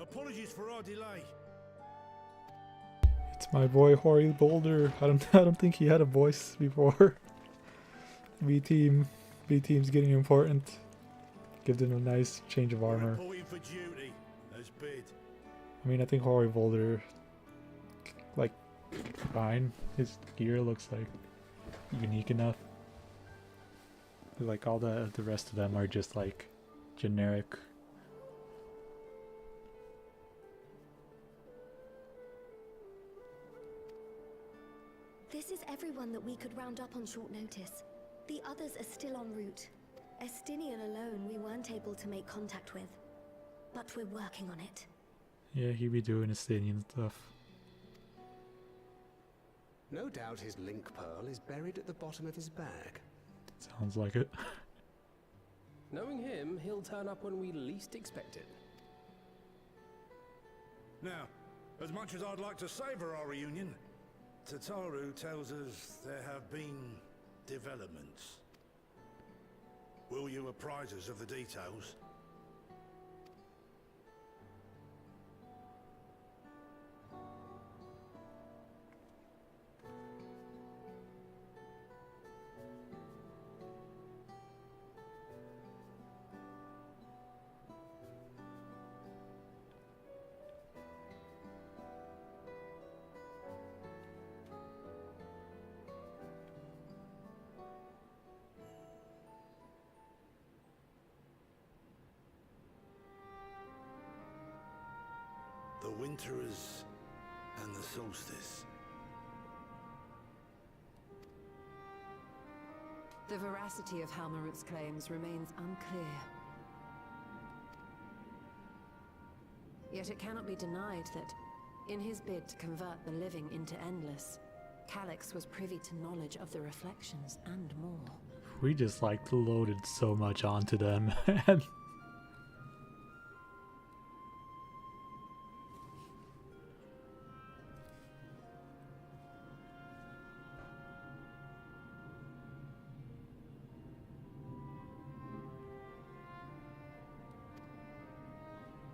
Apologies for our delay. It's my boy Hoary Boulder. I don't think he had a voice before. B-team's getting important. Give them a nice change of armor. Reporting for duty, as bid. I mean, I think Hoary Boulder, like, fine. His gear looks like unique enough. Like all the rest of them are just like generic. This is everyone that we could round up on short notice. The others are still en route. Estinian alone we weren't able to make contact with. But we're working on it. Yeah, he be doing Estinian stuff. No doubt his link pearl is buried at the bottom of his bag. Sounds like it. Knowing him, he'll turn up when we least expect it. Now, as much as I'd like to savour our reunion, Tataru tells us there have been developments. Will you apprise us of the details? The Winterers and the Solstice. The veracity of Halmarut's claims remains unclear. Yet it cannot be denied that, in his bid to convert the living into endless, Calyx was privy to knowledge of the reflections and more. We just like loaded so much onto them.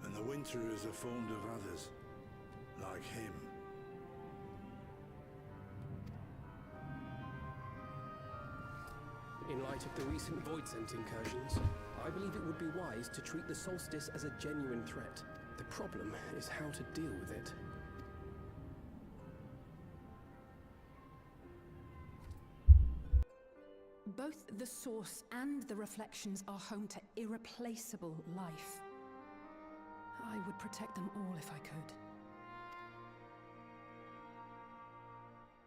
And the Winterers are formed of others, like him. In light of the recent Voidsent incursions, I believe it would be wise to treat the Solstice as a genuine threat. The problem is how to deal with it. Both the Source and the Reflections are home to irreplaceable life. I would protect them all if I could.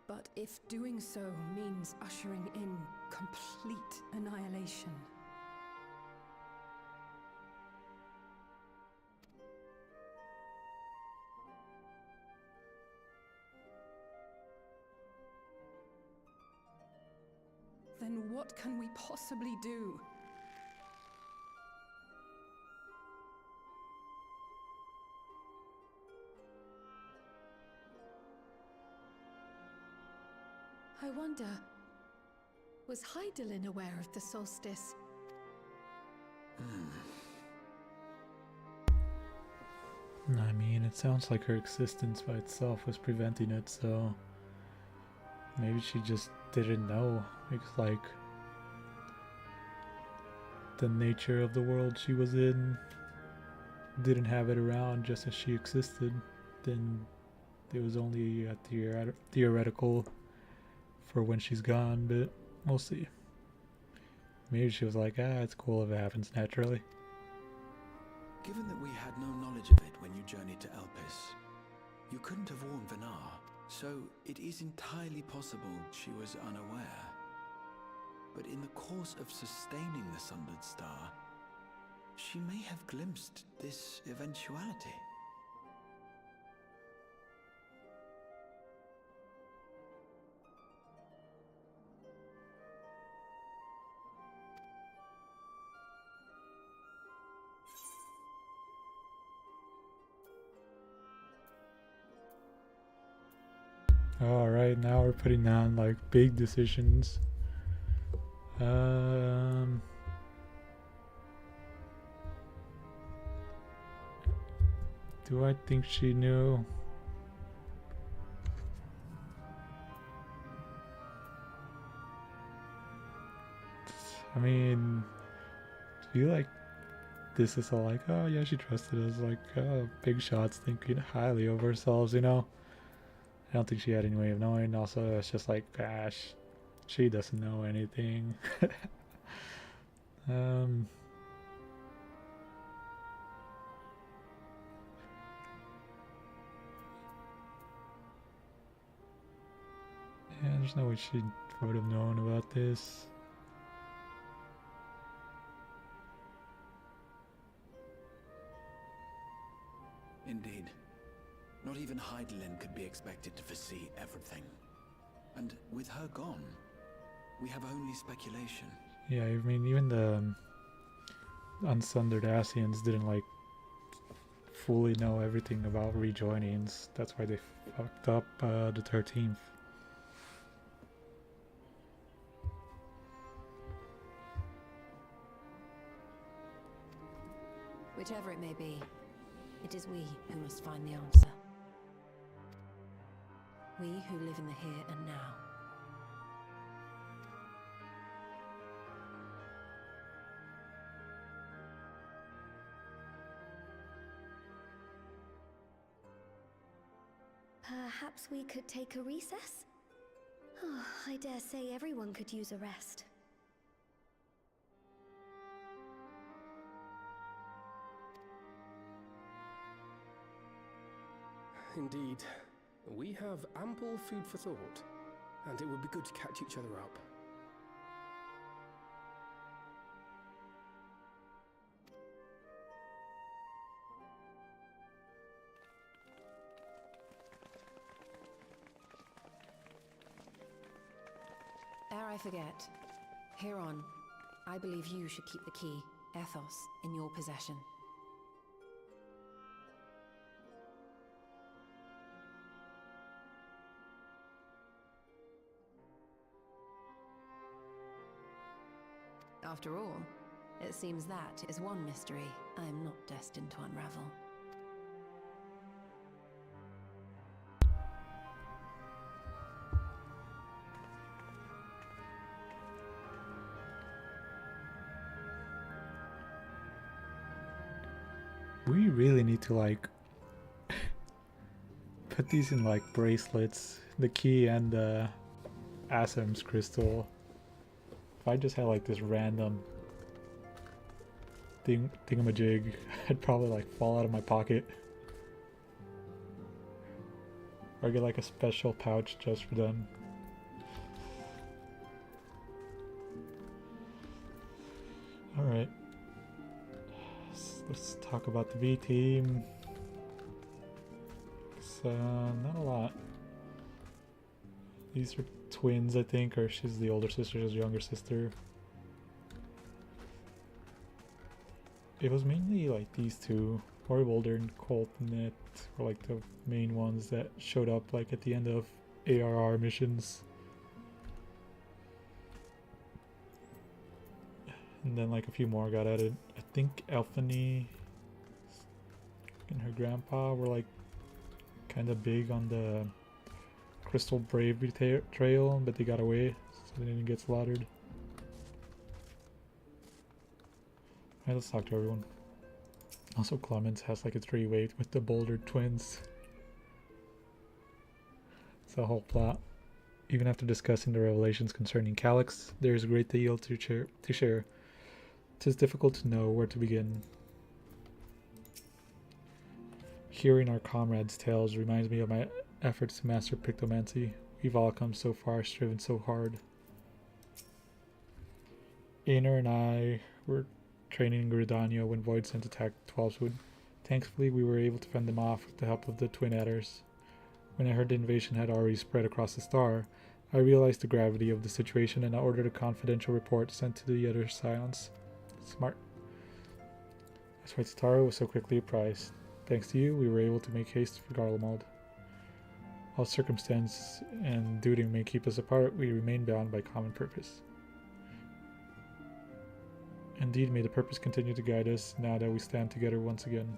But if doing so means ushering in complete annihilation, then what can we possibly do? I wonder, was Hydaelyn aware of the solstice? I mean, it sounds like her existence by itself was preventing it, so maybe she just didn't know, because like the nature of the world she was in didn't have it around just as she existed. Then it was only a theoretical for when she's gone, but we'll see. Maybe she was like, it's cool if it happens naturally. Given that we had no knowledge of it when you journeyed to Elpis, you couldn't have warned Vanar, so it is entirely possible she was unaware. But in the course of sustaining the Sundered Star, she may have glimpsed this eventuality. Alright, now we're putting on like big decisions. Do I think she knew? I mean, I feel like this is all like, oh yeah, she trusted us, like big shots thinking highly of ourselves, you know? I don't think she had any way of knowing. Also, it's just like, gosh, she doesn't know anything. Yeah, there's no way she would have known about this. Indeed. Not even Heidelin could be expected to foresee everything. And with her gone, we have only speculation. Yeah, I mean, even the Unsundered Asians didn't like fully know everything about rejoinings. That's why they fucked up the 13th. Whichever it may be, it is we who must find the answer. We who live in the here and now. Perhaps we could take a recess? Oh, I dare say everyone could use a rest. Indeed. We have ample food for thought, and it would be good to catch each other up. Ere I forget, Heron, I believe you should keep the key, Ethos, in your possession. After all, it seems that is one mystery I am not destined to unravel. We really need to like put these in like bracelets, the key and the Asim's crystal. If I just had like this random thingamajig, I'd probably like fall out of my pocket. Or get like a special pouch just for them. Alright. Let's talk about the V team. It's not a lot. These are twins, I think, or she's the older sister, she's the younger sister. It was mainly like these two, Ori Boulder and Coltnet, were like the main ones that showed up like at the end of ARR missions. And then like a few more got added. I think Elphany and her grandpa were like kind of big on the Crystal Bravery trail, but they got away, so they didn't get slaughtered. Alright, let's talk to everyone. Also, Clemens has like a 3-way with the Boulder twins. It's a whole plot. Even after discussing the revelations concerning Calyx, there is a great deal to share. It is difficult to know where to begin. Hearing our comrades' tales reminds me of my efforts to master Pictomancy. We've all come so far, striven so hard. Aner and I were training in Gridania when Void sent attacked Twelveswood. Thankfully, we were able to fend them off with the help of the Twin Adders. When I heard the invasion had already spread across the star, I realized the gravity of the situation and I ordered a confidential report sent to the other Scions. Smart. That's why Tataru was so quickly apprised. Thanks to you, we were able to make haste for Garlemald. While circumstance and duty may keep us apart, we remain bound by common purpose. Indeed, may the purpose continue to guide us now that we stand together once again.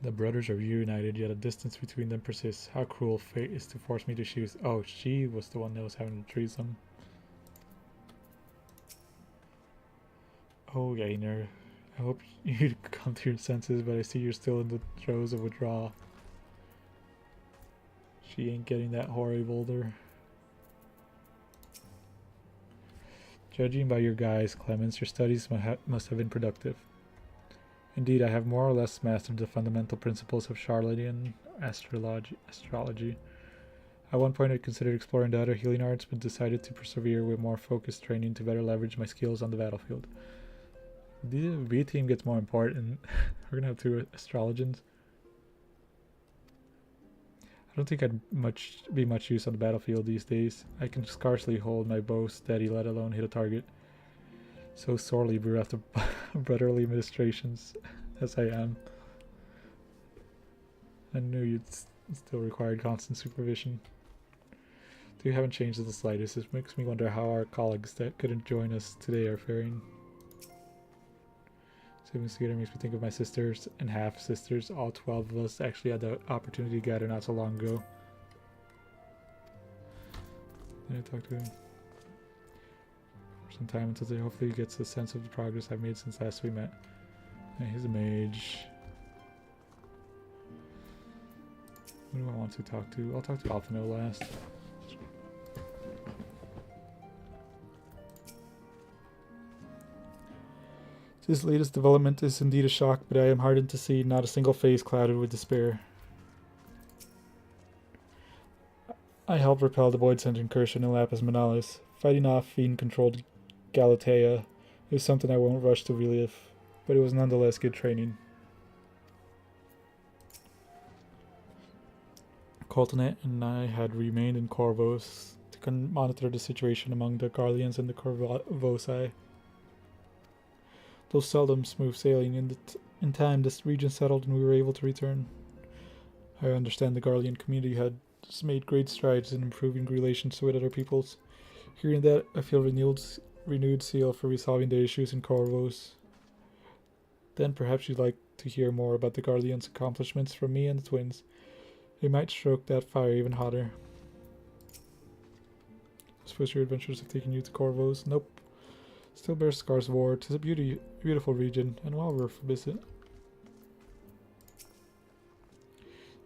The brothers are reunited, yet a distance between them persists. How cruel fate is to force me to choose. Oh, she was the one that was having the threesome. Oh, Gainer. I hope you come to your senses, but I see you're still in the throes of withdrawal. She ain't getting that horrible there. Judging by your guise, Clemens, your studies must have been productive. Indeed, I have more or less mastered the fundamental principles of Charlatan astrology. At one point I considered exploring the other healing arts, but decided to persevere with more focused training to better leverage my skills on the battlefield. The B team gets more important. We're gonna have 2 astrologians. I don't think I'd be much use on the battlefield these days. I can scarcely hold my bow steady, let alone hit a target. So sorely bereft of brotherly ministrations as I am. I knew you'd still required constant supervision. They haven't changed in the slightest. It makes me wonder how our colleagues that couldn't join us today are faring. Saving together makes me think of my sisters and half-sisters. All 12 of us actually had the opportunity to gather not so long ago. Then I talked to him for some time until he hopefully gets a sense of the progress I've made since last we met. Yeah, he's a mage. Who do I want to talk to? I'll talk to Alphino last. This latest development is indeed a shock, but I am heartened to see not a single face clouded with despair. I helped repel the Void-Sent incursion in Lapis Manalis. Fighting off fiend-controlled Galatea is something I won't rush to relive, but it was nonetheless good training. Coltonet and I had remained in Corvos to monitor the situation among the Garleans and the Corvosi. Though seldom smooth sailing, in time this region settled and we were able to return. I understand the Garlean community had made great strides in improving relations with other peoples. Hearing that, I feel renewed zeal for resolving the issues in Corvos. Then perhaps you'd like to hear more about the Garleans' accomplishments from me and the twins. They might stroke that fire even hotter. I suppose your adventures have taken you to Corvos? Nope. Still bears scars of war. 'Tis a beautiful region, and well worth a visit.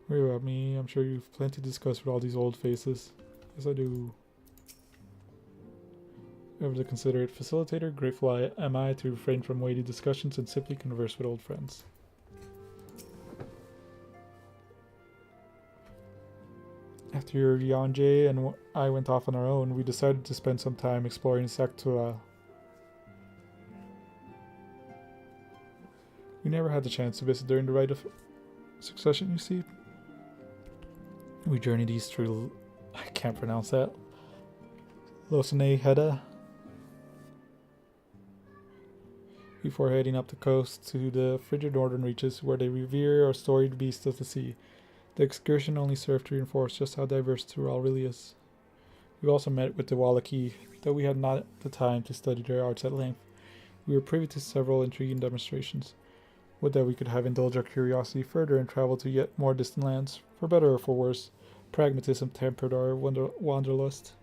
Worry about me. I'm sure you've plenty to discuss with all these old faces. Yes, I do. Ever to consider it facilitator, grateful am I to refrain from weighty discussions and simply converse with old friends. After Yonjay and I went off on our own, we decided to spend some time exploring Saktura. We never had the chance to visit during the Rite of Succession, you see. We journeyed east through, I can't pronounce that, Losene Heda, before heading up the coast to the frigid northern reaches where they revere our storied beasts of the sea. The excursion only served to reinforce just how diverse Tural really is. We also met with the Wallachie, though we had not the time to study their arts at length. We were privy to several intriguing demonstrations. Would that we could have indulged our curiosity further and traveled to yet more distant lands. For better or for worse, pragmatism tempered our wanderlust.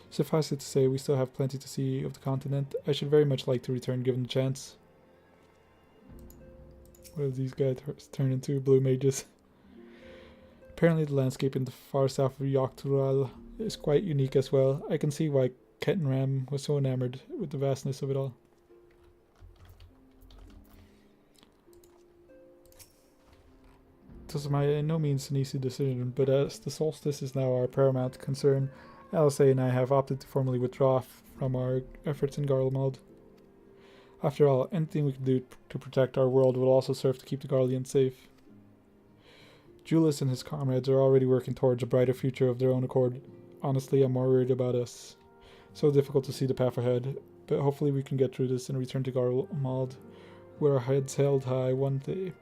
Suffice it to say, we still have plenty to see of the continent. I should very much like to return given the chance. What have these guys turned into? Blue mages. Apparently the landscape in the far south of Yogg-Tural is quite unique as well. I can see why Kettenram was so enamored with the vastness of it all. It was by no means an easy decision, but as the solstice is now our paramount concern, Alisaie and I have opted to formally withdraw from our efforts in Garlemald. After all, anything we can do to protect our world will also serve to keep the Garleans safe. Julius and his comrades are already working towards a brighter future of their own accord. Honestly, I'm more worried about us. So difficult to see the path ahead, but hopefully we can get through this and return to Garlemald, where our heads held high one day.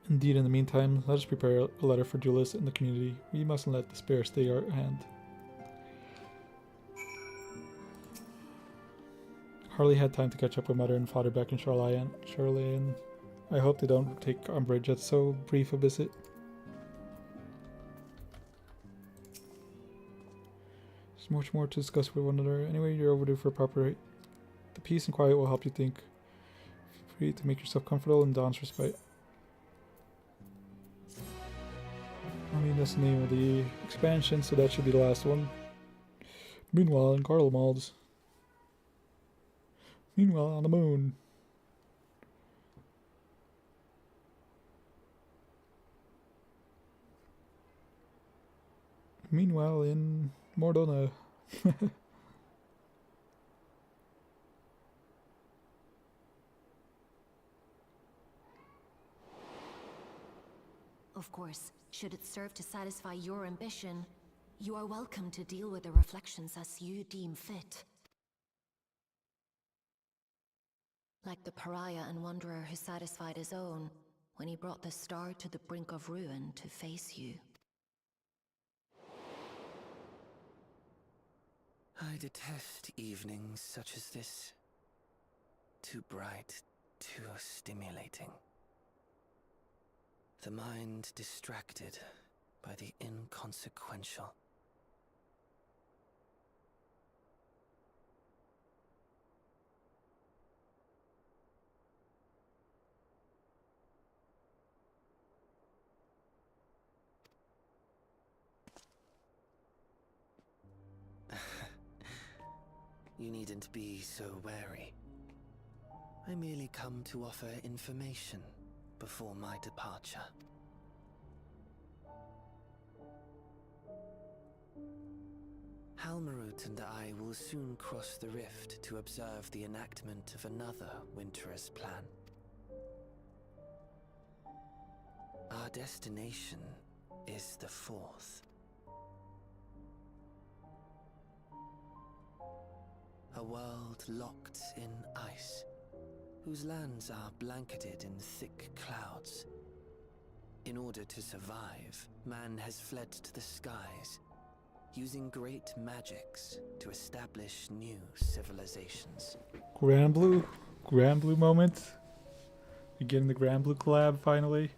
Indeed, in the meantime, let us prepare a letter for duelists in the community. We mustn't let despair stay our hand. Hardly had time to catch up with Mother and Father back in Charlayan. I hope they don't take umbrage at so brief a visit. There's much more to discuss with one another. Anyway, you're overdue for proper... The peace and quiet will help you think. Feel free to make yourself comfortable in Dawn's respite. I mean, that's the name of the expansion, so that should be the last one. Meanwhile, in Garlemald's. Meanwhile, on the moon. Meanwhile, in Mordona. Of course, should it serve to satisfy your ambition, you are welcome to deal with the reflections as you deem fit. Like the pariah and wanderer who satisfied his own when he brought the star to the brink of ruin to face you. I detest evenings such as this. Too bright, too stimulating. The mind distracted by the inconsequential. You needn't be so wary. I merely come to offer information before my departure. Halmarut and I will soon cross the rift to observe the enactment of another Winter's plan. Our destination is the fourth. A world locked in ice, whose lands are blanketed in thick clouds. In order to survive, man has fled to the skies, using great magics to establish new civilizations. Grand Blue moment. We're getting the Grand Blue collab finally.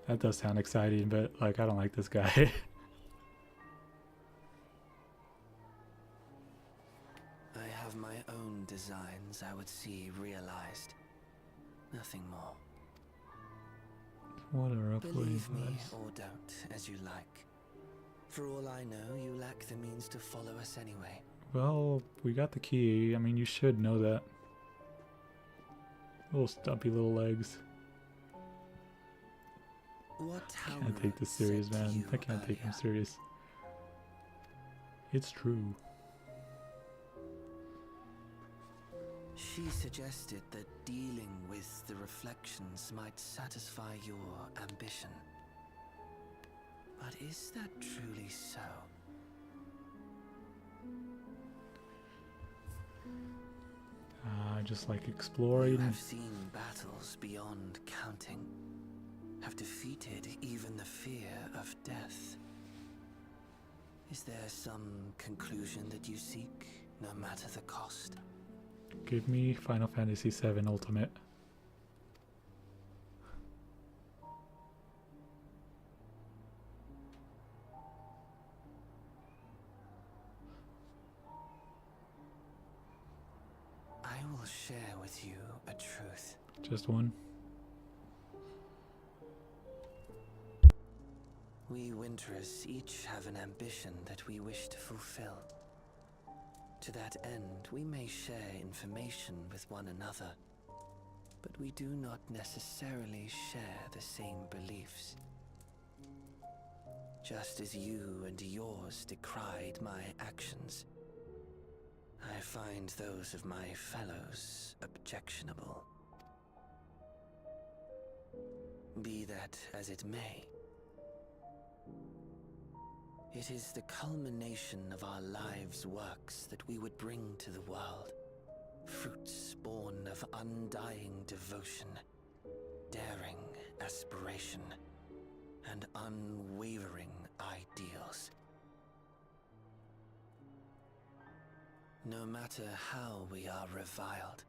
That does sound exciting, but like I don't like this guy. I have my own designs I would see realized. Nothing more. What a Believe me or don't, as you like. For all I know, you lack the means to follow us anyway. Well, we got the key. I mean, you should know that. Little stumpy little legs. What I can't take this serious, man. I can't take him serious. It's true. She suggested that dealing with the reflections might satisfy your ambition. But is that truly so? I just like exploring. You have seen battles beyond counting. Have defeated even the fear of death. Is there some conclusion that you seek, no matter the cost? Give me Final Fantasy VII Ultimate. I will share with you a truth. Just one? We Winterers each have an ambition that we wish to fulfill. To that end, we may share information with one another, but we do not necessarily share the same beliefs. Just as you and yours decried my actions, I find those of my fellows objectionable. Be that as it may, It is the culmination of our lives' works that we would bring to the world. Fruits born of undying devotion, daring aspiration, and unwavering ideals. No matter how we are reviled,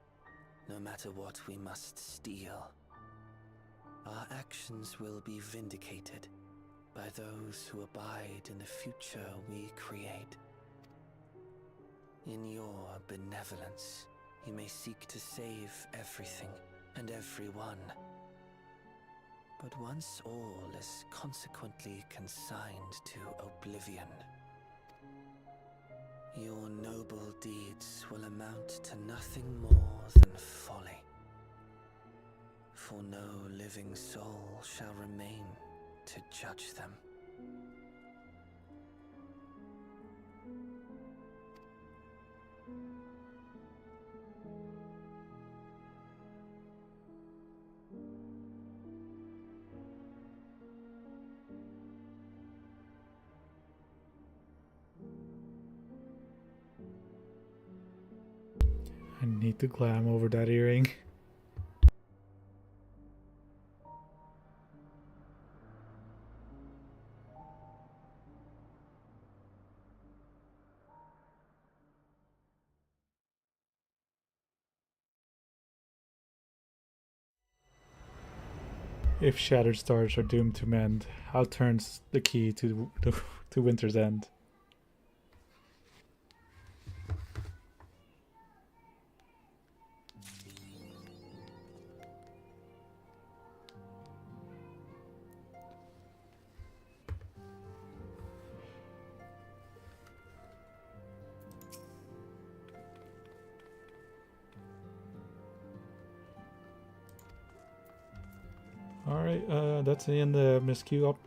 no matter what we must steal, our actions will be vindicated by those who abide in the future we create. In your benevolence, you may seek to save everything and everyone. But once all is consequently consigned to oblivion, your noble deeds will amount to nothing more than folly. For no living soul shall remain to judge them. I need to climb over that earring. If shattered stars are doomed to mend, how turns the key to Winter's End? Alright, that's the end of MSQ. I'll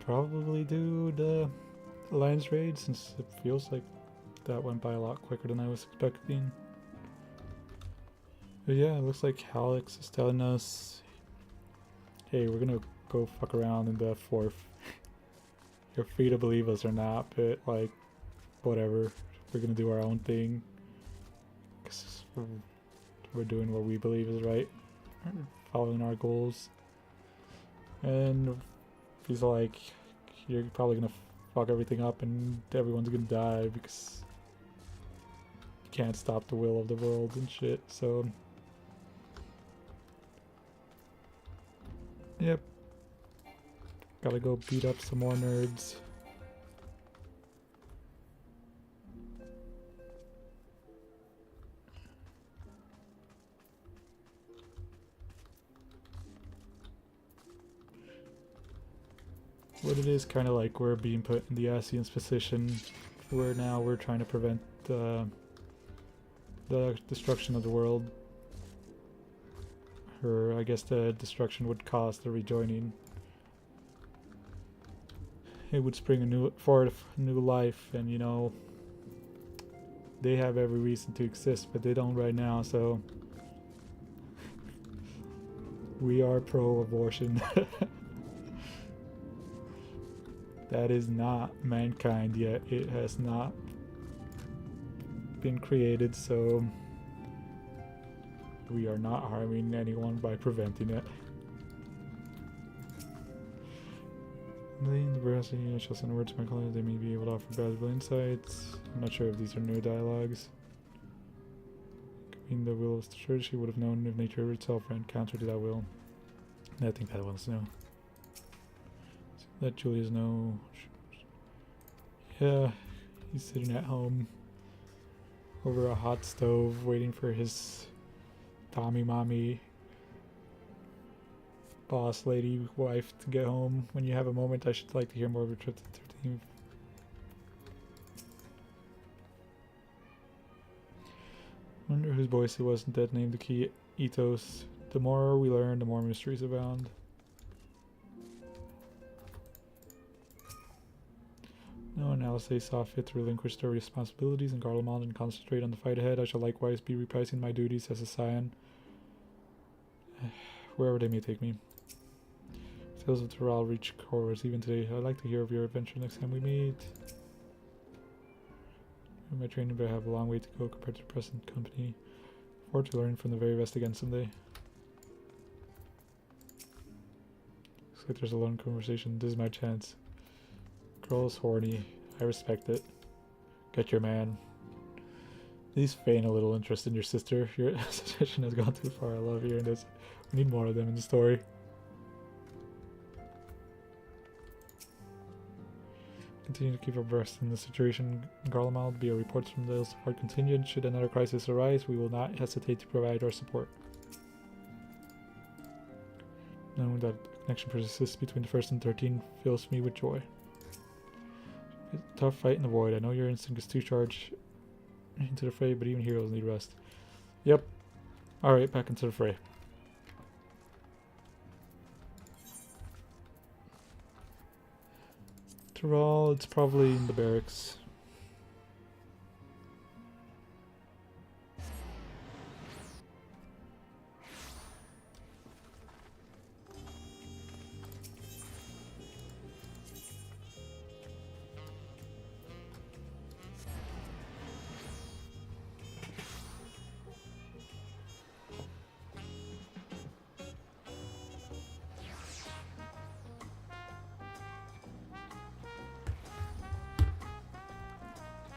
probably do the Alliance raid since it feels like that went by a lot quicker than I was expecting. But yeah, it looks like Alex is telling us, hey, we're gonna go fuck around in the 4th. You're free to believe us or not, but like, whatever. We're gonna do our own thing. 'Cause we're doing what we believe is right, following our goals. And he's like, you're probably gonna fuck everything up and everyone's gonna die because you can't stop the will of the world and shit. So yep, gotta go beat up some more nerds. But it is kind of like we're being put in the Asian's position where now we're trying to prevent the destruction of the world. Or I guess the destruction would cause the rejoining. It would spring a new life, and you know, they have every reason to exist, but they don't right now, so we are pro-abortion. That is not mankind yet. It has not been created, so we are not harming anyone by preventing it. In the brass, I shall send a word to my colleagues. They may be able to offer valuable insights. I'm not sure if these are new dialogues. In the will of the church, she would have known if nature itself ran counter to that will. I think that one's new. Let Julius know. Yeah, he's sitting at home over a hot stove waiting for his Tommy Mommy boss lady wife to get home. When you have a moment, I should like to hear more of your trip to the 13th. Wonder whose voice it was that named the key Ethos. The more we learn, the more mysteries abound. No, and Alice saw fit to relinquish their responsibilities in Garlemald and concentrate on the fight ahead. I shall likewise be reprising my duties as a scion, wherever they may take me. Tales of Tyrell reach cores even today. I'd like to hear of your adventure next time we meet. In my training, but I have a long way to go compared to the present company. Forward to learn from the very best again someday. Looks like there's a lone conversation. This is my chance. Girl's horny. I respect it. Get your man. Please feign a little interest in your sister. Your suggestion has gone too far. I love hearing this. We need more of them in the story. Continue to keep abreast in the situation. Garlemald, via reports from the Ilsefard contingent. Should another crisis arise, we will not hesitate to provide our support. Knowing that a connection persists between the 1st and 13 fills me with joy. It's a tough fight in the void. I know your instinct is to charge into the fray, but even heroes need rest. Yep. Alright, back into the fray. Tyrell, it's probably in the barracks.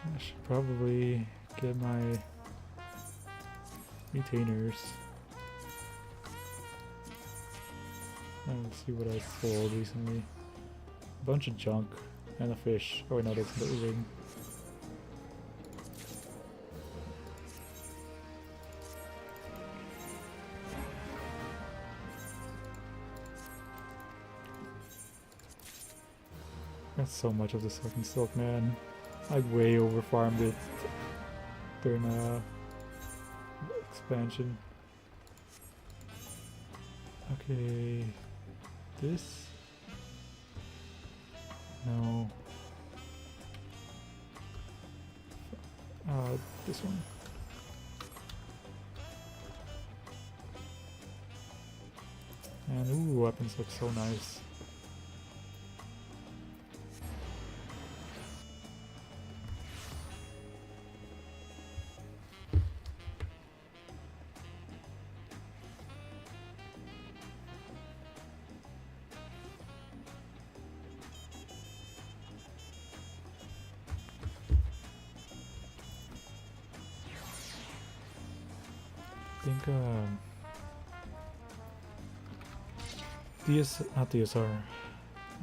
I should probably get my retainers. Let's see what I sold recently. A bunch of junk and a fish. Oh no, that's the ring. Got so much of this fucking silk, man. I way over farmed it during expansion. Okay, this? No. This one. And ooh, weapons look so nice. I think not DSR.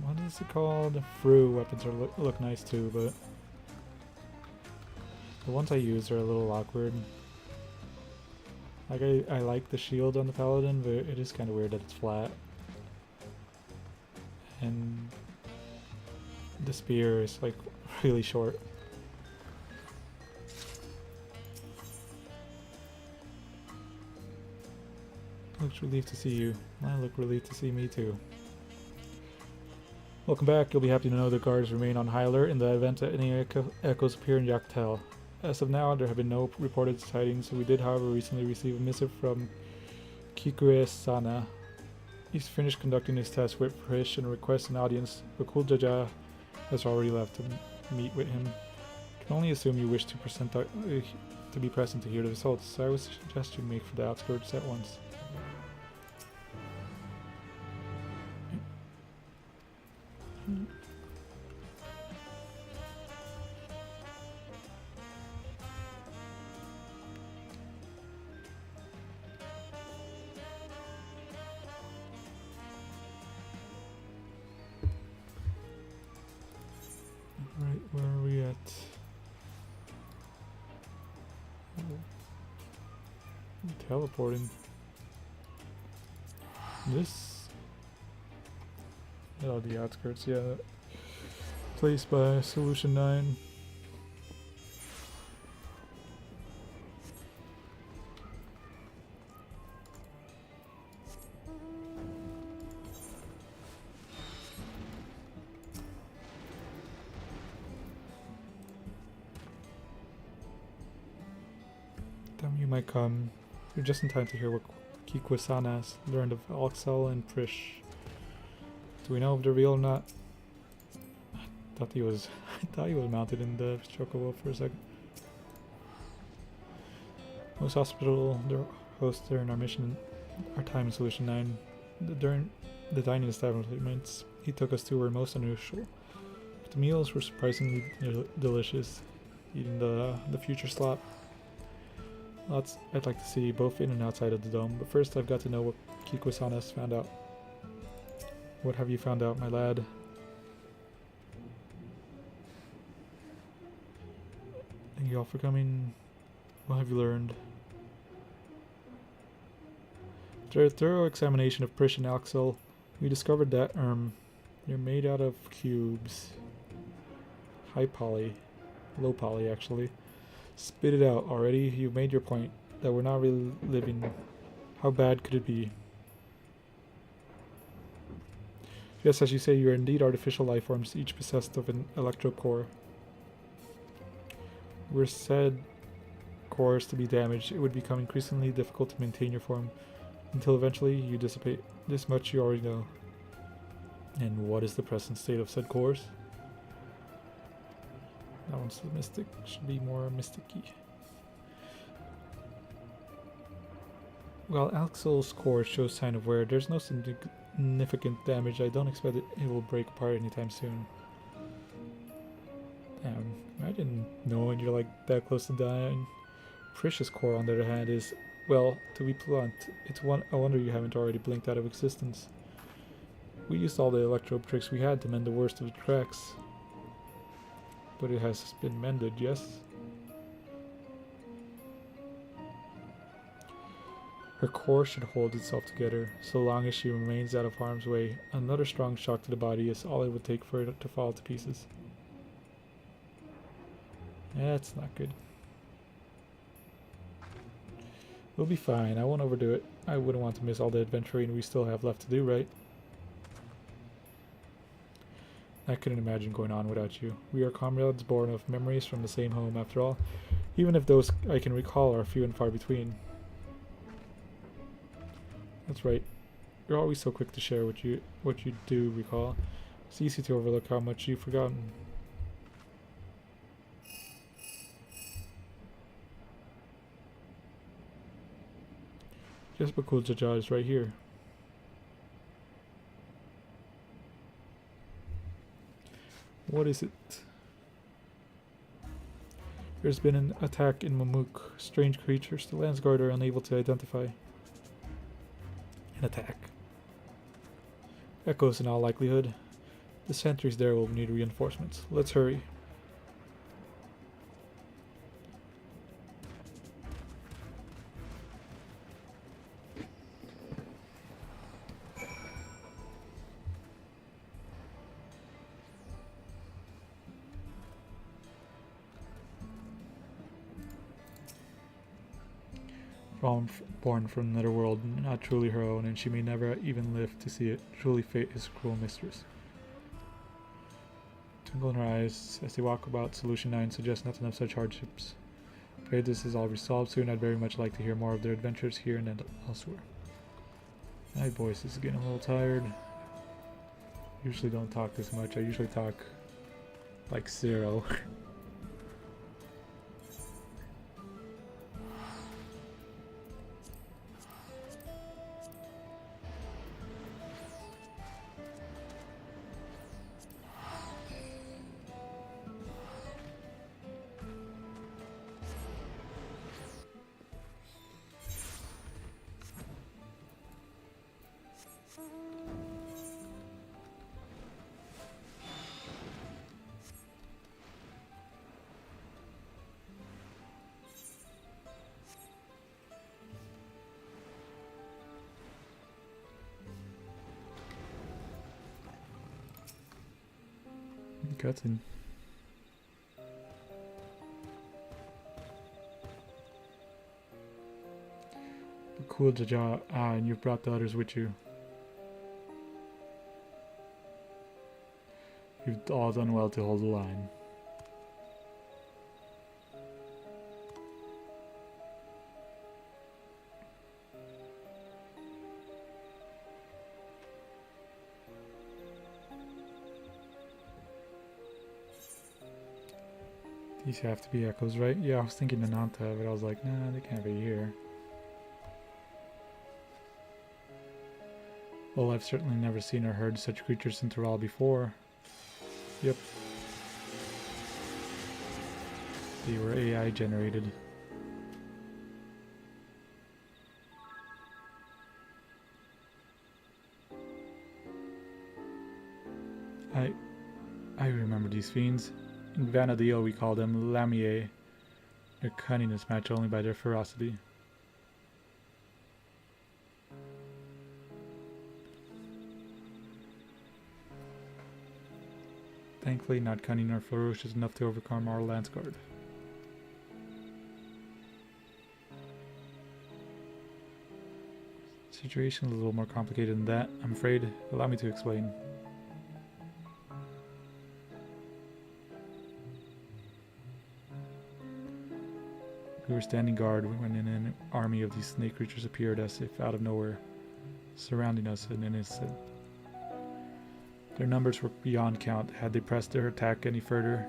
What is it called? Fru weapons are look nice too, but the ones I use are a little awkward. Like I like the shield on the paladin, but it is kind of weird that it's flat. And the spear is like really short. Looks relieved to see you. I look relieved to see me too. Welcome back. You'll be happy to know the guards remain on high alert in the event that any echoes appear in Yaktel. As of now, there have been no reported sightings. We did, however, recently receive a missive from Kikure-sana. He's finished conducting his test with Frisch and requests an audience, but Kuljaja has already left to meet with him. I can only assume you wish to be present to hear the results, so I would suggest you make for the outskirts at once. Right, where are we at? Teleporting. This? Oh, the outskirts, yeah. Placed by Solution 9. You might come. You're just in time to hear what Kikwe-san has learned of Alxel and Prish. Do we know if they're real or not? I thought he was mounted in the chocobo for a second. Most hospital hosts during our mission, our time in Solution 9, during the dining establishments he took us to were most unusual. But the meals were surprisingly delicious. Eating the future slot. Lots I'd like to see both in and outside of the dome, but first I've got to know what Kiko-san has found out. What have you found out, my lad? Thank you all for coming. What have you learned? After a thorough examination of Prish and Axel, we discovered that, they're made out of cubes. High poly. Low poly, actually. Spit it out already. You've made your point. That we're not really living. How bad could it be? Yes, as you say, you are indeed artificial life forms, each possessed of an electro core. Were said cores to be damaged, it would become increasingly difficult to maintain your form until eventually you dissipate. This much you already know. And what is the present state of said cores? That one's the mystic. Should be more mysticky. While Axel's core shows sign of wear, there's no significant damage. I don't expect it will break apart anytime soon. Damn, I didn't know when you're like that close to dying. Precious core, on the other hand, is, well, to be blunt, it's a wonder you haven't already blinked out of existence. We used all the electro tricks we had to mend the worst of the cracks. But it has been mended, yes? Her core should hold itself together, so long as she remains out of harm's way. Another strong shock to the body is all it would take for it to fall to pieces. That's not good. We'll be fine, I won't overdo it. I wouldn't want to miss all the adventuring we still have left to do, right? I couldn't imagine going on without you. We are comrades born of memories from the same home, after all, even if those I can recall are few and far between. That's right. You're always so quick to share what you do recall. It's easy to overlook how much you've forgotten. Just Bakul Jaja is right here. What is it? There's been an attack in Mamuk. Strange creatures the Landsguard are unable to identify. An attack. Echoes in all likelihood. The sentries there will need reinforcements. Let's hurry. Born from another world, not truly her own, and she may never even live to see it. Truly fate is cruel mistress. Twinkle in her eyes as they walk about Solution 9 suggests nothing of such hardships. Pray this is all resolved soon. I'd very much like to hear more of their adventures here and elsewhere. My voice is getting a little tired. Usually don't talk this much. I usually talk like 0. Cutscene. Cool, Jaja. And you've brought the others with you. You've all done well to hold the line. These have to be echoes, right? Yeah, I was thinking Ananta, but I was like, nah, they can't be here. Well, I've certainly never seen or heard such creatures in Tural before. Yep. They were AI generated. I remember these fiends. In Vanadil we call them Lamiae. Their cunning is matched only by their ferocity. Thankfully not cunning or ferocious enough to overcome our lance guard. Situation is a little more complicated than that, I'm afraid. Allow me to explain. We were standing guard when an army of these snake creatures appeared as if out of nowhere, surrounding us in an instant. Their numbers were beyond count. Had they pressed their attack any further,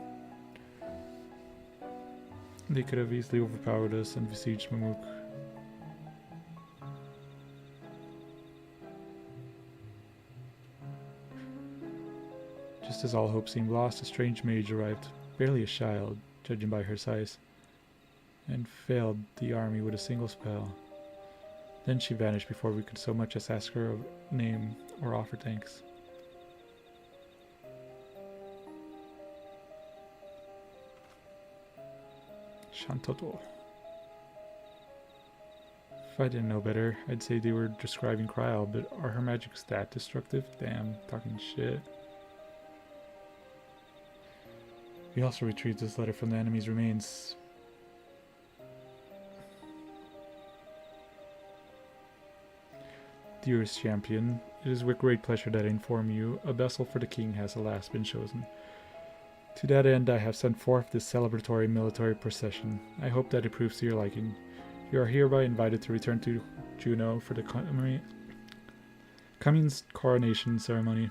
they could have easily overpowered us and besieged Mamuk. Just as all hope seemed lost, a strange mage arrived, barely a child, judging by her size, and failed the army with a single spell. Then she vanished before we could so much as ask her a name or offer thanks. Shantoto. If I didn't know better, I'd say they were describing Kryl, but are her magics that destructive? Damn, talking shit. We also retrieved this letter from the enemy's remains. Dearest champion, it is with great pleasure that I inform you a vessel for the king has at last been chosen. To that end, I have sent forth this celebratory military procession. I hope that it proves to your liking. You are hereby invited to return to Juneau for the coming coronation ceremony.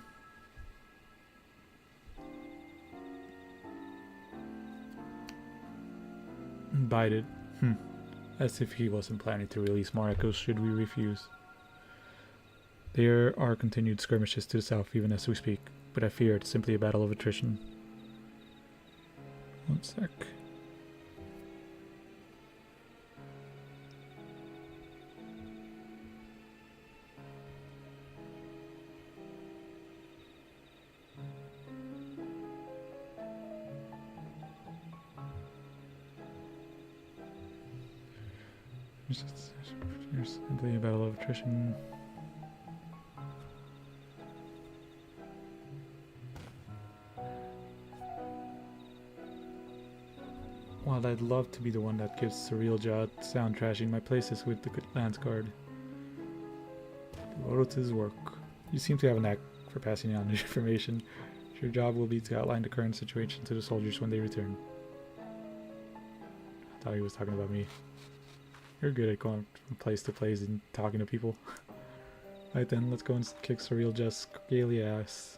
Invited. As if he wasn't planning to release more echoes should we refuse. There are continued skirmishes to the south even as we speak, but I fear it's simply a battle of attrition. One sec. There's simply a battle of attrition. While I'd love to be the one that gives Surreal Jaw sound trashing, my place is with the Lance Guard. Devoted to his work. You seem to have a knack for passing on information. Your job will be to outline the current situation to the soldiers when they return. I thought he was talking about me. You're good at going from place to place and talking to people. Right then, let's go and kick Surreal Jaw's scaly ass.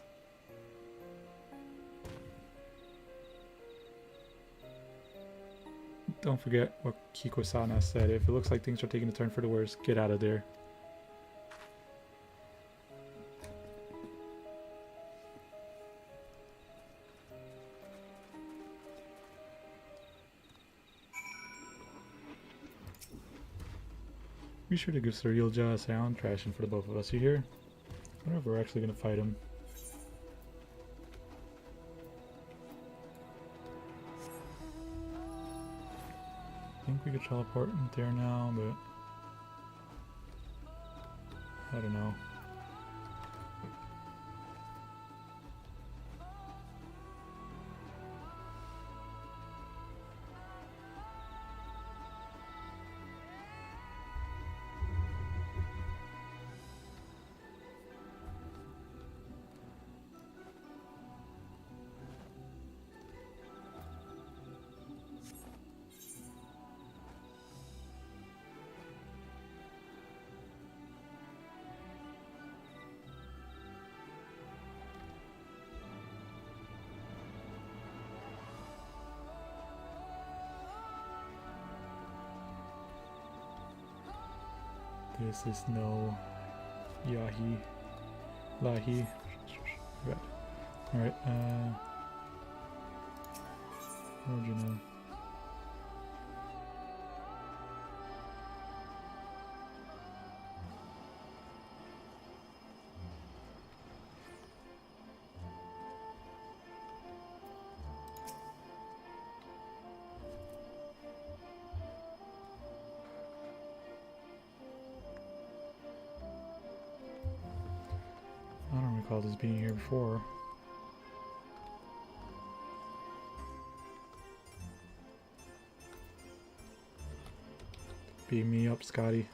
Don't forget what Kiko-sana said. If it looks like things are taking a turn for the worse, get out of there. Be sure to give Surreal Jaw a sound trashing for the both of us, you hear? I wonder if we're actually gonna fight him. I think we could teleport in there now, but I don't know. This is no Yahi. Lahi. Alright, what would you know? I don't recall this being here before. Beam me up, Scotty.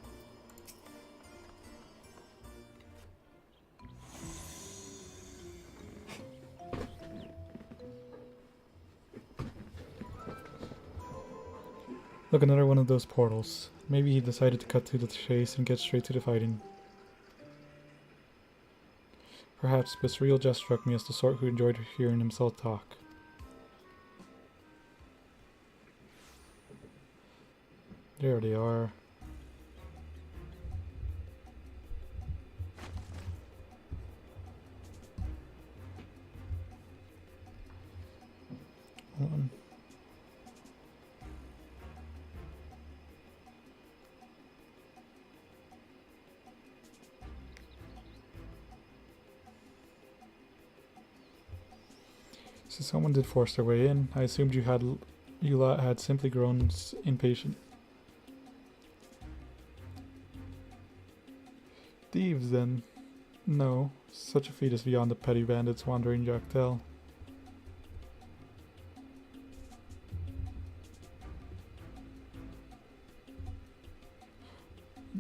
Look, another one of those portals. Maybe he decided to cut to the chase and get straight to the fighting. Perhaps, but Surreal just struck me as the sort who enjoyed hearing himself talk. There they are. Hold on. So someone did force their way in. I assumed you lot had simply grown impatient. Thieves, then? No, such a feat is beyond the petty bandits wandering Jactel.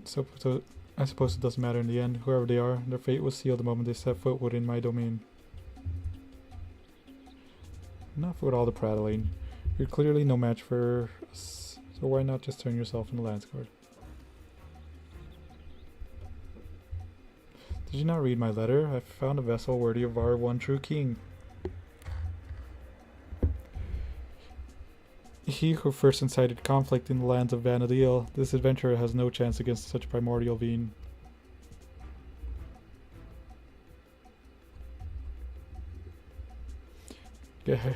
So I suppose it doesn't matter in the end. Whoever they are, their fate was sealed the moment they set foot within my domain. Enough with all the prattling. You're clearly no match for us, so why not just turn yourself into Lance Guard? Did you not read my letter? I found a vessel worthy of our one true king. He who first incited conflict in the lands of Vanadil. This adventurer has no chance against such primordial being.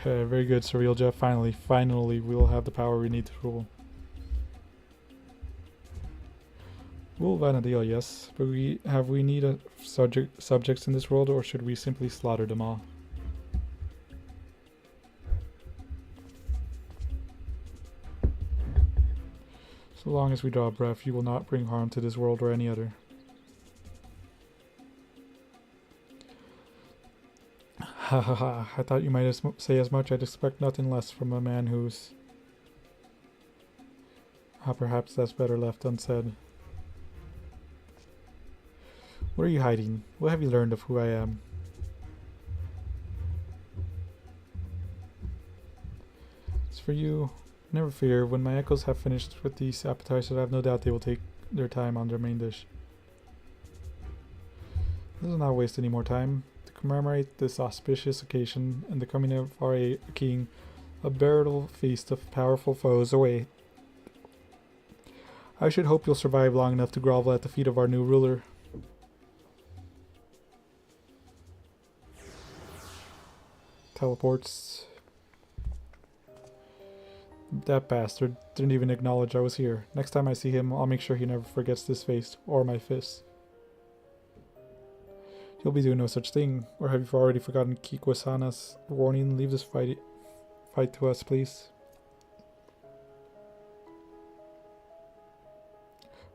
Very good, Surreal Jeff. Finally, we will have the power we need to rule. Rule Vanadil, yes, but we need a subjects in this world, or should we simply slaughter them all? So long as we draw a breath, you will not bring harm to this world or any other. Ha ha ha, I thought you might say as much. I'd expect nothing less from a man who's... perhaps that's better left unsaid. What are you hiding? What have you learned of who I am? As for you, never fear. When my echoes have finished with these appetizers, I have no doubt they will take their time on their main dish. Let us not waste any more time. To commemorate this auspicious occasion and the coming of our king, a veritable feast of powerful foes await. I should hope you'll survive long enough to grovel at the feet of our new ruler. Teleports. That bastard didn't even acknowledge I was here. Next time I see him, I'll make sure he never forgets this face, or my fists. He'll be doing no such thing. Or have you already forgotten Kikwasana's warning? Leave this fight to us, please.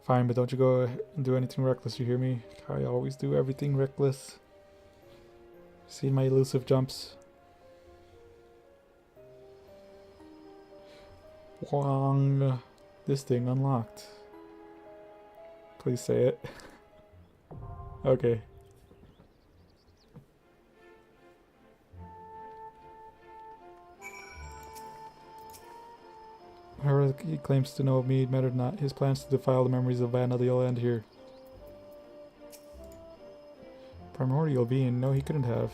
Fine, but don't you go and do anything reckless, you hear me? I always do everything reckless. See my elusive jumps? Wong. This thing unlocked. Please say it. Okay. Whoever he claims to know of me, mattered not. His plans to defile the memories of Vanadil end here. Primordial being? No, he couldn't have.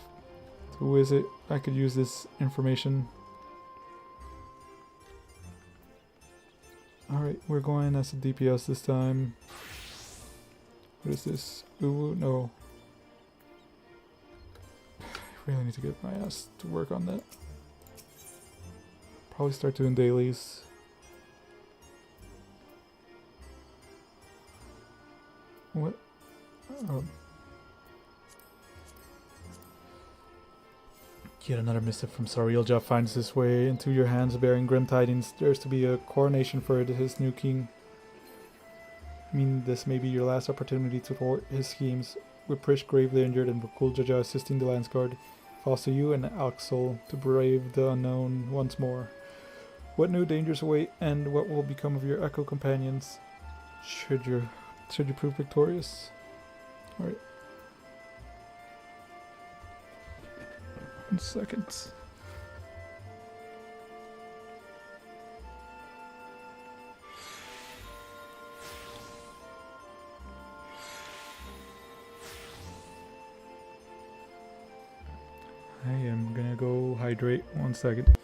Who is it? I could use this information. Alright, we're going as a DPS this time. What is this? Ooh, no. I really need to get my ass to work on that. Probably start doing dailies. What? Yet another missive from Sarilja finds its way into your hands, bearing grim tidings. There's to be a coronation for his new king. I mean, this may be your last opportunity to thwart his schemes. With Prish gravely injured and Bakuljaja assisting the Lance Guard, falls to you and Axel to brave the unknown once more. What new dangers await, and what will become of your Echo companions? Should you prove victorious? All right. 1 second. I am gonna go hydrate. 1 second.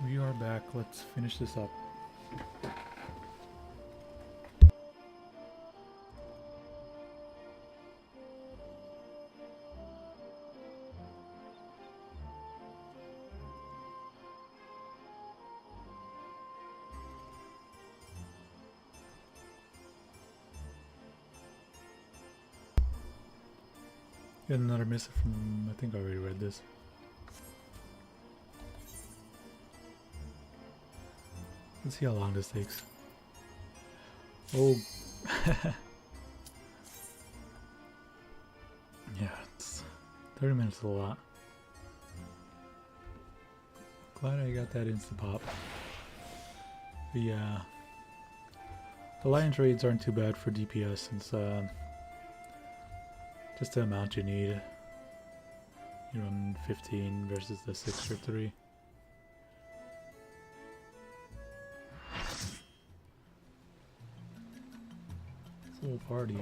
We are back. Let's finish this up. Get another missive from, I think I already read this. Let's see how long this takes. Oh. Yeah, 30 minutes is a lot. Glad I got that insta-pop. But yeah. The Lion trades aren't too bad for DPS since just the amount you need. You run 15 versus the 6 or 3. Full party.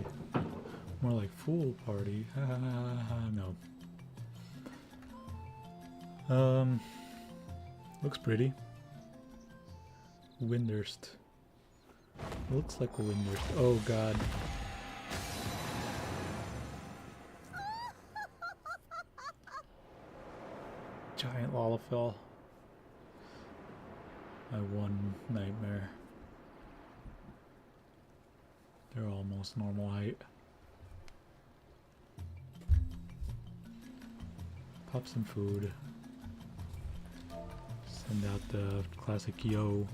More like fool party. No. Looks pretty. Windurst. Looks like a Windurst. Oh god. Giant Lalafell. My one nightmare. They're almost normal height. Pop some food. Send out the classic yo.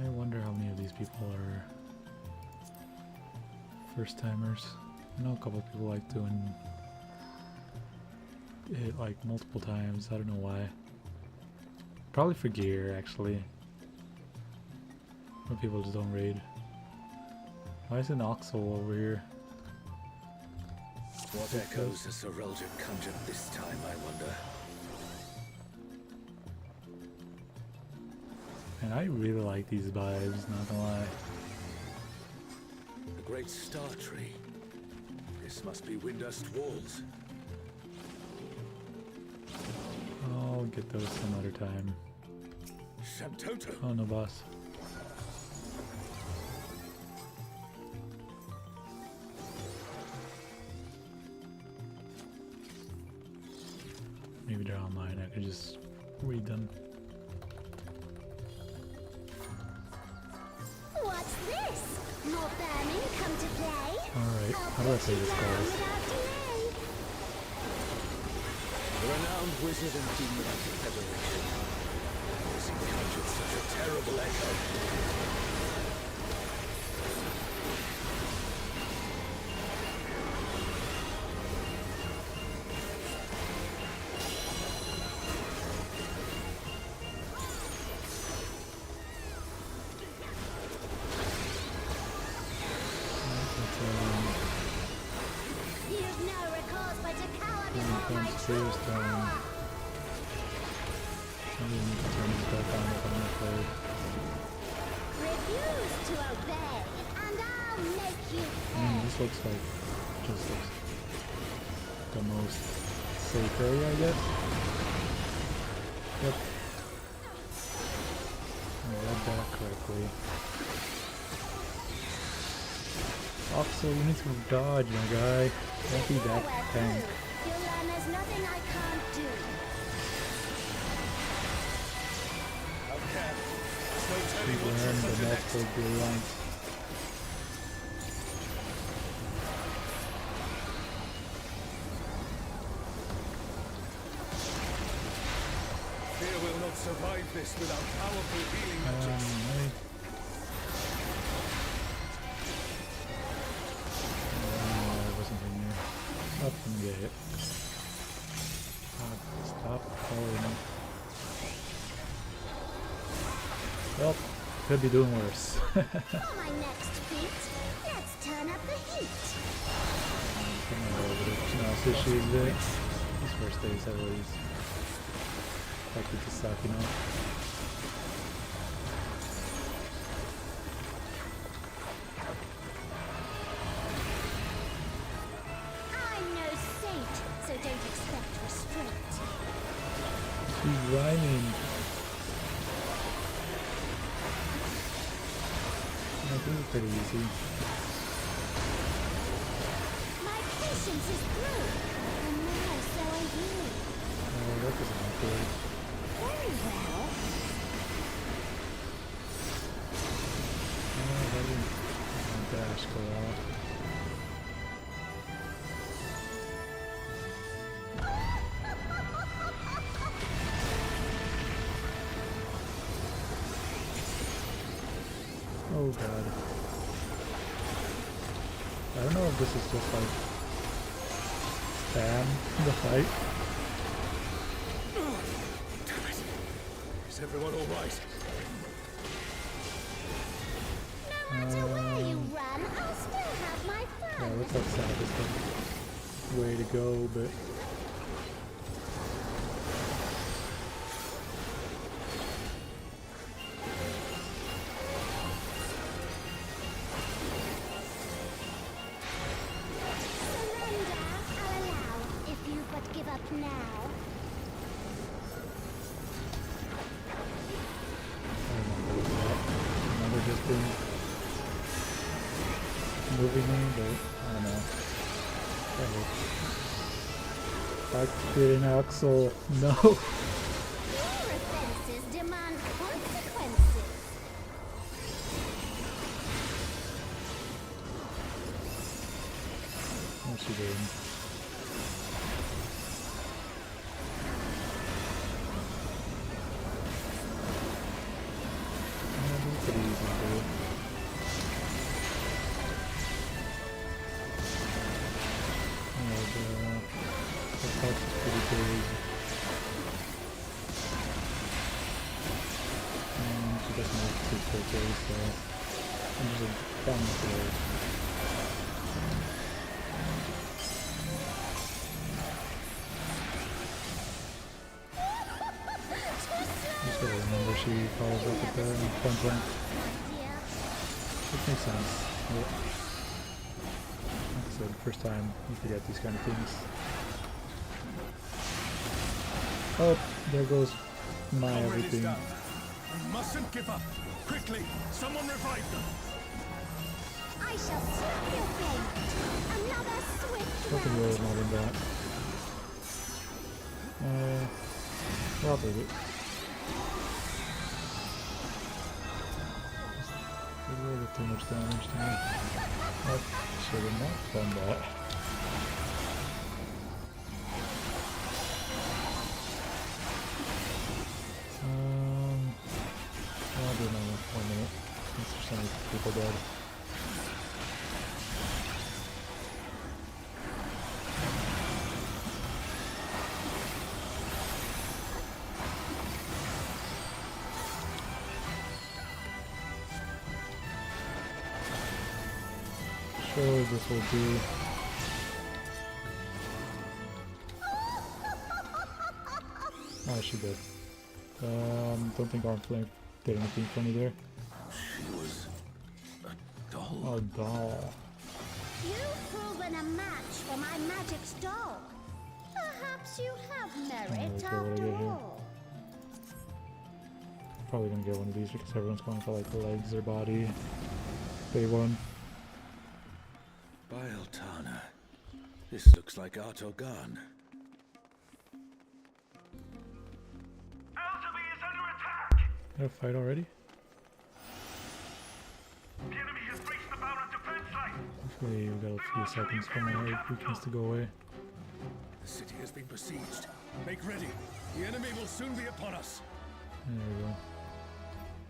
I wonder how many of these people are first timers. I know a couple of people like doing it like multiple times. I don't know why. Probably for gear, actually. Or people just don't raid. Why is an Oxel over here? What echoes has Sir Roger conjured this time, I wonder? And I really like these vibes, not gonna lie. The great star tree. This must be Windurst walls. I'll get those some other time. Shamtoto. Oh no, boss. Maybe they're online, I could just read them. What's this? More vermin come to play? Alright, how do I say this, guys? The renowned wizard and demon of the Federation. Has he conjured such a terrible echo? Looks like just looks the most safe area, I guess. Yep. I read that correctly. Also, you need to dodge, my guy. Don't be that tank. You'll learn there's nothing I can't do. You learn the multiple blue lines. Survive this without powerful healing magics. I wasn't in here. Stop and get hit. Stop following. Well, could be doing worse. For my next feat, let's turn up the heat. Come on over to mouse issues there. These first days are always likely to suck, you know. I'm no saint, so don't expect restraint. She's rhyming. I think it's pretty easy. My patience is through, and now so are you. Oh, that doesn't look good. Very well. Oh, that didn't dash go off. Oh god. I don't know if this is just like Bam. The fight. Damn it. Is everyone alright? No matter where you run, I'll still have my fun. Yeah, looks like Sav is the way to go, but Give up now. Never just been moving me, but I don't know. Back in Axel. No. Your offenses demand consequences. What's she doing? Pretty easy to do. The touch is pretty big. And she doesn't move too quickly, so I'm just down the floor. Just gotta remember she follows up with the point blank. Which makes sense. Yep. Like I said, first time you forget these kind of things. Oh, there goes my everything. We mustn't give up. Quickly, someone revive them. I shall slap your face. Another swift Nothing really more than that. I'll take it. Did a little too much damage to me. I should have not done that. I'll do another 1 minute. Since there's so many people dead. Surely this will do. Oh, she did. Don't think Arm Flame did anything funny there. She was a doll. Oh, doll. You've proven a match for my magic's dog. Perhaps you have merit after all. Probably gonna get one of these because everyone's going for like the legs or body. Day one. Bieltana. This looks like Artogan. Got a fight already? Hopefully we got a few seconds for my weakness to go away. The city has been besieged. Make ready. The enemy will soon be upon us. There we go.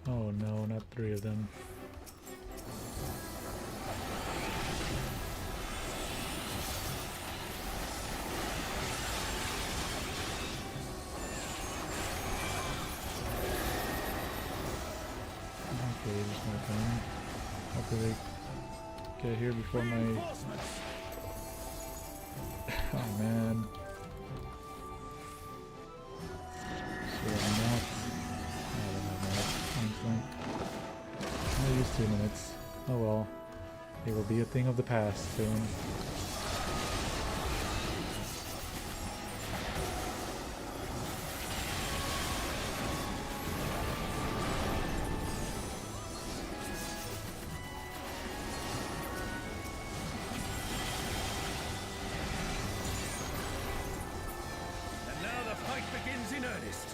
Oh no, not 3 of them. Okay, just my turn. Hopefully they get here before my... Oh man. So enough. I don't have enough, honestly. I used 2 minutes. Oh well. It will be a thing of the past soon. In earnest.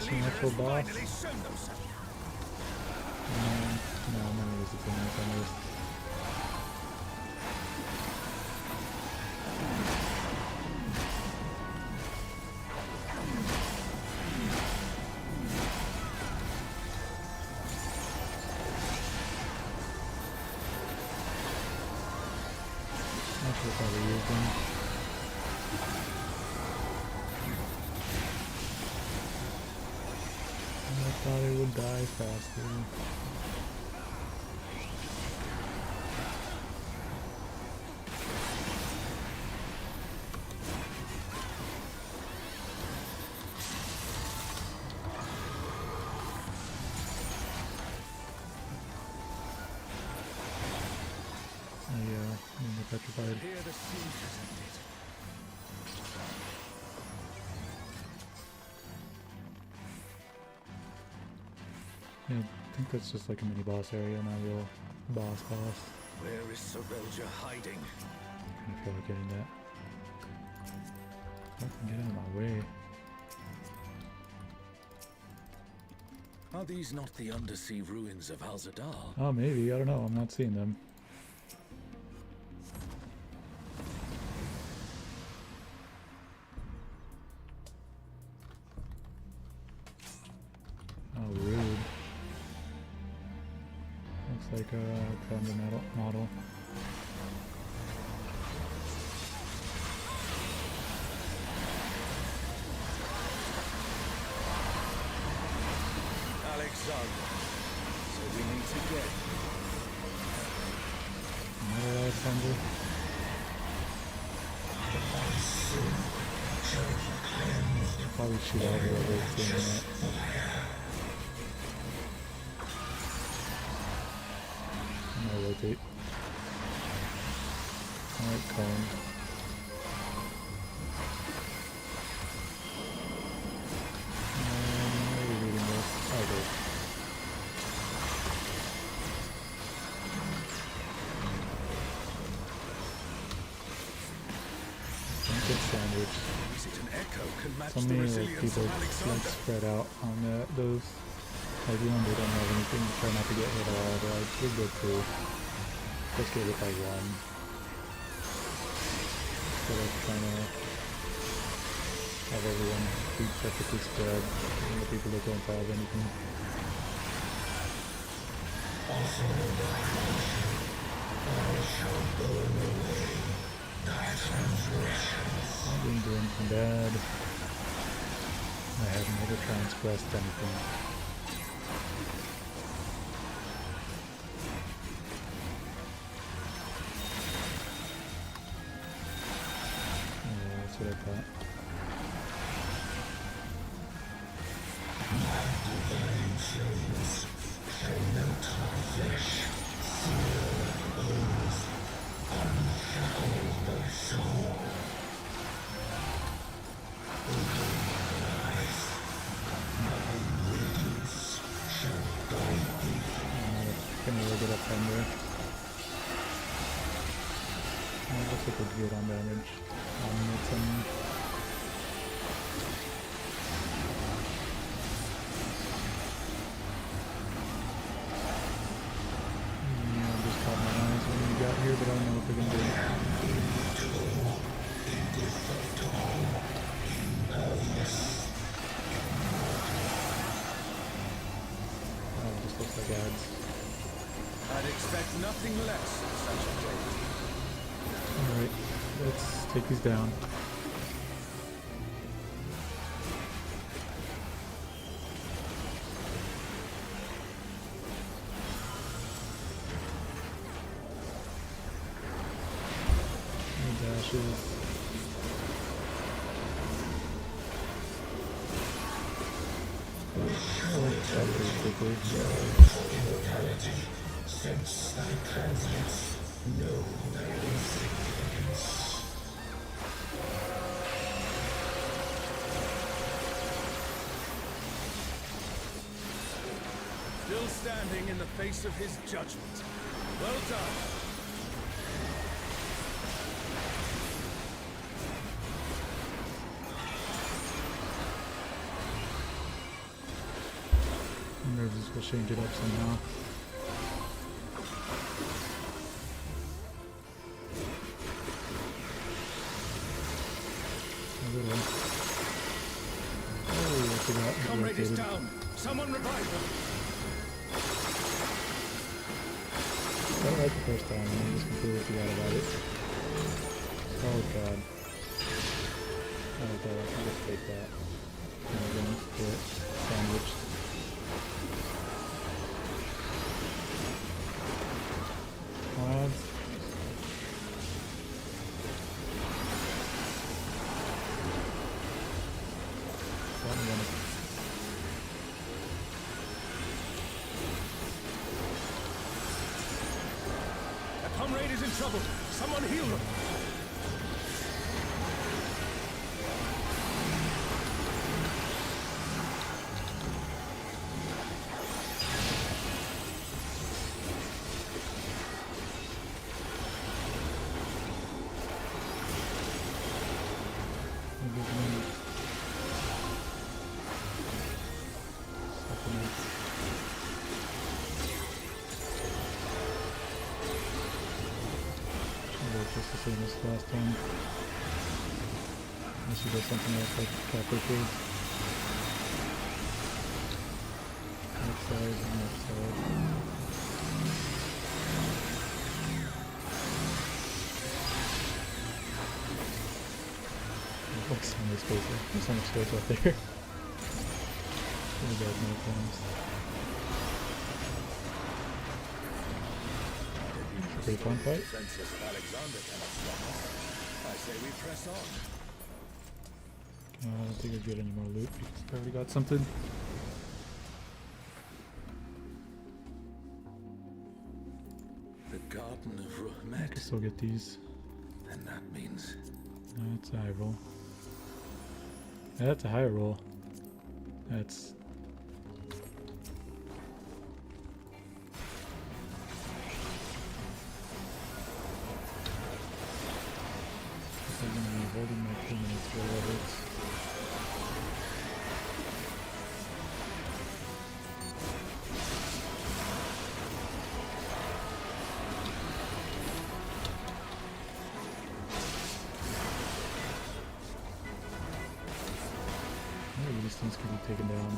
this an actual boss? No, I'm gonna use it tonight on this. I should probably use them. I thought it would die faster. Petrified. Yeah, I think that's just like a mini boss area, not a real boss. Where is Sorelja hiding? I feel like getting that. Fucking get out of my way. Are these not the undersea ruins of Al-Zadar? Oh, maybe. I don't know. I'm not seeing them. Oh, rude. Looks like a Thunder model. Alexander. So we meet again. Another Alexander. Probably shoot out here over seeing that. I'm gonna rotate. Alright, cone. Where are we reading this? Oh, there. Don't get sandwiched. Is it an echo can match So the many like resilience people of Alexander? like spread out on those. Like when they don't have anything, try not to get hit at all. They're like, you're good too. Just get hit by one. Instead of trying to have everyone be perfectly spread. And the people that don't have anything. Also in thy function, I shall burn away thy transgressions. I didn't do anything bad. I have never transgressed anything. Yeah, that's what I thought. My divine flames shall melt my flesh, sear my bones, unshackle my soul. Open my eyes, my radiance shall guide thee. Can we get up under? Looks like we're good on damage. It's I just caught my eyes when we got here, but I don't know if we're gonna do it. Oh, it just looks like ads. I'd expect nothing less in such a day. Alright, let's take these down. Dashes. Quickly. Since thy transits know thy insignificance. Still standing in the face of his judgment. Well done. They'll change it up somehow. A little. Oh, I forgot. Comrade is down. Someone revive them. Got it right the first time, and I just completely forgot about it. Oh god. Oh god, I can just take that. And we're gonna get sandwiched. Lads. Well, I'm gonna... A comrade is in trouble. Someone heal them. Just the same as last time. Unless you get something else like Capital Foods. Left side and left side. There's so much space there. There's so much space up there. You guys know things. Pretty fun fight. I say we press on. I don't think I get any more loot because I already got something. The Garden of I Ruhmet. can still get these. And that means That's a high roll. Yeah, that's a high roll. That's... I'm going to be holding my 2 minutes for levels. Maybe these things can be taken down.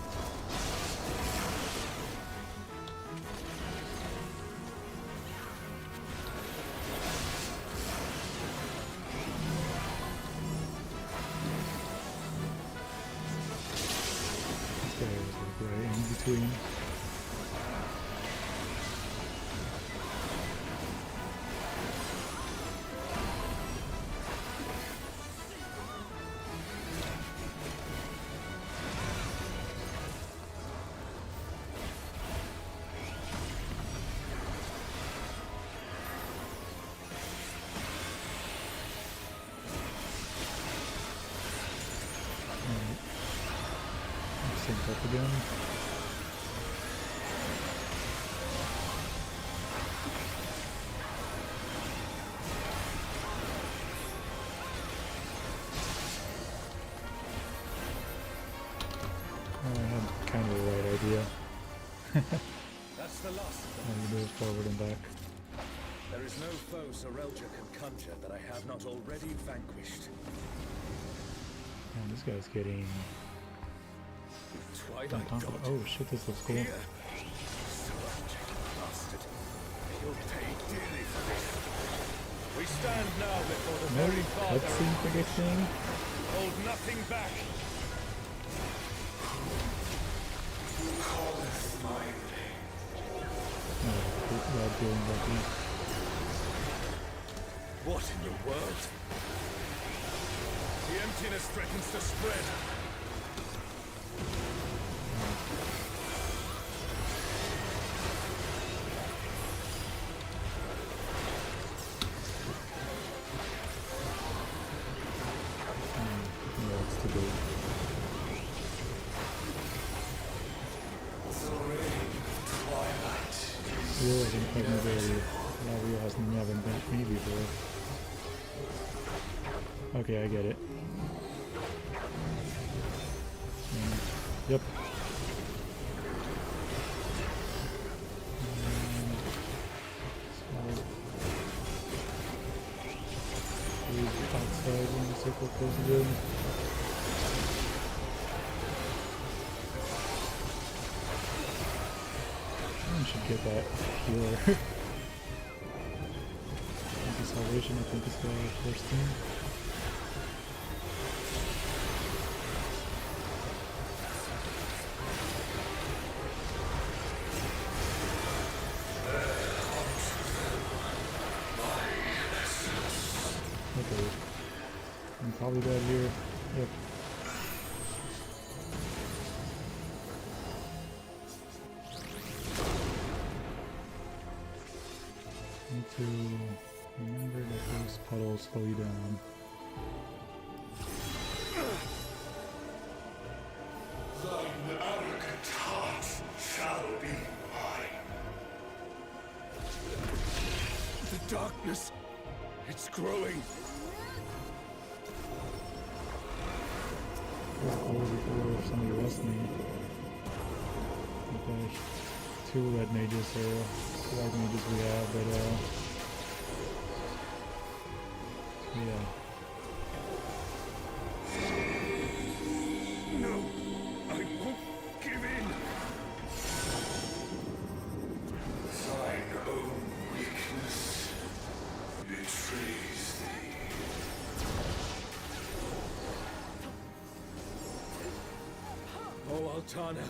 In between. Sync up again. I had kind of the right idea. That's the last of them. How you move forward and back. There is no foe Sorelja can conjure that I have not already vanquished. Man, this guy's getting... Twilight God. Oh shit, this looks cool. Here. Sorelja, bastard. You'll pay dearly for this. We stand now before the No very father. cutscene for this thing? Hold nothing back. Doing lucky. What in the world? The emptiness threatens to spread. Yeah, it's too big. Realizing I've never been me before. Okay, I get it. Yep. side when the circle closes in. I should get that healer. Salvation, I think, is the first thing. Okay. I'm probably dead here. Yep. Need to remember that those puddles slow you down. Thine arrogant heart shall be mine. The darkness, it's growing. Before somebody listening. Okay. 2 red mages or white mages we have, but yeah. No, I won't give in. Thine own weakness betrays thee. Oh, Altana,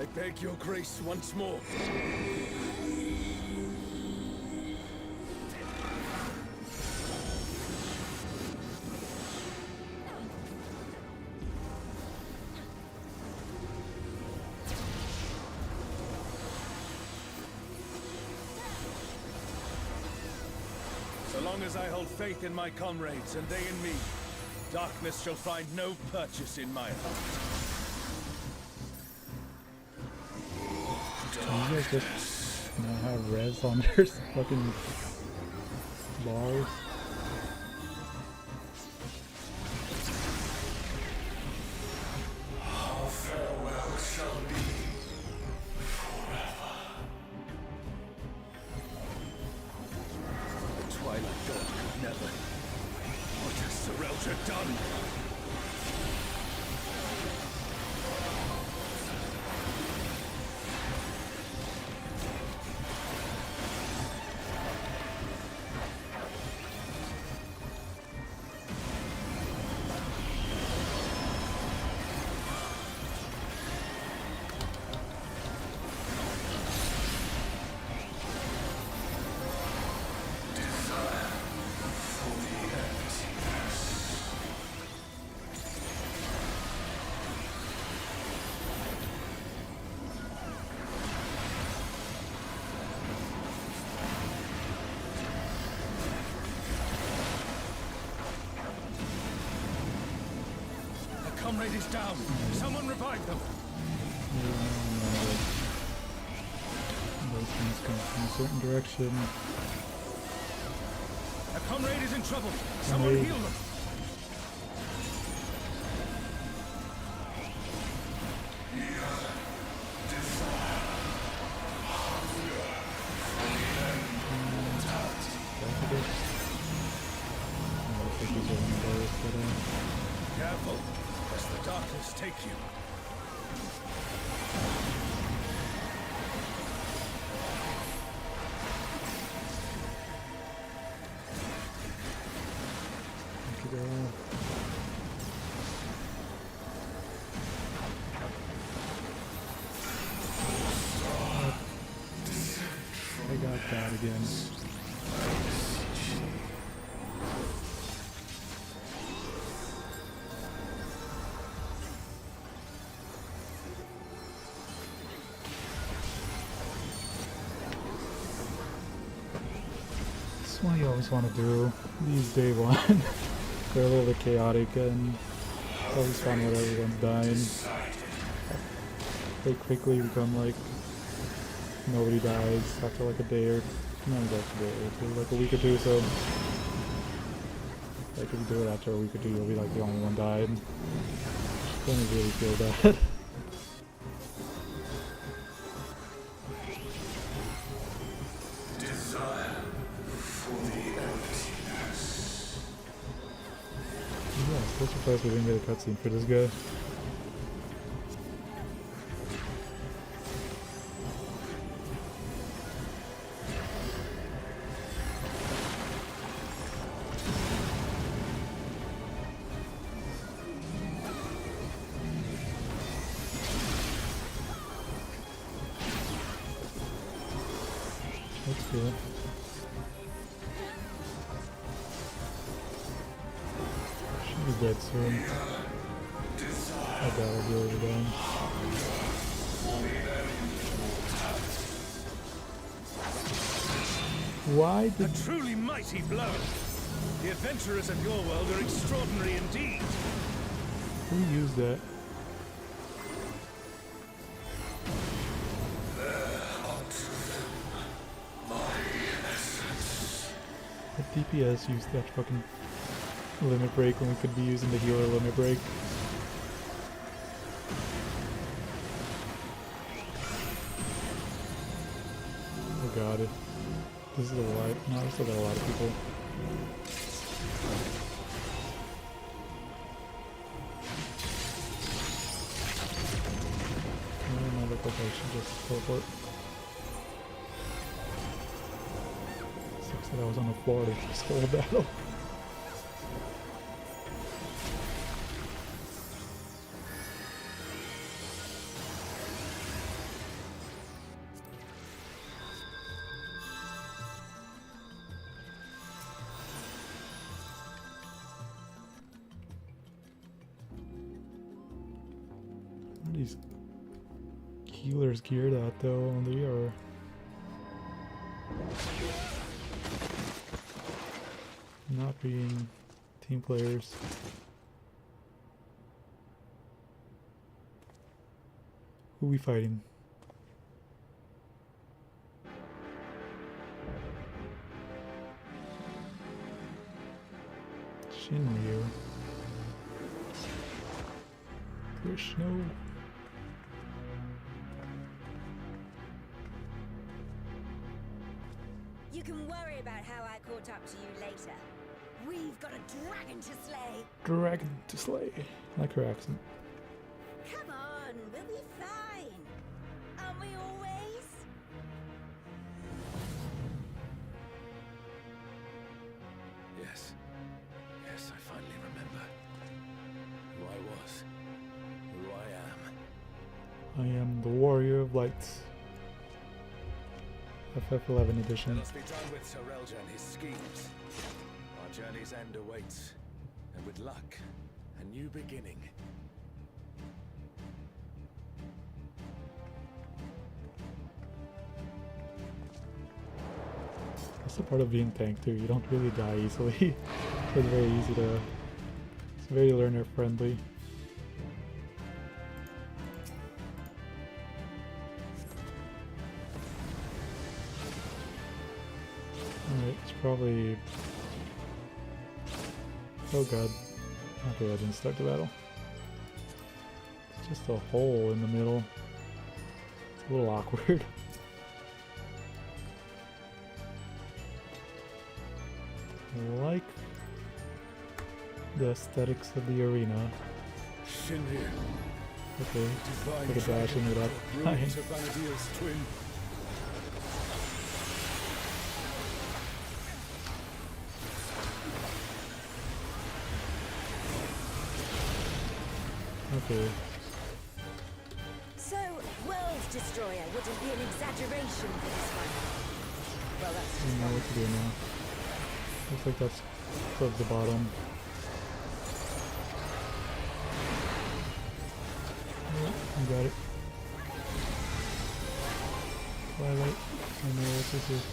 I beg your grace once more. So long as I hold faith in my comrades and they in me, darkness shall find no purchase in my heart. Can you guys just not have res on their fucking bars? Our farewell shall be forever. The Twilight God could never. What has Serelta done? Comrade is down. Someone revive them. Those things come from a certain direction. A comrade is in trouble. Someone heal them. Careful, lest the darkness take you. I got that again. That's what you always want to do. These day one. They're a little bit chaotic and always fun when everyone's dying. They quickly become like nobody dies after like a day or not exactly a day or two, like a week or two. So like if you do it after a week or two, you'll be like the only one died. Then you really feel bad. So surprised we didn't get a cutscene for this guy. That's cool. She'll be dead soon. I doubt I'll be overdone. Why did... A truly mighty blow! The adventurers of your world are extraordinary indeed! Who used that? The DPS used that fucking limit break when we could be using the healer limit break. Oh god, this is a lot. No, I still got a lot of people. I look like I should just teleport. Sucks that I was on the floor to start a battle. What are these healers geared at though? They are not being team players. Who are we fighting? Shinryu. Krishna. You can worry about how I caught up to you later. We've got a dragon to slay. Dragon to slay. I like her accent. Come on, we'll be fine. Aren't we always? Yes. Yes, I finally remember who I was, who I am. I am the Warrior of Lights. FF11 edition. Let us be done with Sorelja and his schemes. Our journey's end awaits, and with luck, a new beginning. That's the part of being tanked too. You don't really die easily. It's very easy to... It's very learner friendly. Alright, it's probably... Oh god. Okay, I didn't start the battle. It's just a hole in the middle. It's a little awkward. I like the aesthetics of the arena. Shinryu. Okay, put a dash in without dying. Twin. Okay. So, World Destroyer wouldn't be an exaggeration for this one. Well, that's I don't know what to do now. Looks like that's towards the bottom. Oh, I got it. Twilight. I know what this is.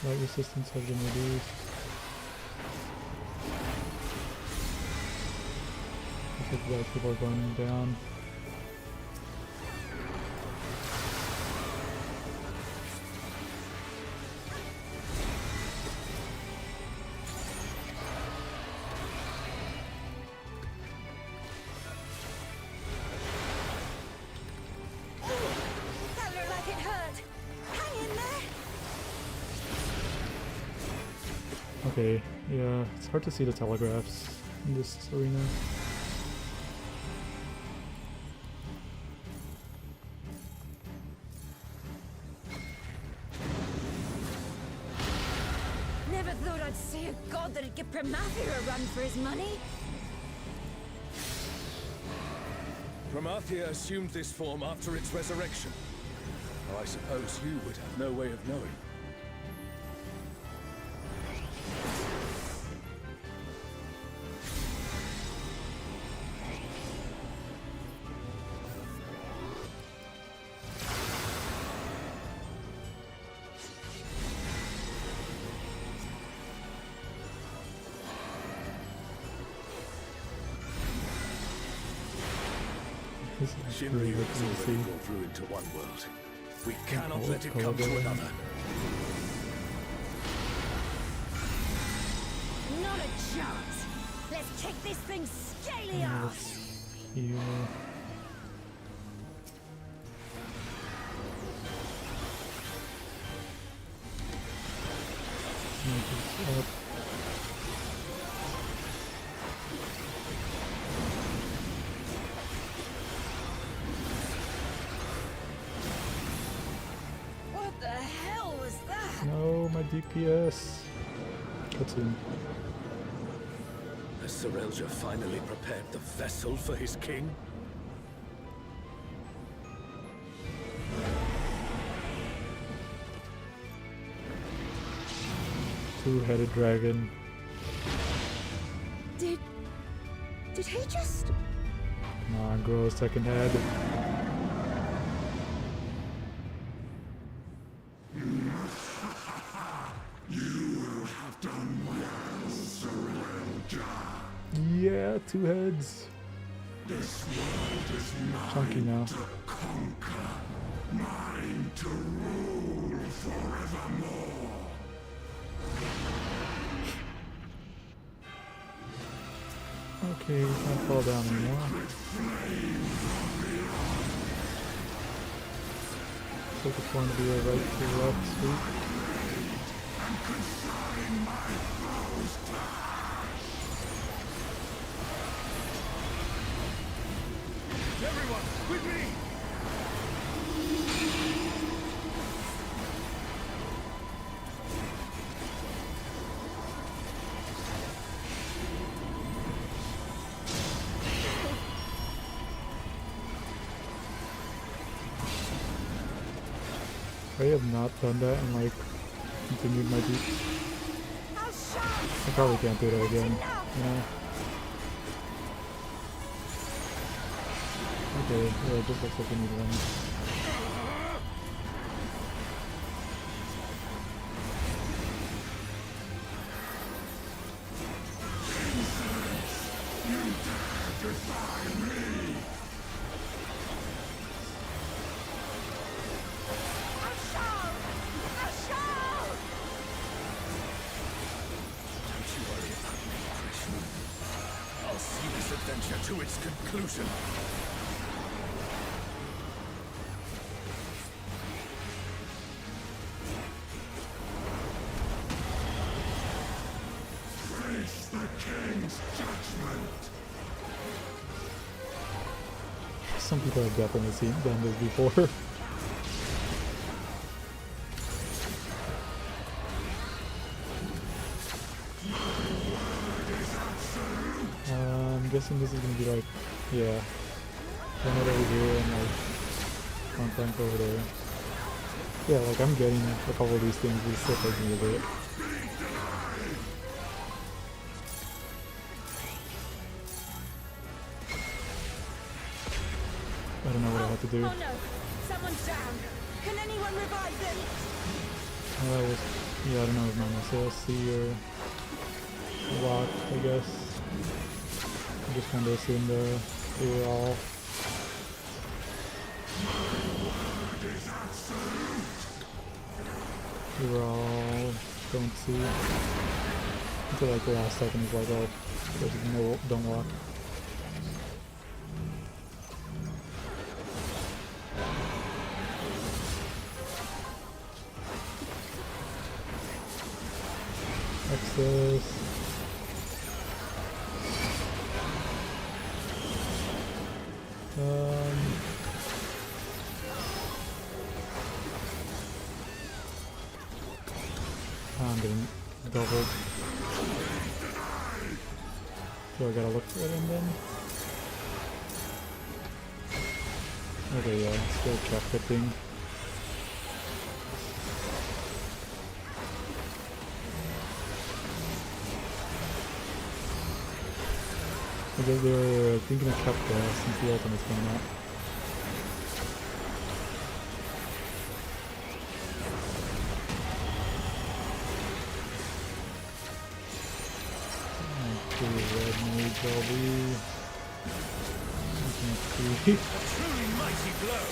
Light resistance has been reduced. Looks like the people are going down. That looked like it hurt. Hang in there. Okay, yeah, it's hard to see the telegraphs in this arena. Never thought I'd see a god that'd give Pramathia a run for his money. Pramathia assumed this form after its resurrection. Though I suppose you would have no way of knowing. Shinryu has already brought through into one world. We cannot let it come to another. Not a chance. Let's take this thing scaly ass. Heal. Up. What the hell was that? No, my DPS. Cutscene. Has Serelja finally prepared the vessel for his king? Two-headed dragon. Did he just... Come on, grow a second head. You will have done well, Serelja. Yeah, 2 heads. This world is Chunky now. mine to conquer, mine to rule forevermore. Okay, we can't fall down anymore. So it's going to be a right to left sweep. Everyone, with me! I have not done that and like continued my deep. I probably can't do that again, you know? Okay, yeah, it just looks like we need one. I'll see this adventure to its conclusion. Face the king's judgment. Some people have definitely done this before. I'm guessing this is gonna be like, yeah, one over here and like one tank over there. Yeah, like I'm getting a couple of these things, it's still taking me a bit. I don't know what I have to do. Oh no! Someone's down! Can anyone revive them? Yeah, I don't know if mine was CLC or locked, I guess. I just kind of assumed they were all. We were all don't see until like the last second. He's like, oh, there's no, don't walk. Jesus. I'm getting doubled. So I gotta look for him then. Okay, yeah, still trap flipping. I guess they were thinking of trap since the ultimate's coming out. Red mage LB. A truly mighty blow.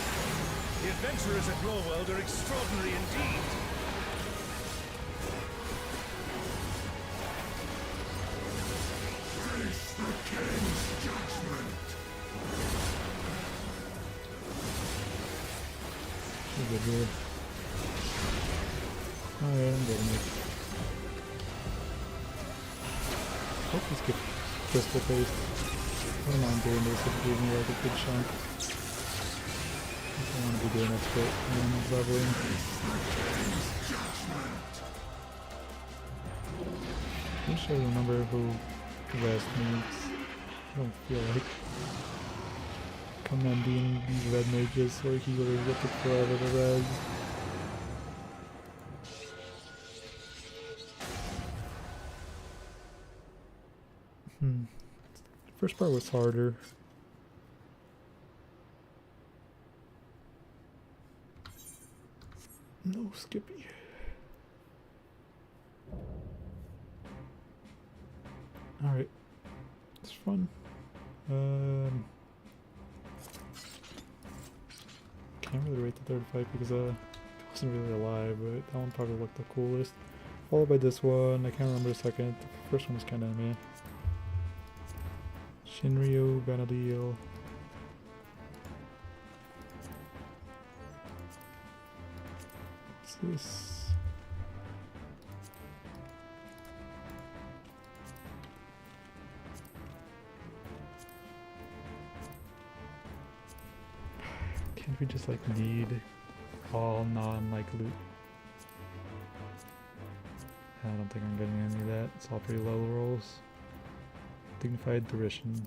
The adventurers at Lawworld are extraordinary indeed. Face the king's judgment. She's good here. Alright, I'm getting it. Hope this gets crystal paste. I don't mind doing this if it gives me like a good chunk. I don't want to be doing expert and leveling. I wish I remember who the rest needs. I don't feel like commanding these red mages or healers that took forever to res. The first part was harder. No Skippy. Alright. It's fun. Can't really rate the third fight because it wasn't really alive, but that one probably looked the coolest. Followed by this one, I can't remember the second. The first one was kinda meh. Shinryu, Vanadil. What's this? Can't we just like need all non-like loot? I don't think I'm getting any of that. It's all pretty low rolls. Dignified Derision.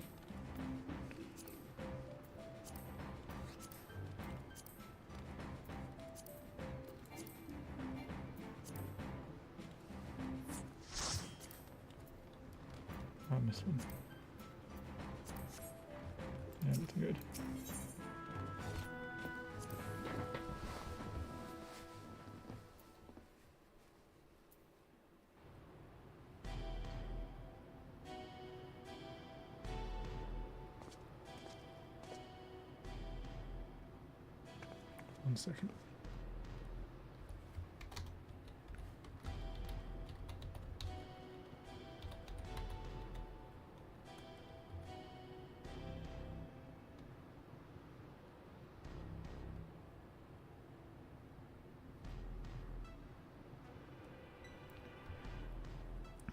I missed one. Yeah, that's good. One second.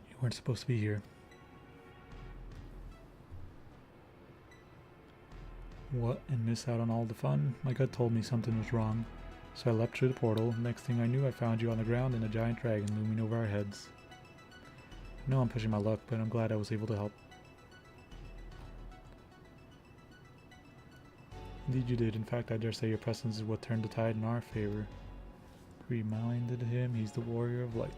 You weren't supposed to be here. What, and miss out on all the fun? My gut told me something was wrong. So I leapt through the portal. Next thing I knew, I found you on the ground and a giant dragon looming over our heads. I know I'm pushing my luck, but I'm glad I was able to help. Indeed you did. In fact, I dare say your presence is what turned the tide in our favor. Reminded him he's the warrior of light.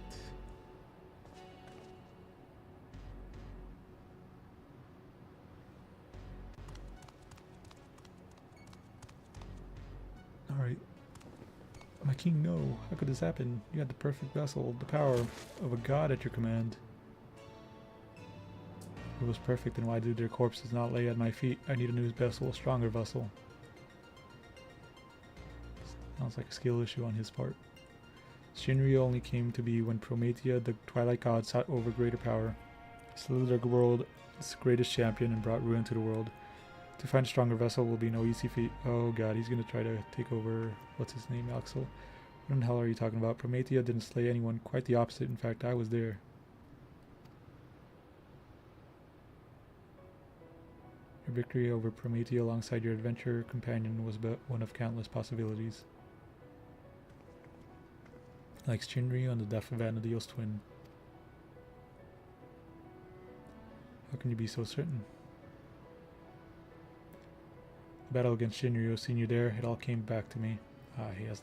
Alright. My king, no. How could this happen? You had the perfect vessel, the power of a god at your command. If it was perfect, then why do their corpses not lay at my feet? I need a new vessel, a stronger vessel. Sounds like a skill issue on his part. Shinryu only came to be when Promethea, the Twilight God, sought over greater power. He slew the world's greatest champion and brought ruin to the world. To find a stronger vessel will be no easy feat. Oh god, he's gonna try to take over, what's his name, Axel? What in the hell are you talking about? Promethea didn't slay anyone, quite the opposite. In fact, I was there. Your victory over Promethea alongside your adventure companion was but one of countless possibilities. Like Shinryu and the death of Vanadiel's twin. How can you be so certain? The battle against Shinryu, seen you there, it all came back to me. Ah, he has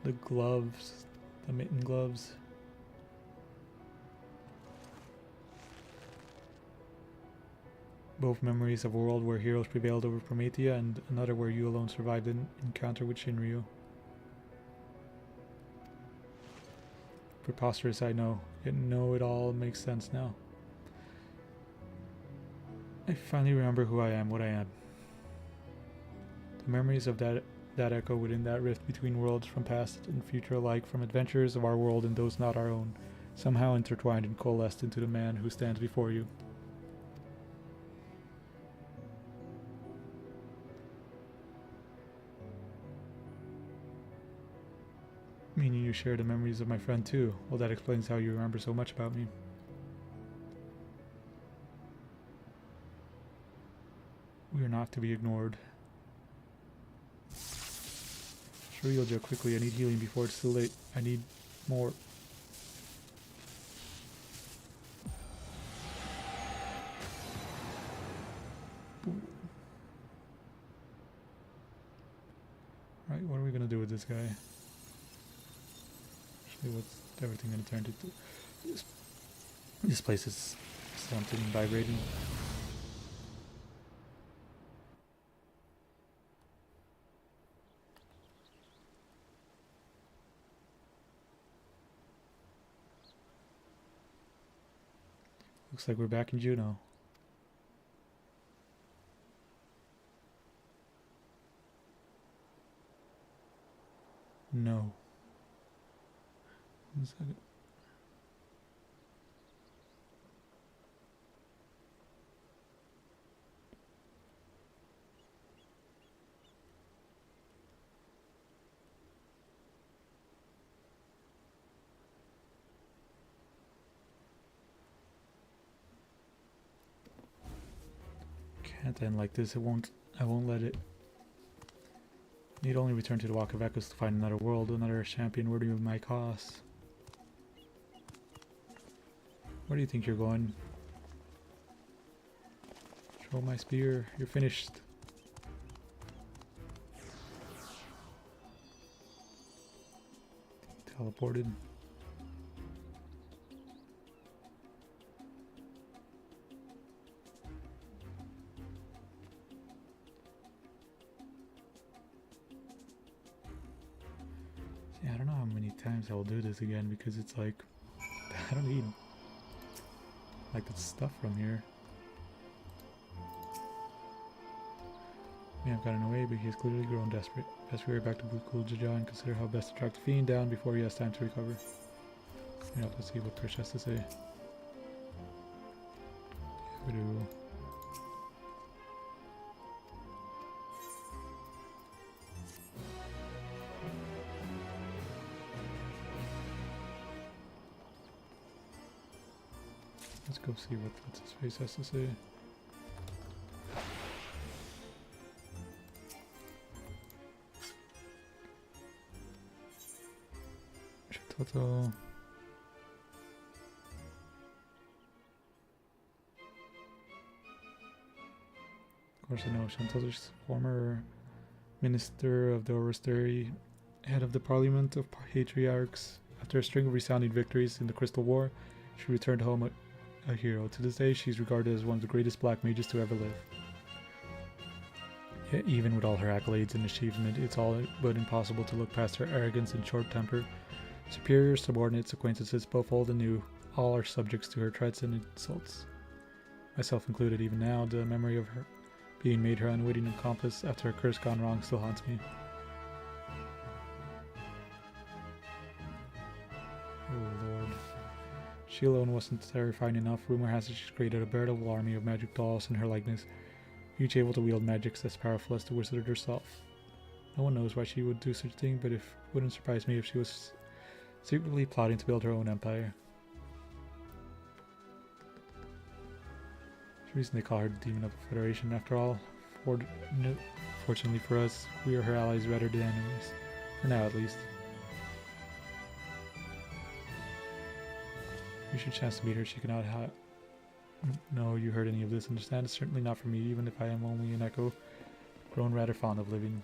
the gloves, the mitten gloves. Both memories of a world where heroes prevailed over Promethea and another where you alone survived an encounter with Shinryu. Preposterous, I know, yet no, it all makes sense now. I finally remember who I am, what I am. The memories of that echo within that rift between worlds from past and future alike, from adventures of our world and those not our own, somehow intertwined and coalesced into the man who stands before you. Meaning you share the memories of my friend too. Well, that explains how you remember so much about me. We are not to be ignored. Sure, you'll do quickly. I need healing before it's too late. I need more. Right, what are we gonna do with this guy? Actually, what's everything gonna turn into? This place is something vibrating. Looks like we're back in Juno. No. 1 second. Can't end like this. I won't let it. Need only return to the Walk of Echoes to find another world, another champion worthy of my cause. Where do you think you're going? Throw my spear. You're finished. Teleported. See, I don't know how many times I will do this again because it's like I don't need like the stuff from here. May have gotten away, but he has clearly grown desperate. Best we hurry back to Bukul Jaja and consider how best to track the fiend down before he has time to recover. Yeah, let's see what Krish has to say. We do. Let's go see what his face has to say. Toto. Of course I know Shanto's former Minister of the Orosteri, head of the Parliament of Patriarchs. After a string of resounding victories in the Crystal War, she returned home a hero. To this day, she's regarded as one of the greatest black mages to ever live. Yet even with all her accolades and achievement, it's all but impossible to look past her arrogance and short temper. Superiors, subordinates, acquaintances, both old and new, all are subjects to her threats and insults. Myself included, even now, the memory of her being made her unwitting accomplice after her curse gone wrong still haunts me. Oh lord. She alone wasn't terrifying enough. Rumor has it she's created a veritable army of magic dolls in her likeness, each able to wield magics as powerful as the wizard herself. No one knows why she would do such a thing, but it wouldn't surprise me if she was secretly plotting to build her own empire. reason they call her the Demon of the Federation. After all, fortunately for us, we are her allies rather than enemies. For now, at least. You should chance to meet her. She cannot know you heard any of this. Understand? It's certainly not for me, even if I am only an echo. Grown rather fond of living.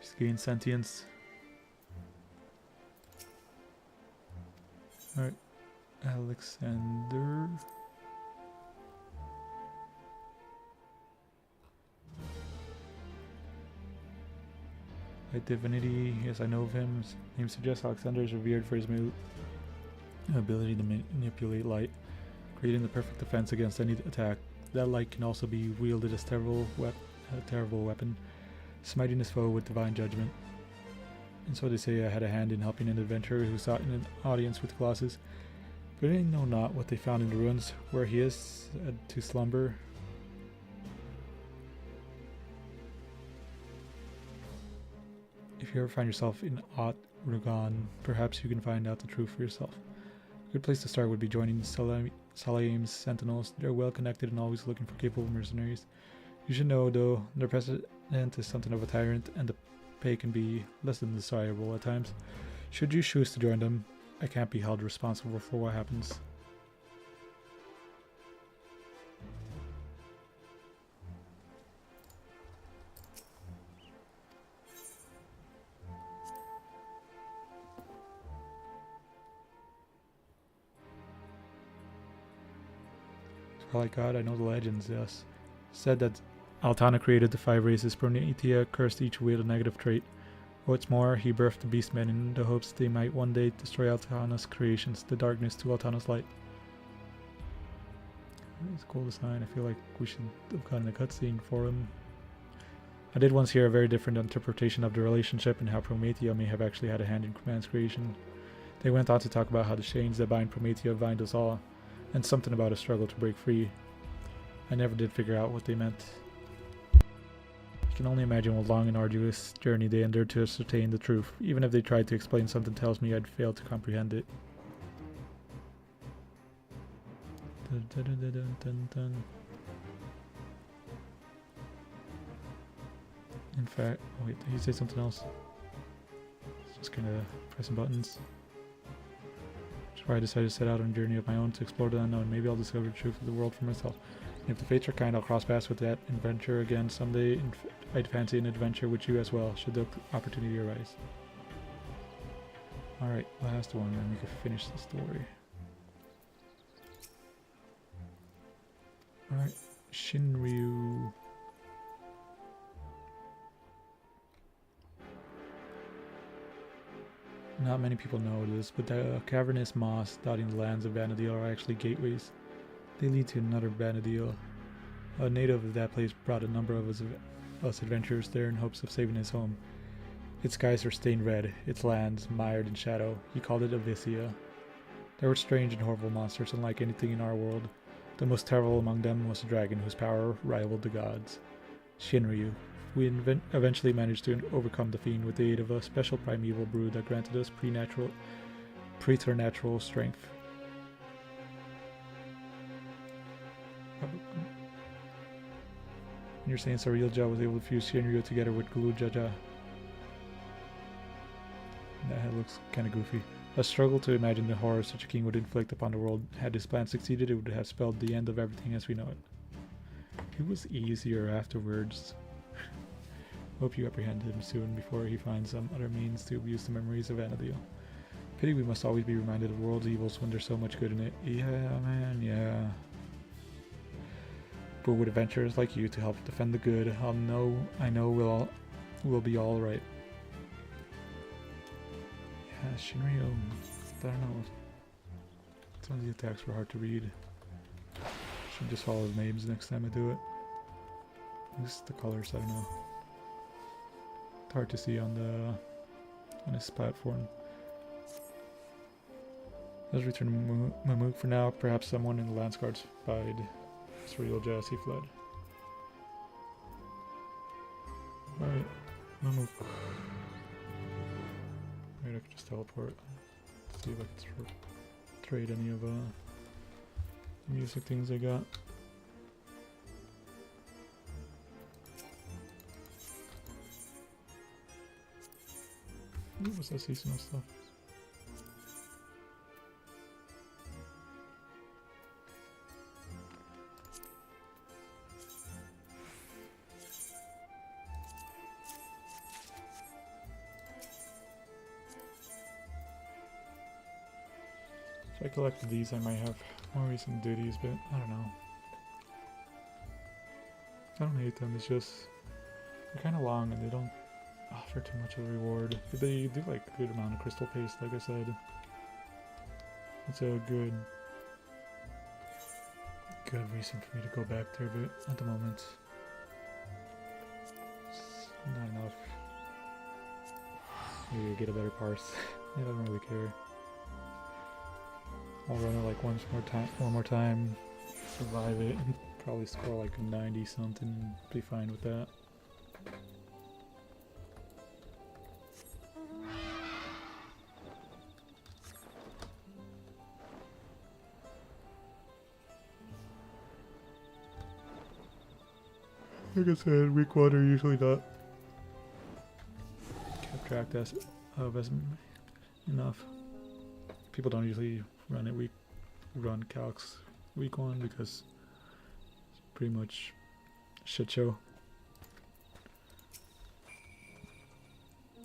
She's gained sentience. Alright. Alexander. By divinity, yes, I know of him. His name suggests Alexander is revered for his ability to manipulate light, creating the perfect defense against any attack. That light can also be wielded as a terrible weapon, smiting his foe with divine judgment. And so they say I had a hand in helping an adventurer who sought an audience with Colossus, but they know not what they found in the ruins, where he is to slumber. If you ever find yourself in Ot Rugan, perhaps you can find out the truth for yourself. A good place to start would be joining Salaim's Sentinels. They're well connected and always looking for capable mercenaries. You should know, though, their president is something of a tyrant, and the pay can be less than desirable at times. Should you choose to join them, I can't be held responsible for what happens. Like God, I know the legends, yes. Said that Altana created the 5 races. Prometheus cursed each with a negative trait. What's more, he birthed the Beastmen in the hopes they might one day destroy Altana's creations, the darkness to Altana's light. It's cool design. I feel like we should have gotten a cutscene for him. I did once hear a very different interpretation of the relationship and how Prometheus may have actually had a hand in man's creation. They went on to talk about how the chains that bind Prometheus bind us all, and something about a struggle to break free. I never did figure out what they meant. I can only imagine what long and arduous journey they endured to ascertain the truth. Even if they tried to explain something tells me I'd fail to comprehend it. Dun, dun, dun, dun, dun, dun. In fact, oh wait, did he say something else? Just kind of pressing buttons. Where I decided to set out on a journey of my own to explore the unknown. Maybe I'll discover the truth of the world for myself. And if the fates are kind, I'll cross paths with that adventure again someday. I'd fancy an adventure with you as well, should the opportunity arise. Alright, last one, then we can finish the story. Alright, Shinryu. Not many people know this, but the cavernous moss dotting the lands of Vanadil are actually gateways. They lead to another Vanadil. A native of that place brought a number of us adventurers there in hopes of saving his home. Its skies were stained red, its lands mired in shadow. He called it Avisia. There were strange and horrible monsters unlike anything in our world. The most terrible among them was a dragon whose power rivaled the gods. Shinryu. We eventually managed to overcome the fiend with the aid of a special primeval brew that granted us preternatural strength. And you're saying Sarilja was able to fuse Shinryu together with Glujaja. That head looks kinda goofy. I struggle to imagine the horror such a king would inflict upon the world. Had this plan succeeded, it would have spelled the end of everything as we know it. It was easier afterwards. Hope you apprehend him soon before he finds some other means to abuse the memories of Vanadil. Pity we must always be reminded of the world's evils when there's so much good in it. Yeah, man, yeah. But with adventurers like you to help defend the good, I know we'll be all right. Yeah, Shinryu. I don't know. Some of the attacks were hard to read. Should just follow the names next time I do it. This the colors, I don't know. It's hard to see on this platform. Let's return to Mamuk for now. Perhaps someone in the Landsguard spied Sarilja as he fled. Alright, Mamuk. Maybe I could just teleport. See if I can trade any of music things I got. What was that seasonal stuff? If I collected these, I might have more recent duties, but I don't know. I don't hate them, it's just they're kind of long and they don't offer too much of a reward. But they do like a good amount of crystal paste, like I said. It's a good reason for me to go back there, but at the moment, it's not enough. Maybe get a better parse. I don't really care. I'll run it like one more time, survive it, and probably score like 90 something and be fine with that. Like I said, week 1 are usually not kept track of as enough. People don't usually run calcs week 1 because it's pretty much a shit show.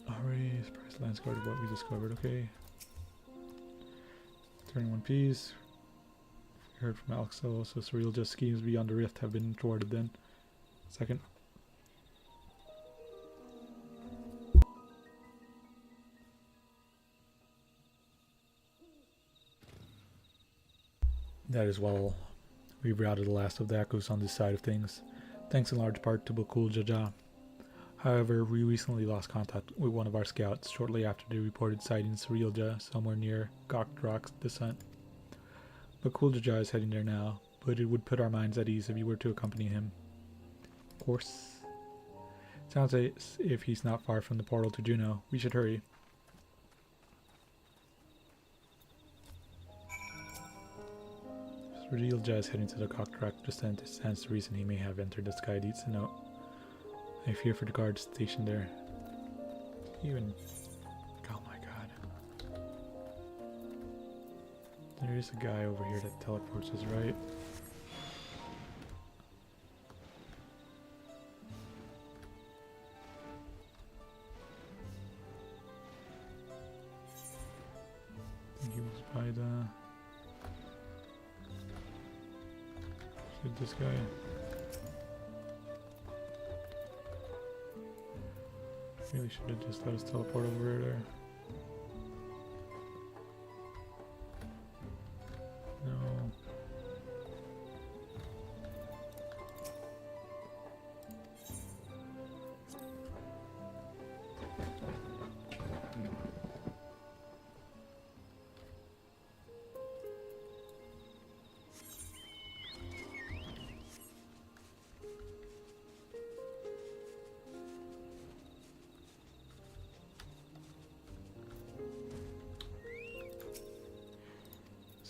Already, surprise lance guard of what we discovered, okay. Turning 1 piece. We heard from Alex, so surreal just schemes beyond the rift have been thwarted then. Second. That is well, we've routed the last of the echoes on this side of things, thanks in large part to Bakul Jaja. However, we recently lost contact with one of our scouts shortly after the reported sighting Surilja somewhere near Gokdrak's descent. Bakul Jaja is heading there now, but it would put our minds at ease if you were to accompany him. Of course. Sounds as if he's not far from the portal to Juno. We should hurry. Surilja is heading to the Gokdrak descent. It stands to reason he may have entered the sky deeds to note. I fear for the guards stationed there. Even... oh my god. There is a guy over here that teleports us, right? I think he was by the... this guy. Really should have just let us teleport over there. No.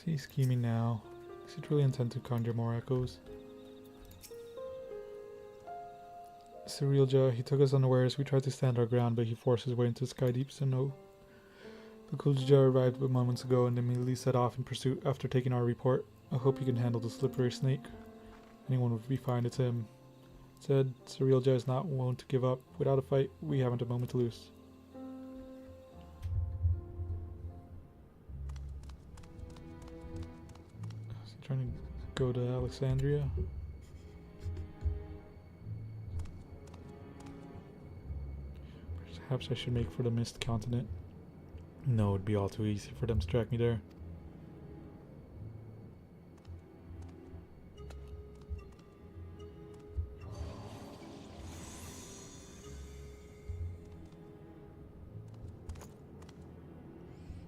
He's scheming now. Does he truly intend to conjure more echoes? Surilja, he took us unawares. We tried to stand our ground, but he forced his way into Sky Deep, so no. Bakulja arrived moments ago and immediately set off in pursuit after taking our report. I hope he can handle the slippery snake. Anyone would be fine, it's him. Said, Surilja is not one to give up. Without a fight, we haven't a moment to lose. Trying to go to Alexandria. Perhaps I should make for the Mist Continent. No, it'd be all too easy for them to track me there.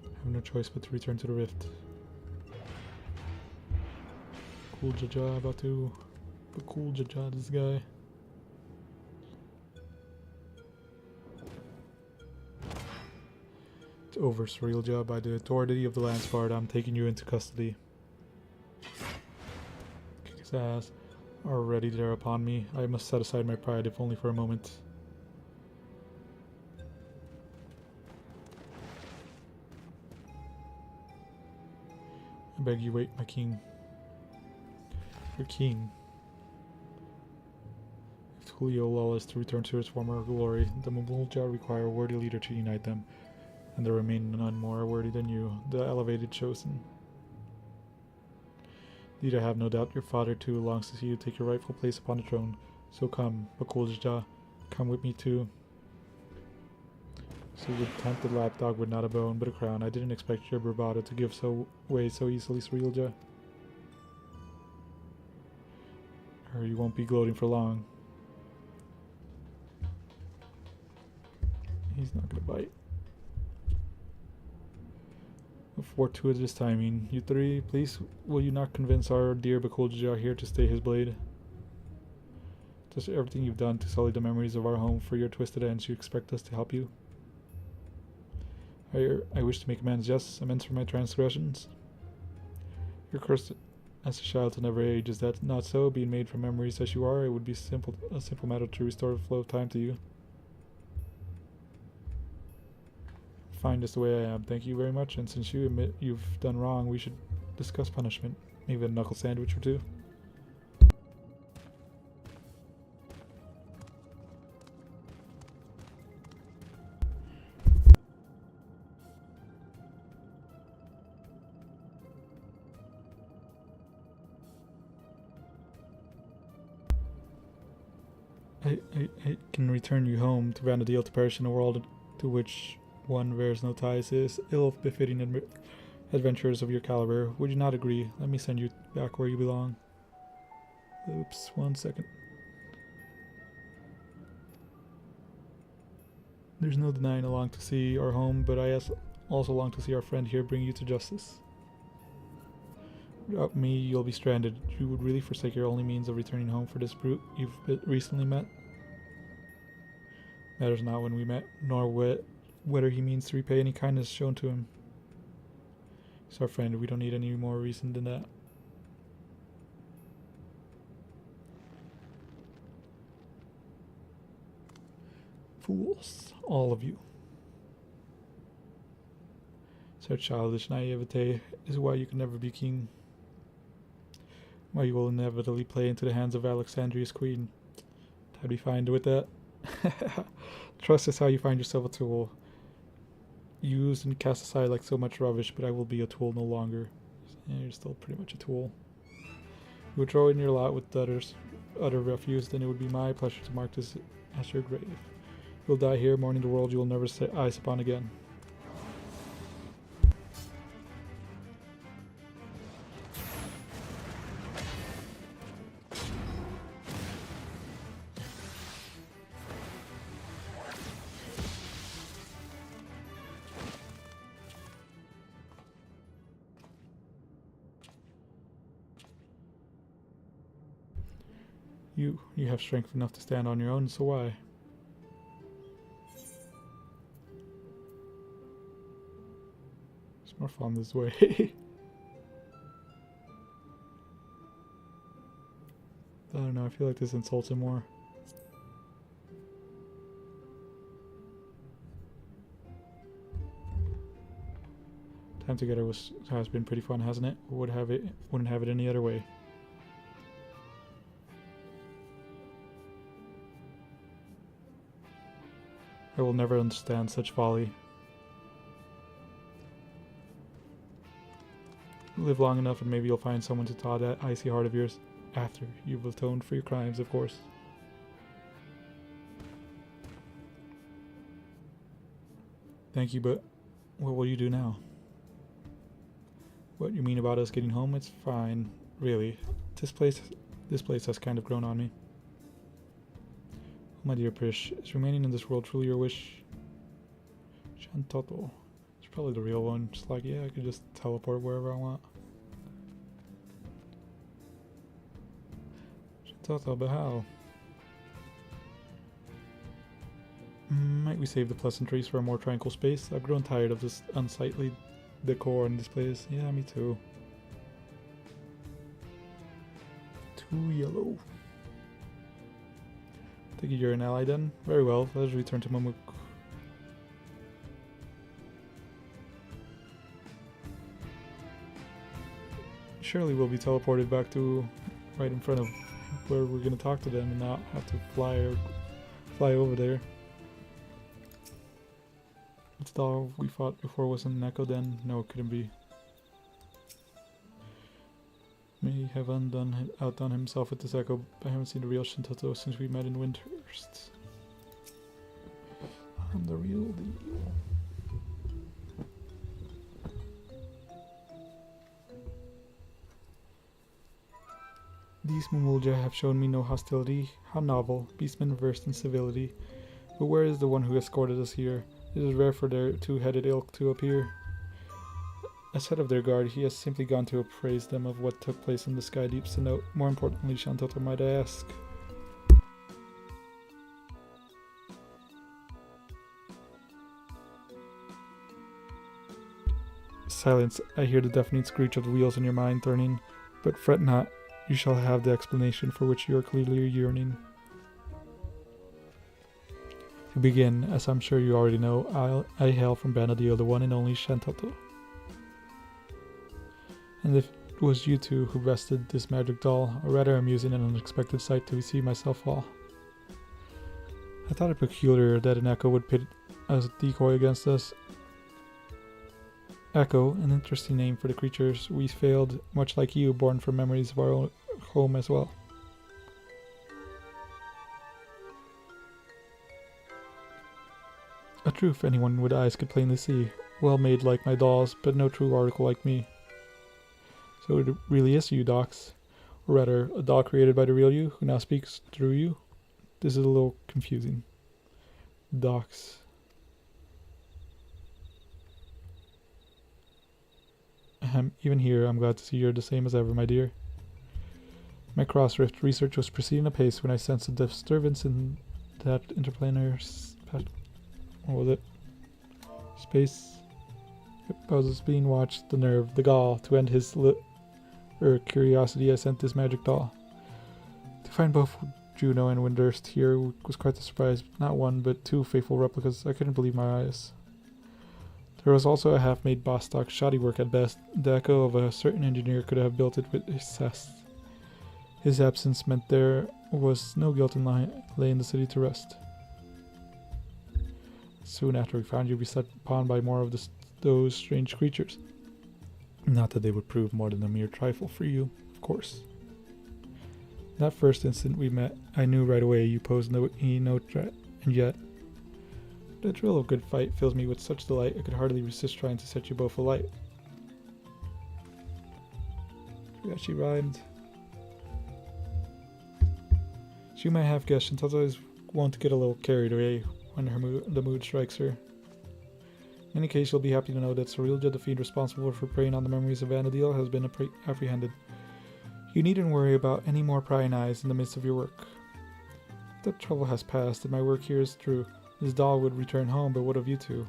I have no choice but to return to the Rift. Cool Jaja about to cool Jaja this guy. It's over, Surilja. By the authority of the Lance Guard, I'm taking you into custody. his ass, already there upon me. I must set aside my pride, if only for a moment. I beg you wait, my king. Your king. If Julio Lull is to return to his former glory, the Mabulja require a worthy leader to unite them, and there remain none more worthy than you, the elevated chosen. Indeed, I have no doubt your father too longs to see you take your rightful place upon the throne. So come, Bakulja, come with me too. So you would tempt the lapdog with not a bone but a crown. I didn't expect your bravado to give way so easily, Srilja. Or you won't be gloating for long. He's not gonna bite. Fortuitous timing. You three, please, will you not convince our dear Bakulja here to stay his blade? Just everything you've done to sully the memories of our home for your twisted ends, you expect us to help you? I wish to make amends, yes, amends for my transgressions. You're cursed as a child to never age, is that not so? Being made from memories as you are, it would be a simple matter to restore the flow of time to you. Fine just the way I am, thank you very much, and since you admit you've done wrong, we should discuss punishment. Maybe a knuckle sandwich or two. I can return you home to Vanadil to perish in a world to which one bears no ties. It is ill-befitting adventurers of your caliber. Would you not agree? Let me send you back where you belong. Oops, 1 second. There's no denying I long to see our home, but I also long to see our friend here bring you to justice. Without me, you'll be stranded. You would really forsake your only means of returning home for this brute you've recently met? Matters not when we met, nor whether he means to repay any kindness shown to him. He's our friend. We don't need any more reason than that. Fools, all of you. Such childish naivete is why you can never be king. Why you will inevitably play into the hands of Alexandria's queen. I'd be fine with that. Trust is how you find yourself a tool. Used and cast aside like so much rubbish, but I will be a tool no longer. Yeah, you're still pretty much a tool. You would throw in your lot with utter refuse, then it would be my pleasure to mark this as your grave. You'll die here, mourning the world you will never set eyes upon again. You have strength enough to stand on your own, so why? It's more fun this way. I don't know, I feel like this insults him more. Time together has been pretty fun, hasn't it? Wouldn't have it any other way. I will never understand such folly. Live long enough and maybe you'll find someone to thaw that icy heart of yours. After you've atoned for your crimes, of course. Thank you, but what will you do now? What you mean about us getting home? It's fine, really. This place has kind of grown on me. My dear Prish, is remaining in this world truly your wish? Shantoto. It's probably the real one. Just like, yeah, I could just teleport wherever I want. Shantoto, but how? Might we save the pleasantries for a more tranquil space? I've grown tired of this unsightly decor in this place. Yeah, me too. 2 yellow. Take it you're an ally then. Very well, let us return to Mamuk. Surely we'll be teleported back to right in front of where we're gonna talk to them and not have to fly over there. It's the doll we fought before wasn't an echo then? No, it couldn't be. May have outdone himself with this echo, but I haven't seen the real Shintoto since we met in Windhurst. I'm the real deal. These Mumulja have shown me no hostility. How novel, beastmen versed in civility. But where is the one who escorted us here? It is rare for their two-headed ilk to appear. As head of their guard, he has simply gone to appraise them of what took place in the Sky Deeps to note. More importantly, Shantoto might ask. Silence. I hear the deafening screech of the wheels in your mind turning. But fret not. You shall have the explanation for which you are clearly yearning. To begin, as I'm sure you already know, I hail from Banadil, the one and only Shantoto. And if it was you two who wrested this magic doll, a rather amusing and unexpected sight to see myself fall. I thought it peculiar that an echo would pit as a decoy against us. Echo, an interesting name for the creatures we failed, much like you, born from memories of our own home as well. A truth anyone with eyes could plainly see. Well made like my dolls, but no true article like me. So it really is you, Docs. Or rather, a doll created by the real you, who now speaks through you? This is a little confusing. Docs. Even here, I'm glad to see you're the same as ever, my dear. My cross-rift research was proceeding apace when I sensed a disturbance in that interplanar what was it? Space. I was being watched. The nerve, the gall, to end his curiosity. I sent this magic doll. To find both Juno and Windhurst here was quite a surprise. Not one, but two faithful replicas. I couldn't believe my eyes. There was also a half-made Bostock, shoddy work at best. The echo of a certain engineer could have built it with his zest. His absence meant there was no guilt in laying the city to rest. Soon after we found you, we set upon by more of those strange creatures. Not that they would prove more than a mere trifle for you, of course. In that first instant we met, I knew right away you posed no threat, and yet the thrill of good fight fills me with such delight I could hardly resist trying to set you both alight. Yeah, she rhymed. As you might have guessed, Shintoto is wont to get a little carried away when the mood strikes her. In any case, you'll be happy to know that Sorilja, the fiend responsible for preying on the memories of Vanadil, has been apprehended. You needn't worry about any more prying eyes in the midst of your work. That trouble has passed, and my work here is through. This doll would return home, but what of you two?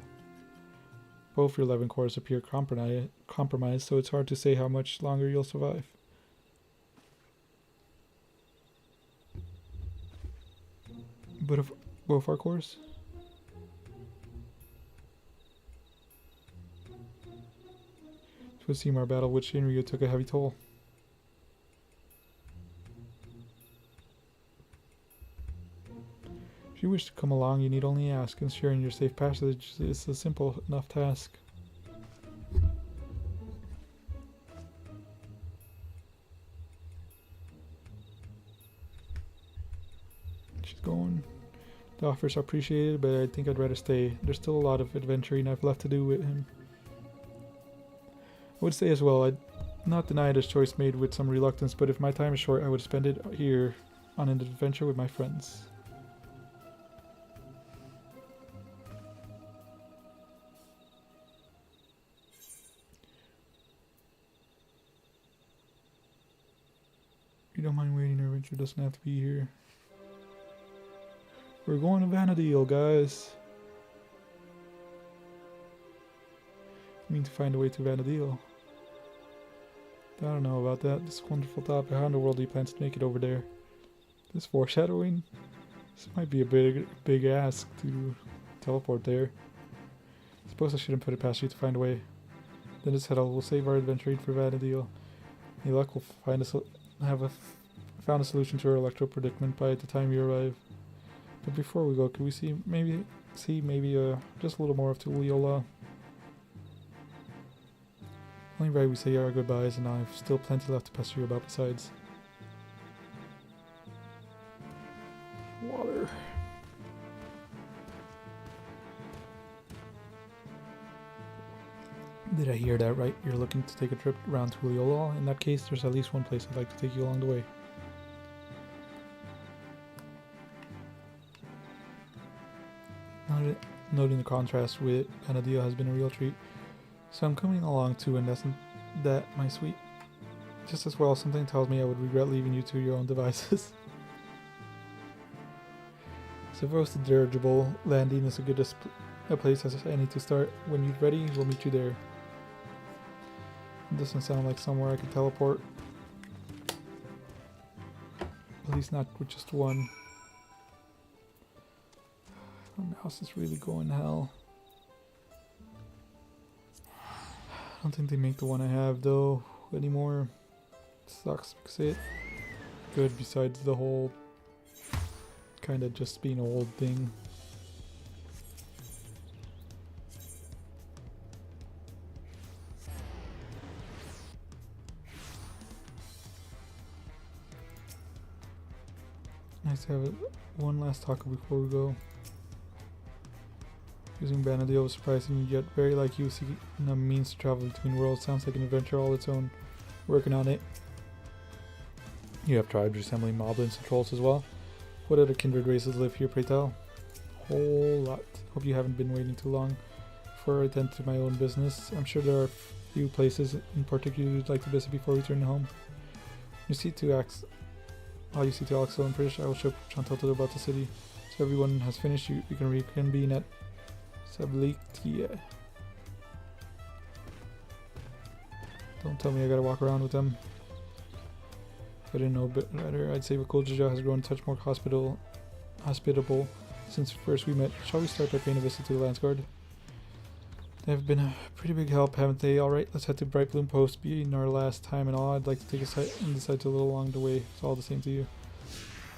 Both your 11 cores appear compromised, so it's hard to say how much longer you'll survive. But of both our cores? It would seem our battle with Shinryu took a heavy toll. If you wish to come along, you need only ask. Ensuring your safe passage is a simple enough task. She's going. The offers are appreciated, but I think I'd rather stay. There's still a lot of adventuring I've left to do with him. I would say as well, I'd not deny this choice made with some reluctance, but if my time is short, I would spend it here on an adventure with my friends. You don't mind waiting, our adventure doesn't have to be here. We're going to Vanadil, guys. I mean to find a way to Vanadil. I don't know about that. This wonderful thought. How in the world do you plan to make it over there? This foreshadowing? This might be a big ask to teleport there. Suppose I shouldn't put it past you to find a way. Then just head out. We'll save our adventure for Vanadil. Any luck, we'll find found a solution to our electro predicament by the time you arrive. But before we go, could we see maybe just a little more of Tulliola? Only right we say our goodbyes, and I've still plenty left to pester you about besides. Water. Did I hear that right? You're looking to take a trip around Tulliola? In that case, there's at least one place I'd like to take you along the way. Noting the contrast with Vanadil has been a real treat. So I'm coming along too, and isn't that my sweet? Just as well, something tells me I would regret leaving you to your own devices. Suppose the dirigible landing is a place as any to start. When you're ready, we'll meet you there. It doesn't sound like somewhere I could teleport. At least not with just one. My mouse is really going to hell. I don't think they make the one I have though anymore. It sucks because it good besides the whole kind of just being old thing. Nice to have one last talk before we go. Using Vanadil was surprising, yet very like you, seeking a means to travel between worlds sounds like an adventure all its own. Working on it. You have tribes resembling moblins and trolls as well. What other kindred races live here, pray tell? Whole lot. Hope you haven't been waiting too long before I attend to my own business. I'm sure there are a few places in particular you'd like to visit before returning home. You see to Axel and Prish, I will show Chantal about the city. So everyone has finished, you can reconvene at Sabliktia. Don't tell me I gotta walk around with them. If I didn't know a bit better, I'd say Vakuljaja has grown touch more hospitable since first we met. Shall we start by paying a visit to the Landsguard? They have been a pretty big help, haven't they? Alright, let's head to Brightbloom Post. Being our last time and all, I'd like to take a site and decide to a little along the way. It's all the same to you.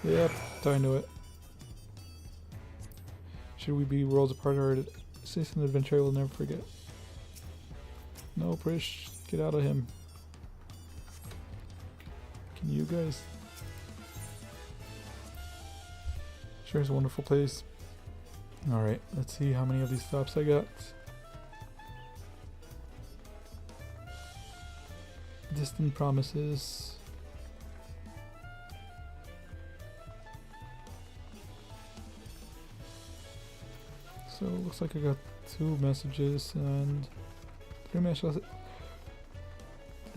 Yep, I knew it. Should we be worlds apart, or is this an adventure I will never forget? No, Prish, get out of him. Can you guys? Sure is a wonderful place. Alright, let's see how many of these stops I got. Distant promises. So it looks like I got 2 messages and 3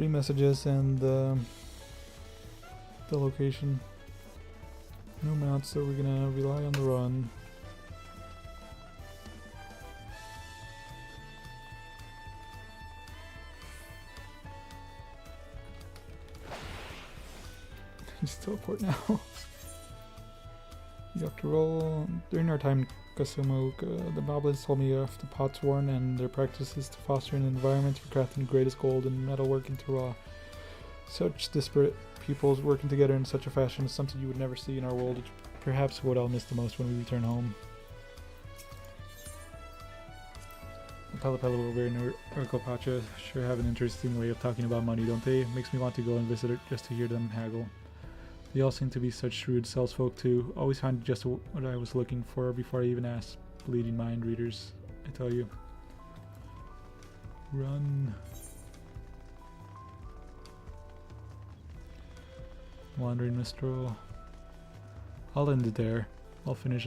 messages and the location. No mounts, so we're gonna rely on the run. Just teleport now. You have to roll. During our time in Kasumuk, the moblins told me of the pots worn and their practices to foster an environment for crafting the greatest gold and metalwork into raw. Such disparate pupils working together in such a fashion is something you would never see in our world, which perhaps what I'll miss the most when we return home. Palapalo over in Urkopacha sure have an interesting way of talking about money, don't they? Makes me want to go and visit it just to hear them haggle. They all seem to be such shrewd salesfolk too. Always find just what I was looking for before I even asked. Bleeding mind readers, I tell you. Run. Wandering Mistral. I'll end it there. I'll finish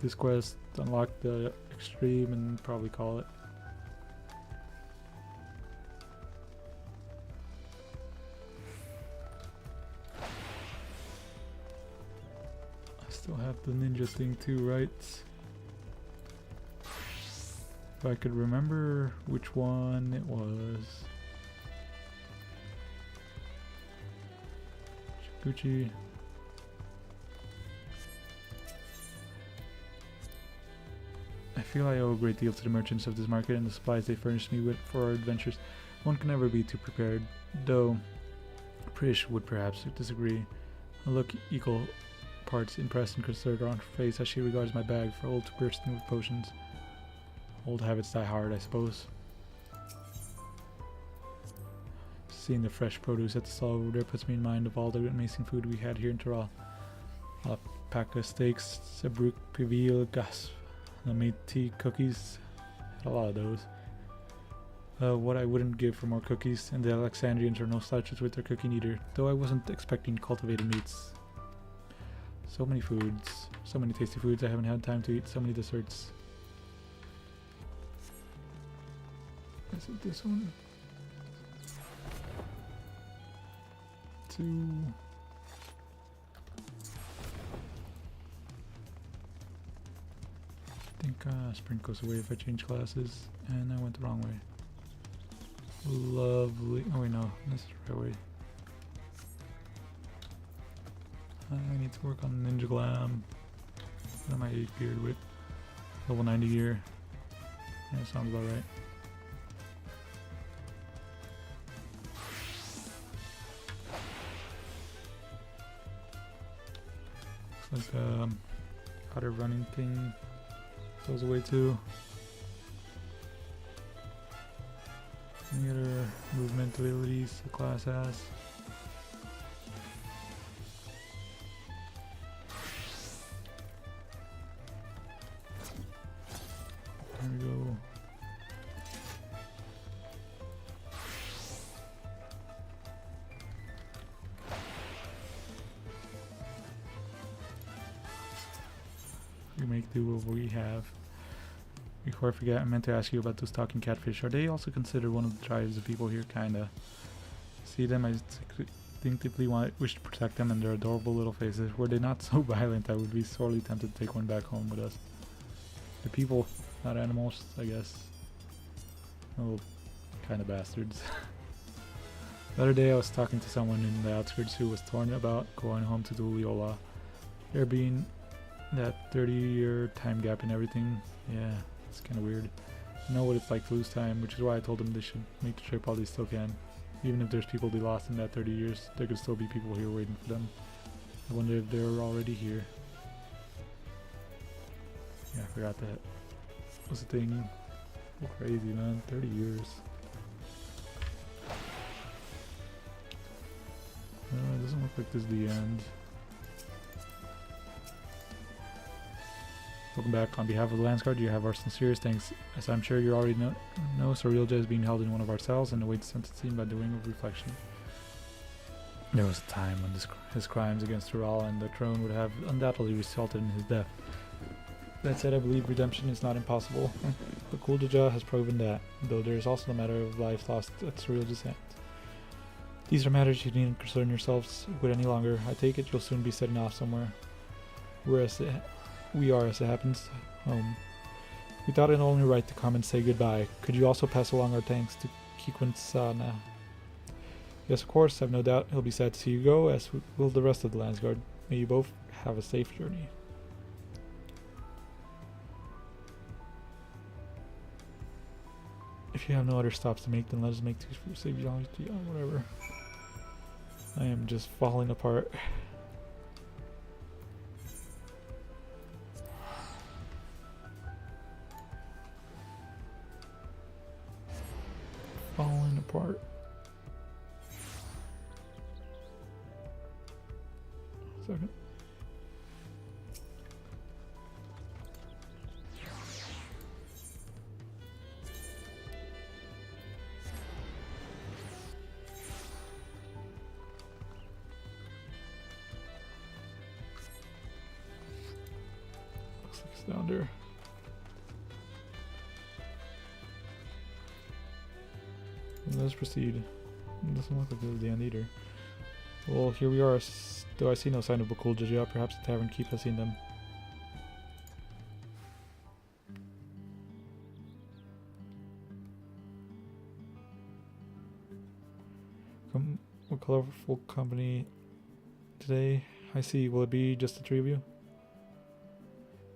this quest, unlock the extreme, and probably call it. I still have the ninja thing too, right? If I could remember which one it was. Gucci. I feel I owe a great deal to the merchants of this market and the supplies they furnished me with for our adventures. One can never be too prepared, though Prish would perhaps disagree. A look equal parts impressed and concerned on her face as she regards my bag for old to bursting with potions. Old habits die hard, I suppose. Seeing the fresh produce at the stall over there puts me in mind of all the amazing food we had here in Tyrol. Alpaca steaks, Sabruk, Pivil, Gas, meat tea, cookies. Had a lot of those. What I wouldn't give for more cookies, and the Alexandrians are no slouches with their cooking either, though I wasn't expecting cultivated meats. So many foods, so many tasty foods I haven't had time to eat, so many desserts. Is it this one? 2. I think sprint goes away if I change classes, and I went the wrong way. Lovely. Oh wait, no, this is the right way. I need to work on Ninja Glam. What am I geared with? Level 90 gear. Yeah, sounds about right. Looks like outer running thing goes away too. Any other movement abilities the class has? There we go. We make do with what we have. Before I forget, I meant to ask you about those talking catfish. Are they also considered one of the tribes of people here? Kinda. See them, I instinctively wish to protect them and their adorable little faces. Were they not so violent, I would be sorely tempted to take one back home with us. They're people, not animals, I guess. Oh, kind of bastards. The other day I was talking to someone in the outskirts who was torn about going home to Duliola. There being that 30-year time gap and everything. Yeah, it's kind of weird. I know what it's like to lose time, which is why I told them they should make the trip while they still can. Even if there's people they lost in that 30 years, there could still be people here waiting for them. I wonder if they're already here. Yeah, I forgot that was a thing. So crazy, man. 30 years. It doesn't look like this is the end. Welcome back. On behalf of the Landsguard, you have our sincerest thanks. As I'm sure you already know, Sorilja is being held in one of our cells and awaits sentencing by the Wing of Reflection. There was a time when his crimes against Tyrol and the throne would have undoubtedly resulted in his death. That said, I believe redemption is not impossible. But Kuldaja has proven that, though there is also the matter of life lost at Sorilja's hands. These are matters you needn't concern yourselves with any longer. I take it you'll soon be setting off somewhere. We are, as it happens, home. We thought it only right to come and say goodbye. Could you also pass along our thanks to Kikwinsana? Yes, of course. I've no doubt he'll be sad to see you go, as will the rest of the Landsguard. May you both have a safe journey. If you have no other stops to make, then let us make two for save you whatever. I am just falling apart. Falling apart. Second. Looks like it's down there. Let's proceed. It doesn't look like this is the end either. Well, here we are. Though I see no sign of Bakul Jajia, perhaps the tavern keep has seen them. What colorful company to today. I see. Will it be just the 3 of you?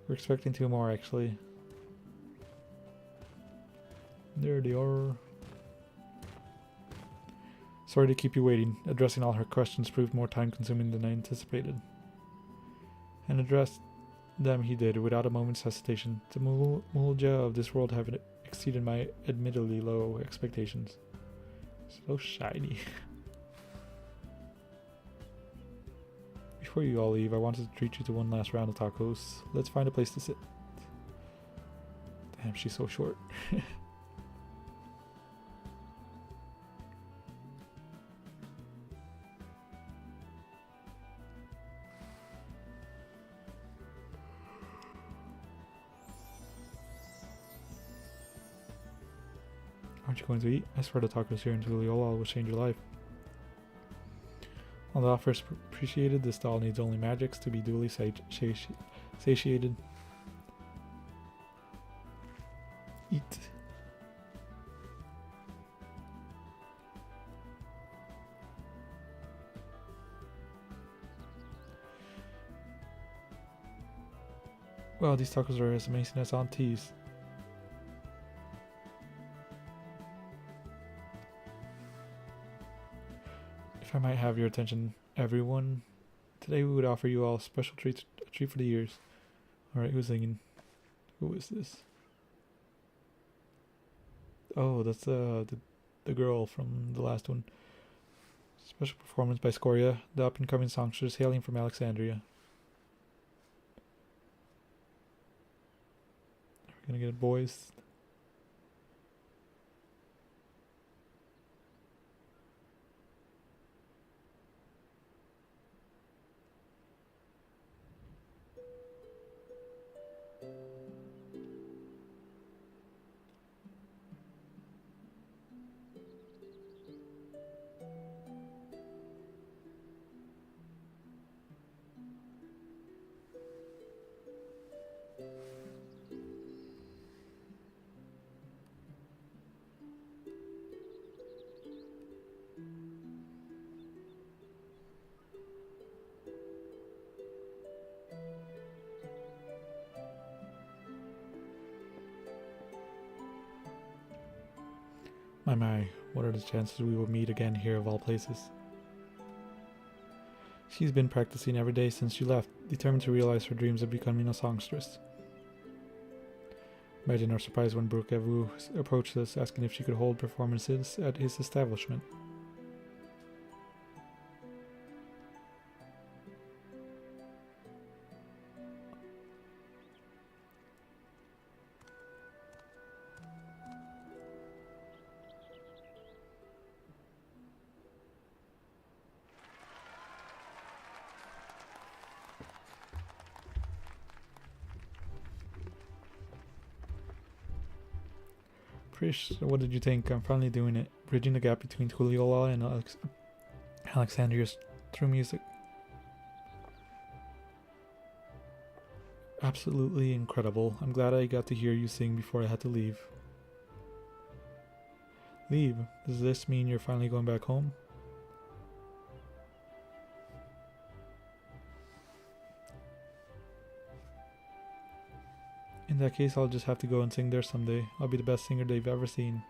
We're expecting 2 more, actually. There they are. Sorry to keep you waiting. Addressing all her questions proved more time-consuming than I anticipated. And addressed them he did, without a moment's hesitation. The Mulja of this world have exceeded my admittedly low expectations. So shiny. Before you all leave, I wanted to treat you to one last round of tacos. Let's find a place to sit. Damn, she's so short. Aren't you going to eat? I swear the tacos here in Tuliola will change your life. While the offer is appreciated, this doll needs only magics to be duly satiated. Eat. Wow, these tacos are as amazing as Auntie's. If I might have your attention, everyone, today we would offer you all a special treat for the ears. Alright, who's singing? Who is this? Oh, that's the girl from the last one. Special performance by Scoria, the up-and-coming songstress hailing from Alexandria. Are we gonna get it, boys? My, what are the chances we will meet again here of all places? She's been practicing every day since she left, determined to realize her dreams of becoming a songstress. Imagine our surprise when Brooke Evu approached us, asking if she could hold performances at his establishment. Prish, what did you think? I'm finally doing it. Bridging the gap between Tuliola and Alexandria's through music. Absolutely incredible. I'm glad I got to hear you sing before I had to leave. Leave? Does this mean you're finally going back home? In that case, I'll just have to go and sing there someday. I'll be the best singer they've ever seen.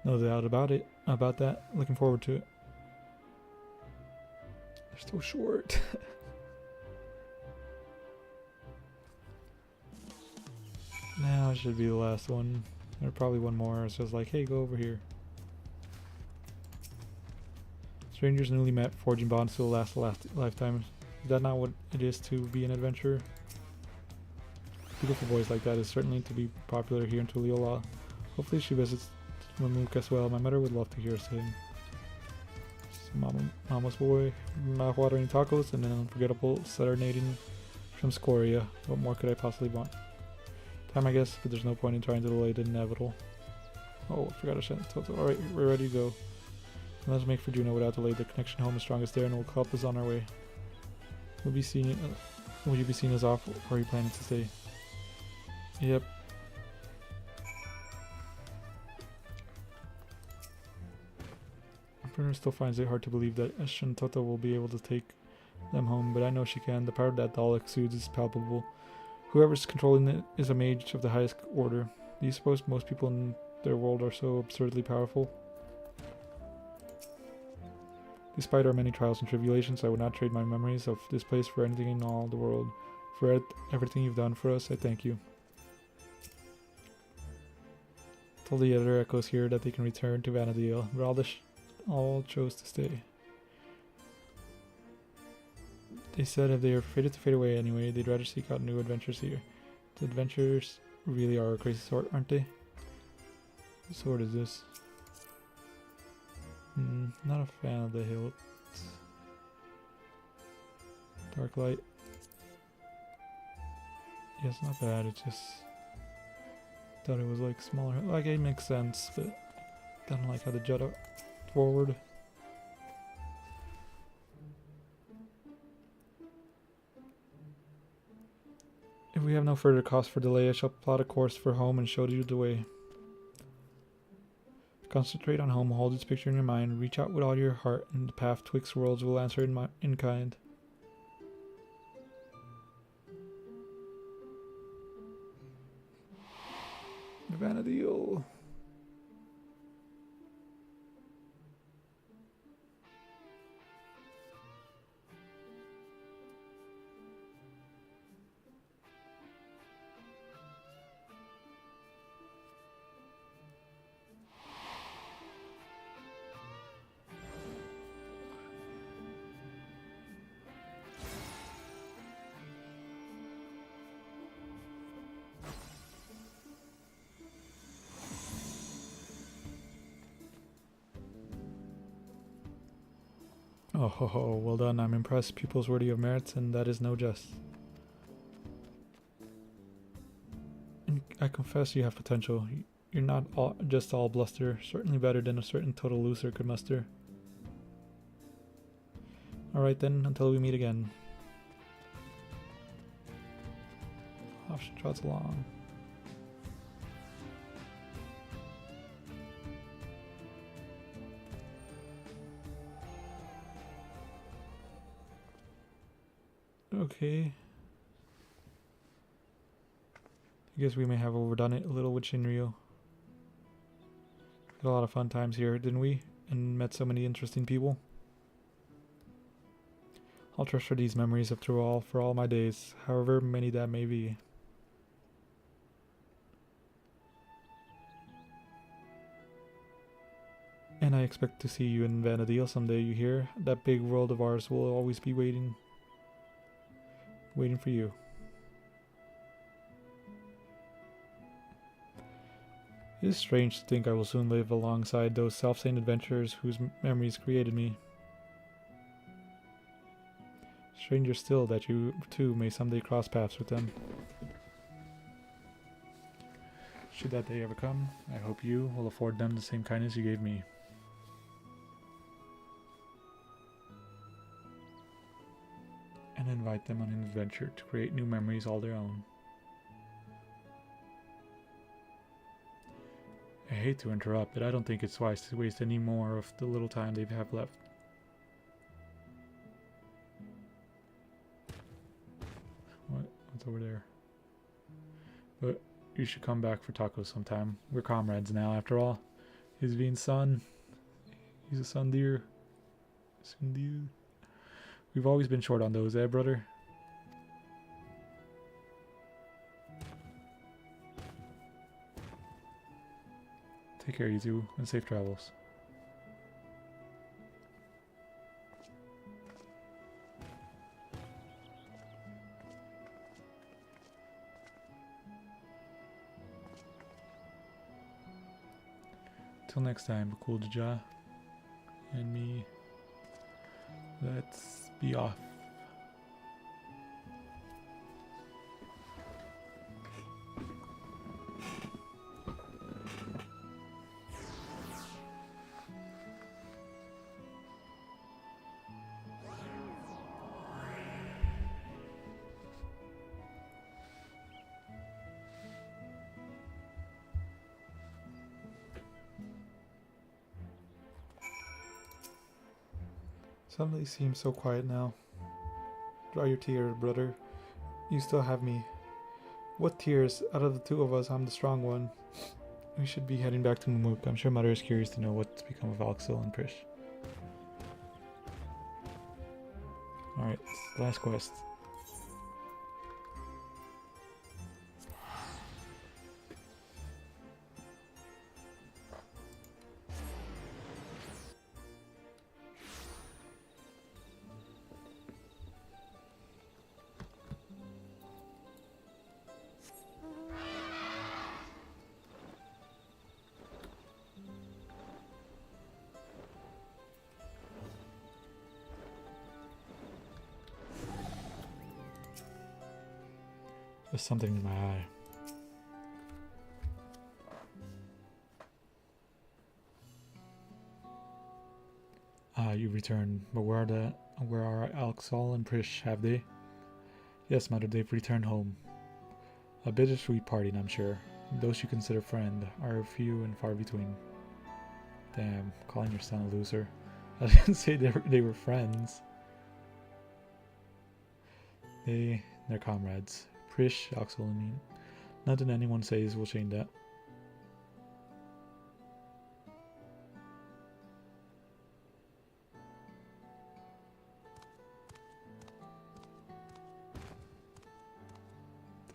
No doubt about that. Looking forward to it. They're so short. Now it should be the last one. There's probably one more. It's just like, hey, go over here. Strangers newly met, forging bonds will last a lifetime. Is that not what it is to be an adventurer? Beautiful boys like that is certainly to be popular here in Tuliola. Hopefully she visits Mamook as well. My mother would love to hear us sing. Mama's boy, mouth-watering tacos, and an unforgettable serenading from Scoria. What more could I possibly want? Time, I guess, but there's no point in trying to delay the inevitable. Oh, I forgot to send Toto. Alright, we're ready to go. And let's make for Juno without delay. The connection home is strongest there and will help us on our way. Will you be seeing us off, or are you planning to stay? Yep. I'm Bruno still finds it hard to believe that Esh and Toto will be able to take them home, but I know she can. The power that doll exudes is palpable. Whoever's controlling it is a mage of the highest order. Do you suppose most people in their world are so absurdly powerful? Despite our many trials and tribulations, I would not trade my memories of this place for anything in all the world. For everything you've done for us, I thank you. Told the other echoes here that they can return to Vanadil, but all chose to stay. They said if they are fated to fade away anyway, they'd rather seek out new adventures here. The adventures really are a crazy sort, aren't they? What sword is this? Not a fan of the hilt. Dark light. Yeah, it's not bad, it's just... thought it was like smaller. Like, it makes sense, but I don't like how they jut up forward. If we have no further cause for delay, I shall plot a course for home and show you the way. Concentrate on home, hold its picture in your mind, reach out with all your heart, and the path twixt worlds will answer in kind. Vanadil. Oh ho ho, well done, I'm impressed. Pupils worthy of merits, and that is no jest. And I confess you have potential. You're not just all bluster, certainly better than a certain total loser could muster. Alright then, until we meet again. Off she trots along. Okay. I guess we may have overdone it a little with Shinryu. Had a lot of fun times here, didn't we? And met so many interesting people. I'll treasure these memories up through all for all my days, however many that may be. And I expect to see you in Vanadil someday, you hear? That big world of ours will always be waiting for you. It is strange to think I will soon live alongside those self-same adventurers whose memories created me. Stranger still that you too may someday cross paths with them. Should that day ever come, I hope you will afford them the same kindness you gave me. And invite them on an adventure to create new memories all their own. I hate to interrupt, but I don't think it's wise to waste any more of the little time they have left. What's over there? But you should come back for tacos sometime. We're comrades now, after all. He's being son. He's a son deer. Son deer. We've always been short on those, eh, brother? Take care, you two, and safe travels. Till next time, Bakul Jaja and me. Let's be off. Suddenly seems so quiet now. Dry your tears, brother. You still have me. What tears? Out of the two of us, I'm the strong one. We should be heading back to Mumuk. I'm sure Mother is curious to know what's become of Alxil and Prish. Alright, last quest. There's something in my eye. Ah, you returned. But where are Alxol and Prish, have they? Yes, Mother, they've returned home. A bittersweet parting, I'm sure. Those you consider friend are few and far between. Damn, calling your son a loser. I didn't say they were friends. They're comrades. Prish, Alxol, and me. Nothing anyone says will change that.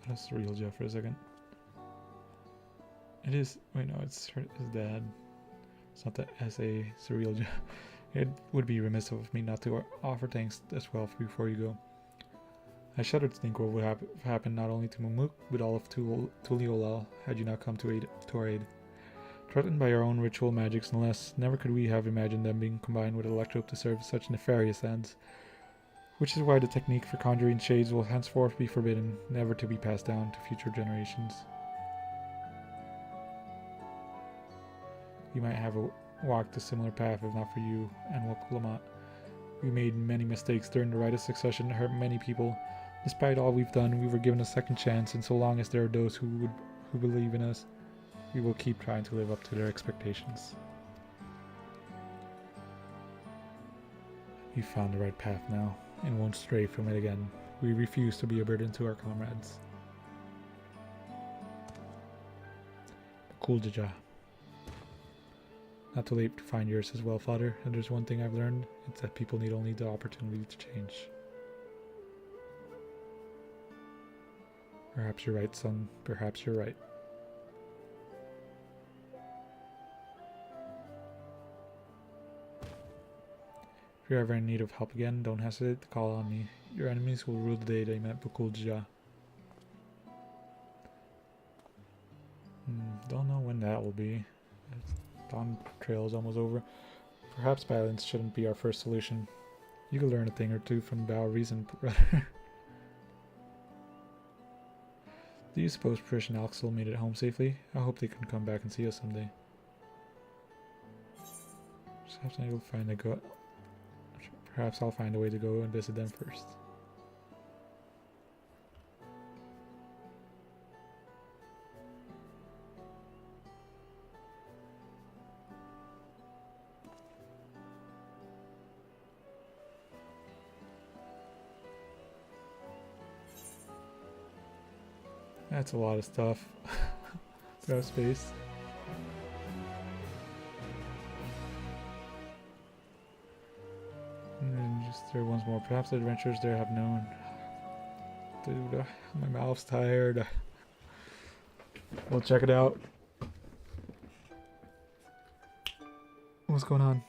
That's the real Jeff for a second. It is. Wait, no, it's his dad. It's not the SA surreal Jeff. It would be remiss of me not to offer thanks as well before you go. I shudder to think what would have happened not only to Mumuk, but all of Tuliolal had you not come to our aid. Threatened by our own ritual magics, no less, never could we have imagined them being combined with Electrope to serve such nefarious ends. Which is why the technique for conjuring shades will henceforth be forbidden, never to be passed down to future generations. You might have walked a similar path if not for you and Wokulamat. We made many mistakes during the rite of succession that hurt many people. Despite all we've done, we were given a second chance, and so long as there are those who believe in us, we will keep trying to live up to their expectations. We found the right path now, and won't stray from it again. We refuse to be a burden to our comrades. Kuljaja. Not too late to find yours as well, Father, and there's one thing I've learned, it's that people need only the opportunity to change. Perhaps you're right, son. Perhaps you're right. If you're ever in need of help again, don't hesitate to call on me. Your enemies will rue the day they met Bukulja. Don't know when that will be. Dawntrail is almost over. Perhaps violence shouldn't be our first solution. You could learn a thing or two from Bao Reason, brother. Do you suppose Prish and Alxil made it home safely? I hope they can come back and see us someday. Just have to find a go. Perhaps I'll find a way to go and visit them first. That's a lot of stuff. Got space. And then just there once more. Perhaps the adventurers there have known. Dude, my mouth's tired. We'll check it out. What's going on?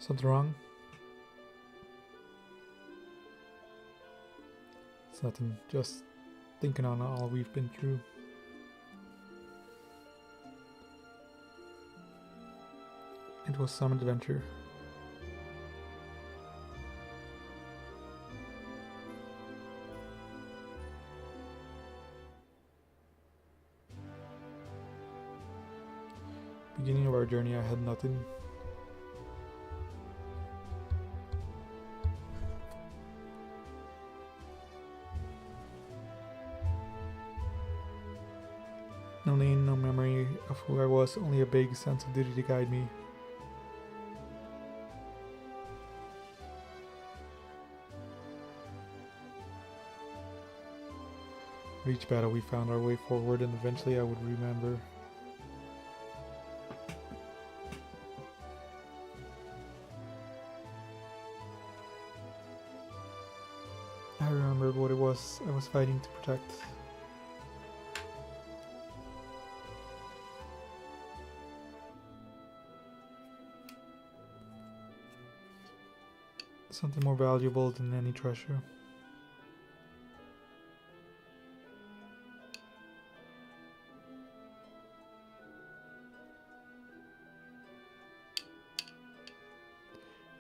Something wrong? It's nothing, just thinking on all we've been through. It was some adventure. Beginning of our journey, I had nothing. No name, no memory of who I was, only a vague sense of duty to guide me. With each battle we found our way forward, and eventually I would remember. I remembered what it was I was fighting to protect. Something more valuable than any treasure.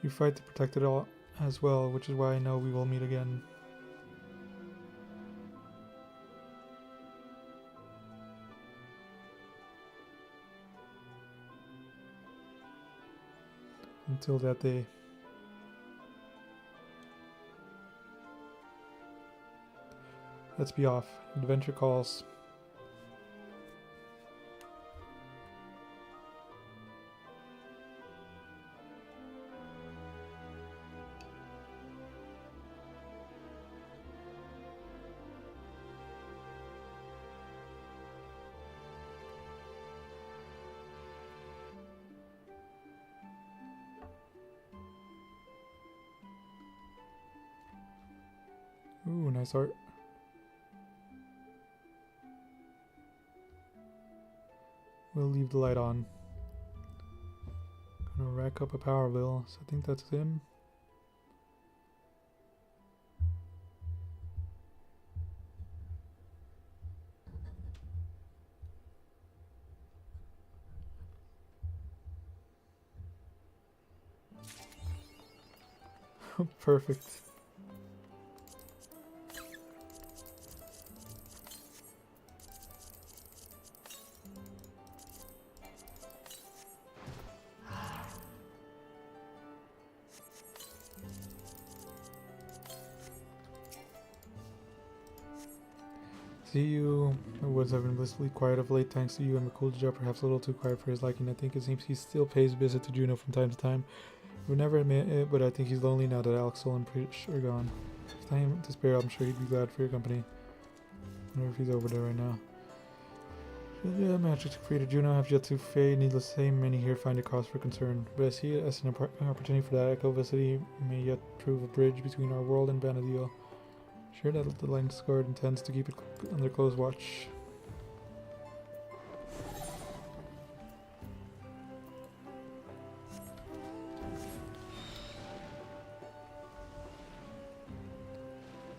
You fight to protect it all as well, which is why I know we will meet again. Until that day. Let's be off. Adventure calls. Ooh, nice art. We'll leave the light on. Gonna rack up a power bill, so I think that's him. Perfect. See you. The woods have been blissfully quiet of late thanks to you, and Makulja perhaps a little too quiet for his liking. I think it seems he still pays a visit to Juno from time to time. He would never admit it, but I think he's lonely now that Alexol and Preach are gone. If time to spare, I'm sure he'd be glad for your company. I wonder if he's over there right now. Yeah, magic created Juno have yet to fade. Needless to say, many here find it cause for concern. But I see it as an opportunity for that Echo City may yet prove a bridge between our world and Vanadil. Sure that the Lynx Guard intends to keep it under close watch.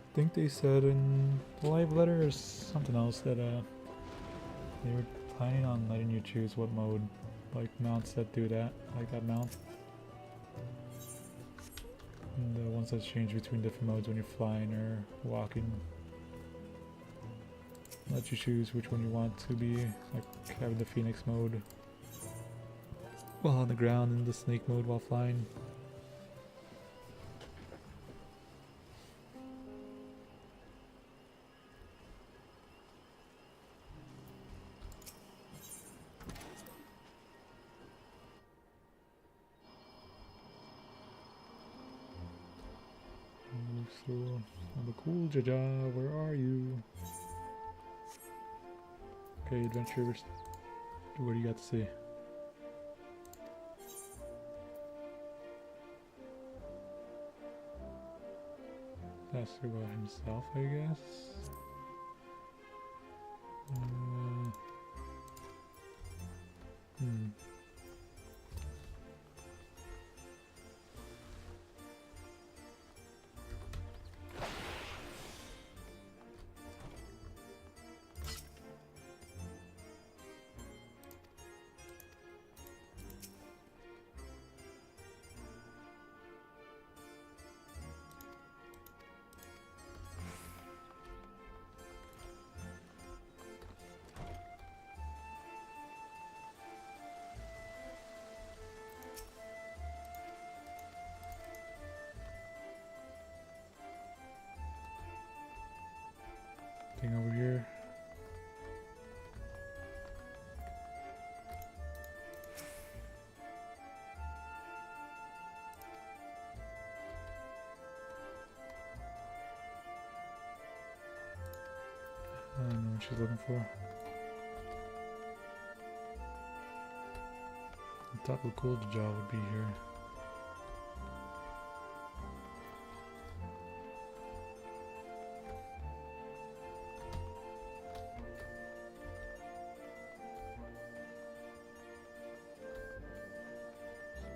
I think they said in the live letter or something else that they were planning on letting you choose what mode, like mounts that do that, like that mount. And the ones that change between different modes when you're flying or walking. Let you choose which one you want to be, like having the Phoenix mode while on the ground and the snake mode while flying. So, I'm a cool Jaja, where are you? Okay, adventurers, what do you got to say? That's about himself, I guess. Thing over here. I don't know what she's looking for. I thought the cool job would be here.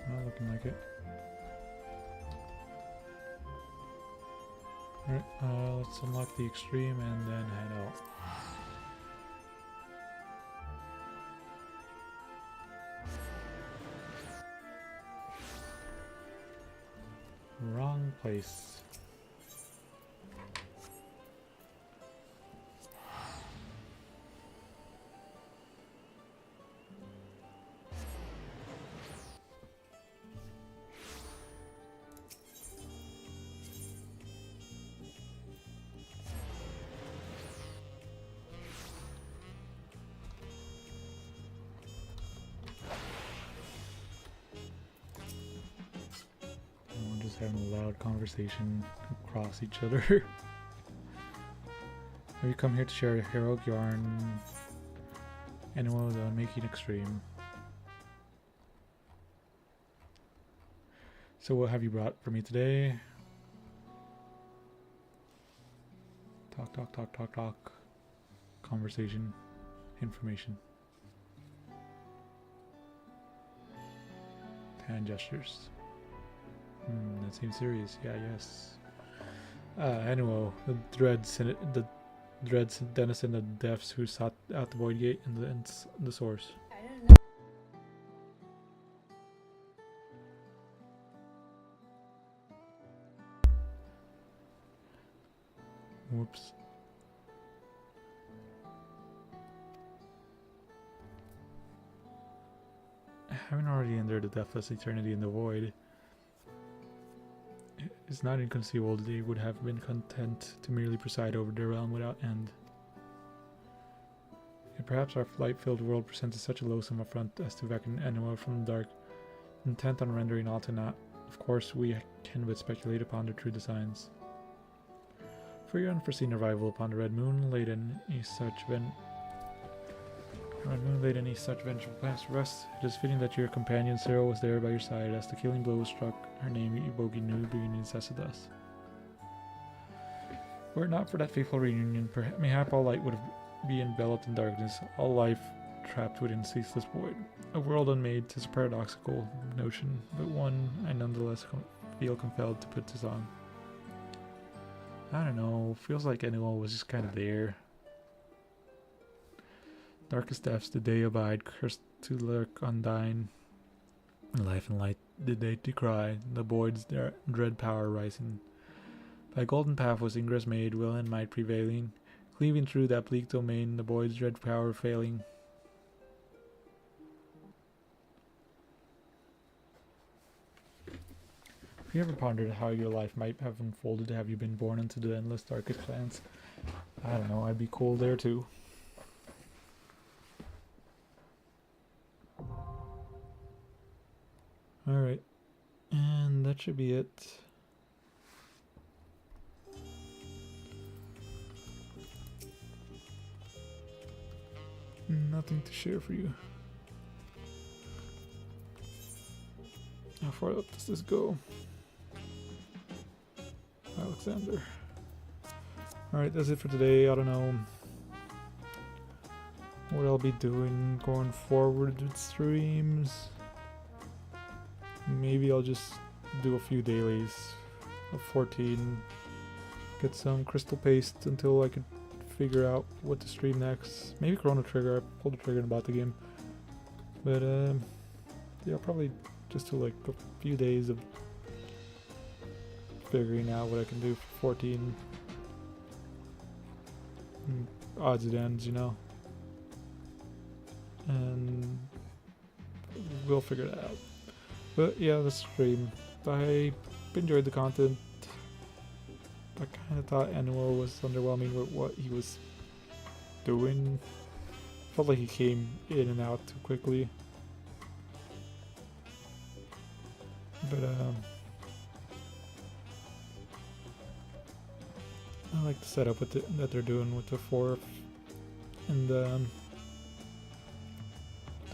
Not looking like it. Alright, let's unlock the extreme and then head out. Wrong place. Having a loud conversation across each other. Have you come here to share a heroic yarn? Anyone without making extreme. So what have you brought for me today? Talk, talk, talk, talk, talk. Conversation. Information. Hand gestures. That seems serious. Yeah, yes. Anyway, the dread denizen of the depths who sought out the void gate and the source. I don't know. Whoops. Having already endured the deathless eternity in the void, it's not inconceivable that they would have been content to merely preside over their realm without end. Yet perhaps our light-filled world presented such a loathsome affront as to beckon anyone from the dark, intent on rendering all to naught. Of course, we can but speculate upon their true designs. For your unforeseen arrival upon the red moon laid any such vengeful plans to rest, it is fitting that your companion Cyril was there by your side as the killing blow struck. Her name Ibogi knew being incessant thus. Were it not for that fateful reunion, mayhap all light would be enveloped in darkness, all life trapped within ceaseless void. A world unmade, 'tis a paradoxical notion, but one I nonetheless feel compelled to put this on. I don't know, feels like anyone was just kind of there. Darkest depths did they abide, cursed to lurk undying. Life and light did they decry, the void's dread power rising. By golden path was ingress made, will and might prevailing, cleaving through that bleak domain, the void's dread power failing. Have you ever pondered how your life might have unfolded have you been born into the endless darkest clans? I don't know, I'd be cool there too. Alright, and that should be it. Nothing to share for you. How far up does this go? Alexander. Alright, that's it for today. I don't know what I'll be doing going forward with streams. Maybe I'll just do a few dailies of 14. Get some crystal paste until I can figure out what to stream next. Maybe Chrono Trigger. I pulled the trigger in about the game. But yeah, probably just do like a few days of figuring out what I can do for 14. Odds and ends, you know. And we'll figure that out. But yeah, the stream. I enjoyed the content. I kind of thought Annual was underwhelming with what he was doing. Felt like he came in and out too quickly. But I like the setup with that they're doing with the fourth and the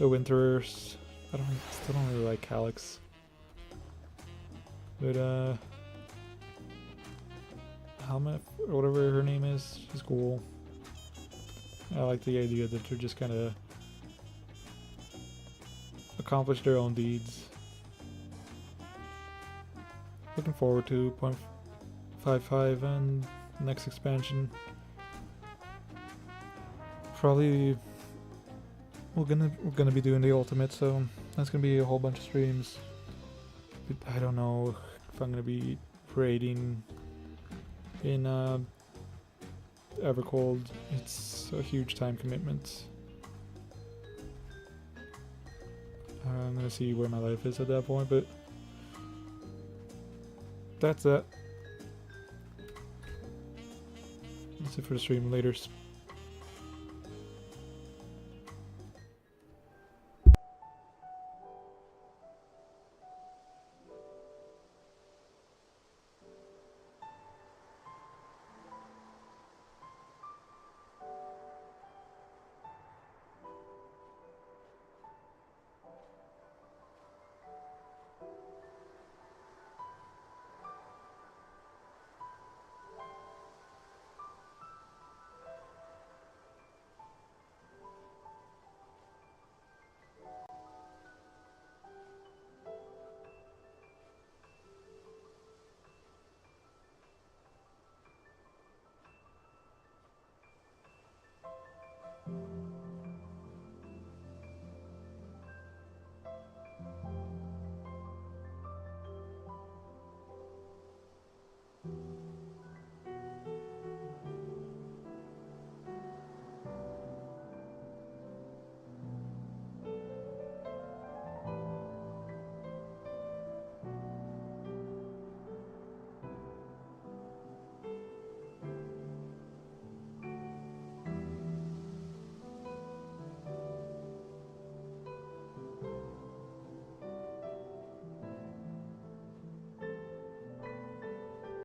Winterers. Still don't really like Calyx, but Helmet or whatever her name is, she's cool. I like the idea that they're just kind of accomplish their own deeds. Looking forward to 0.55 and next expansion. Probably we're gonna be doing the ultimate, so that's gonna be a whole bunch of streams. But I don't know if I'm gonna be raiding in Evercold. It's a huge time commitment. I'm gonna see where my life is at that point, but that's it. That's it for the stream. Later.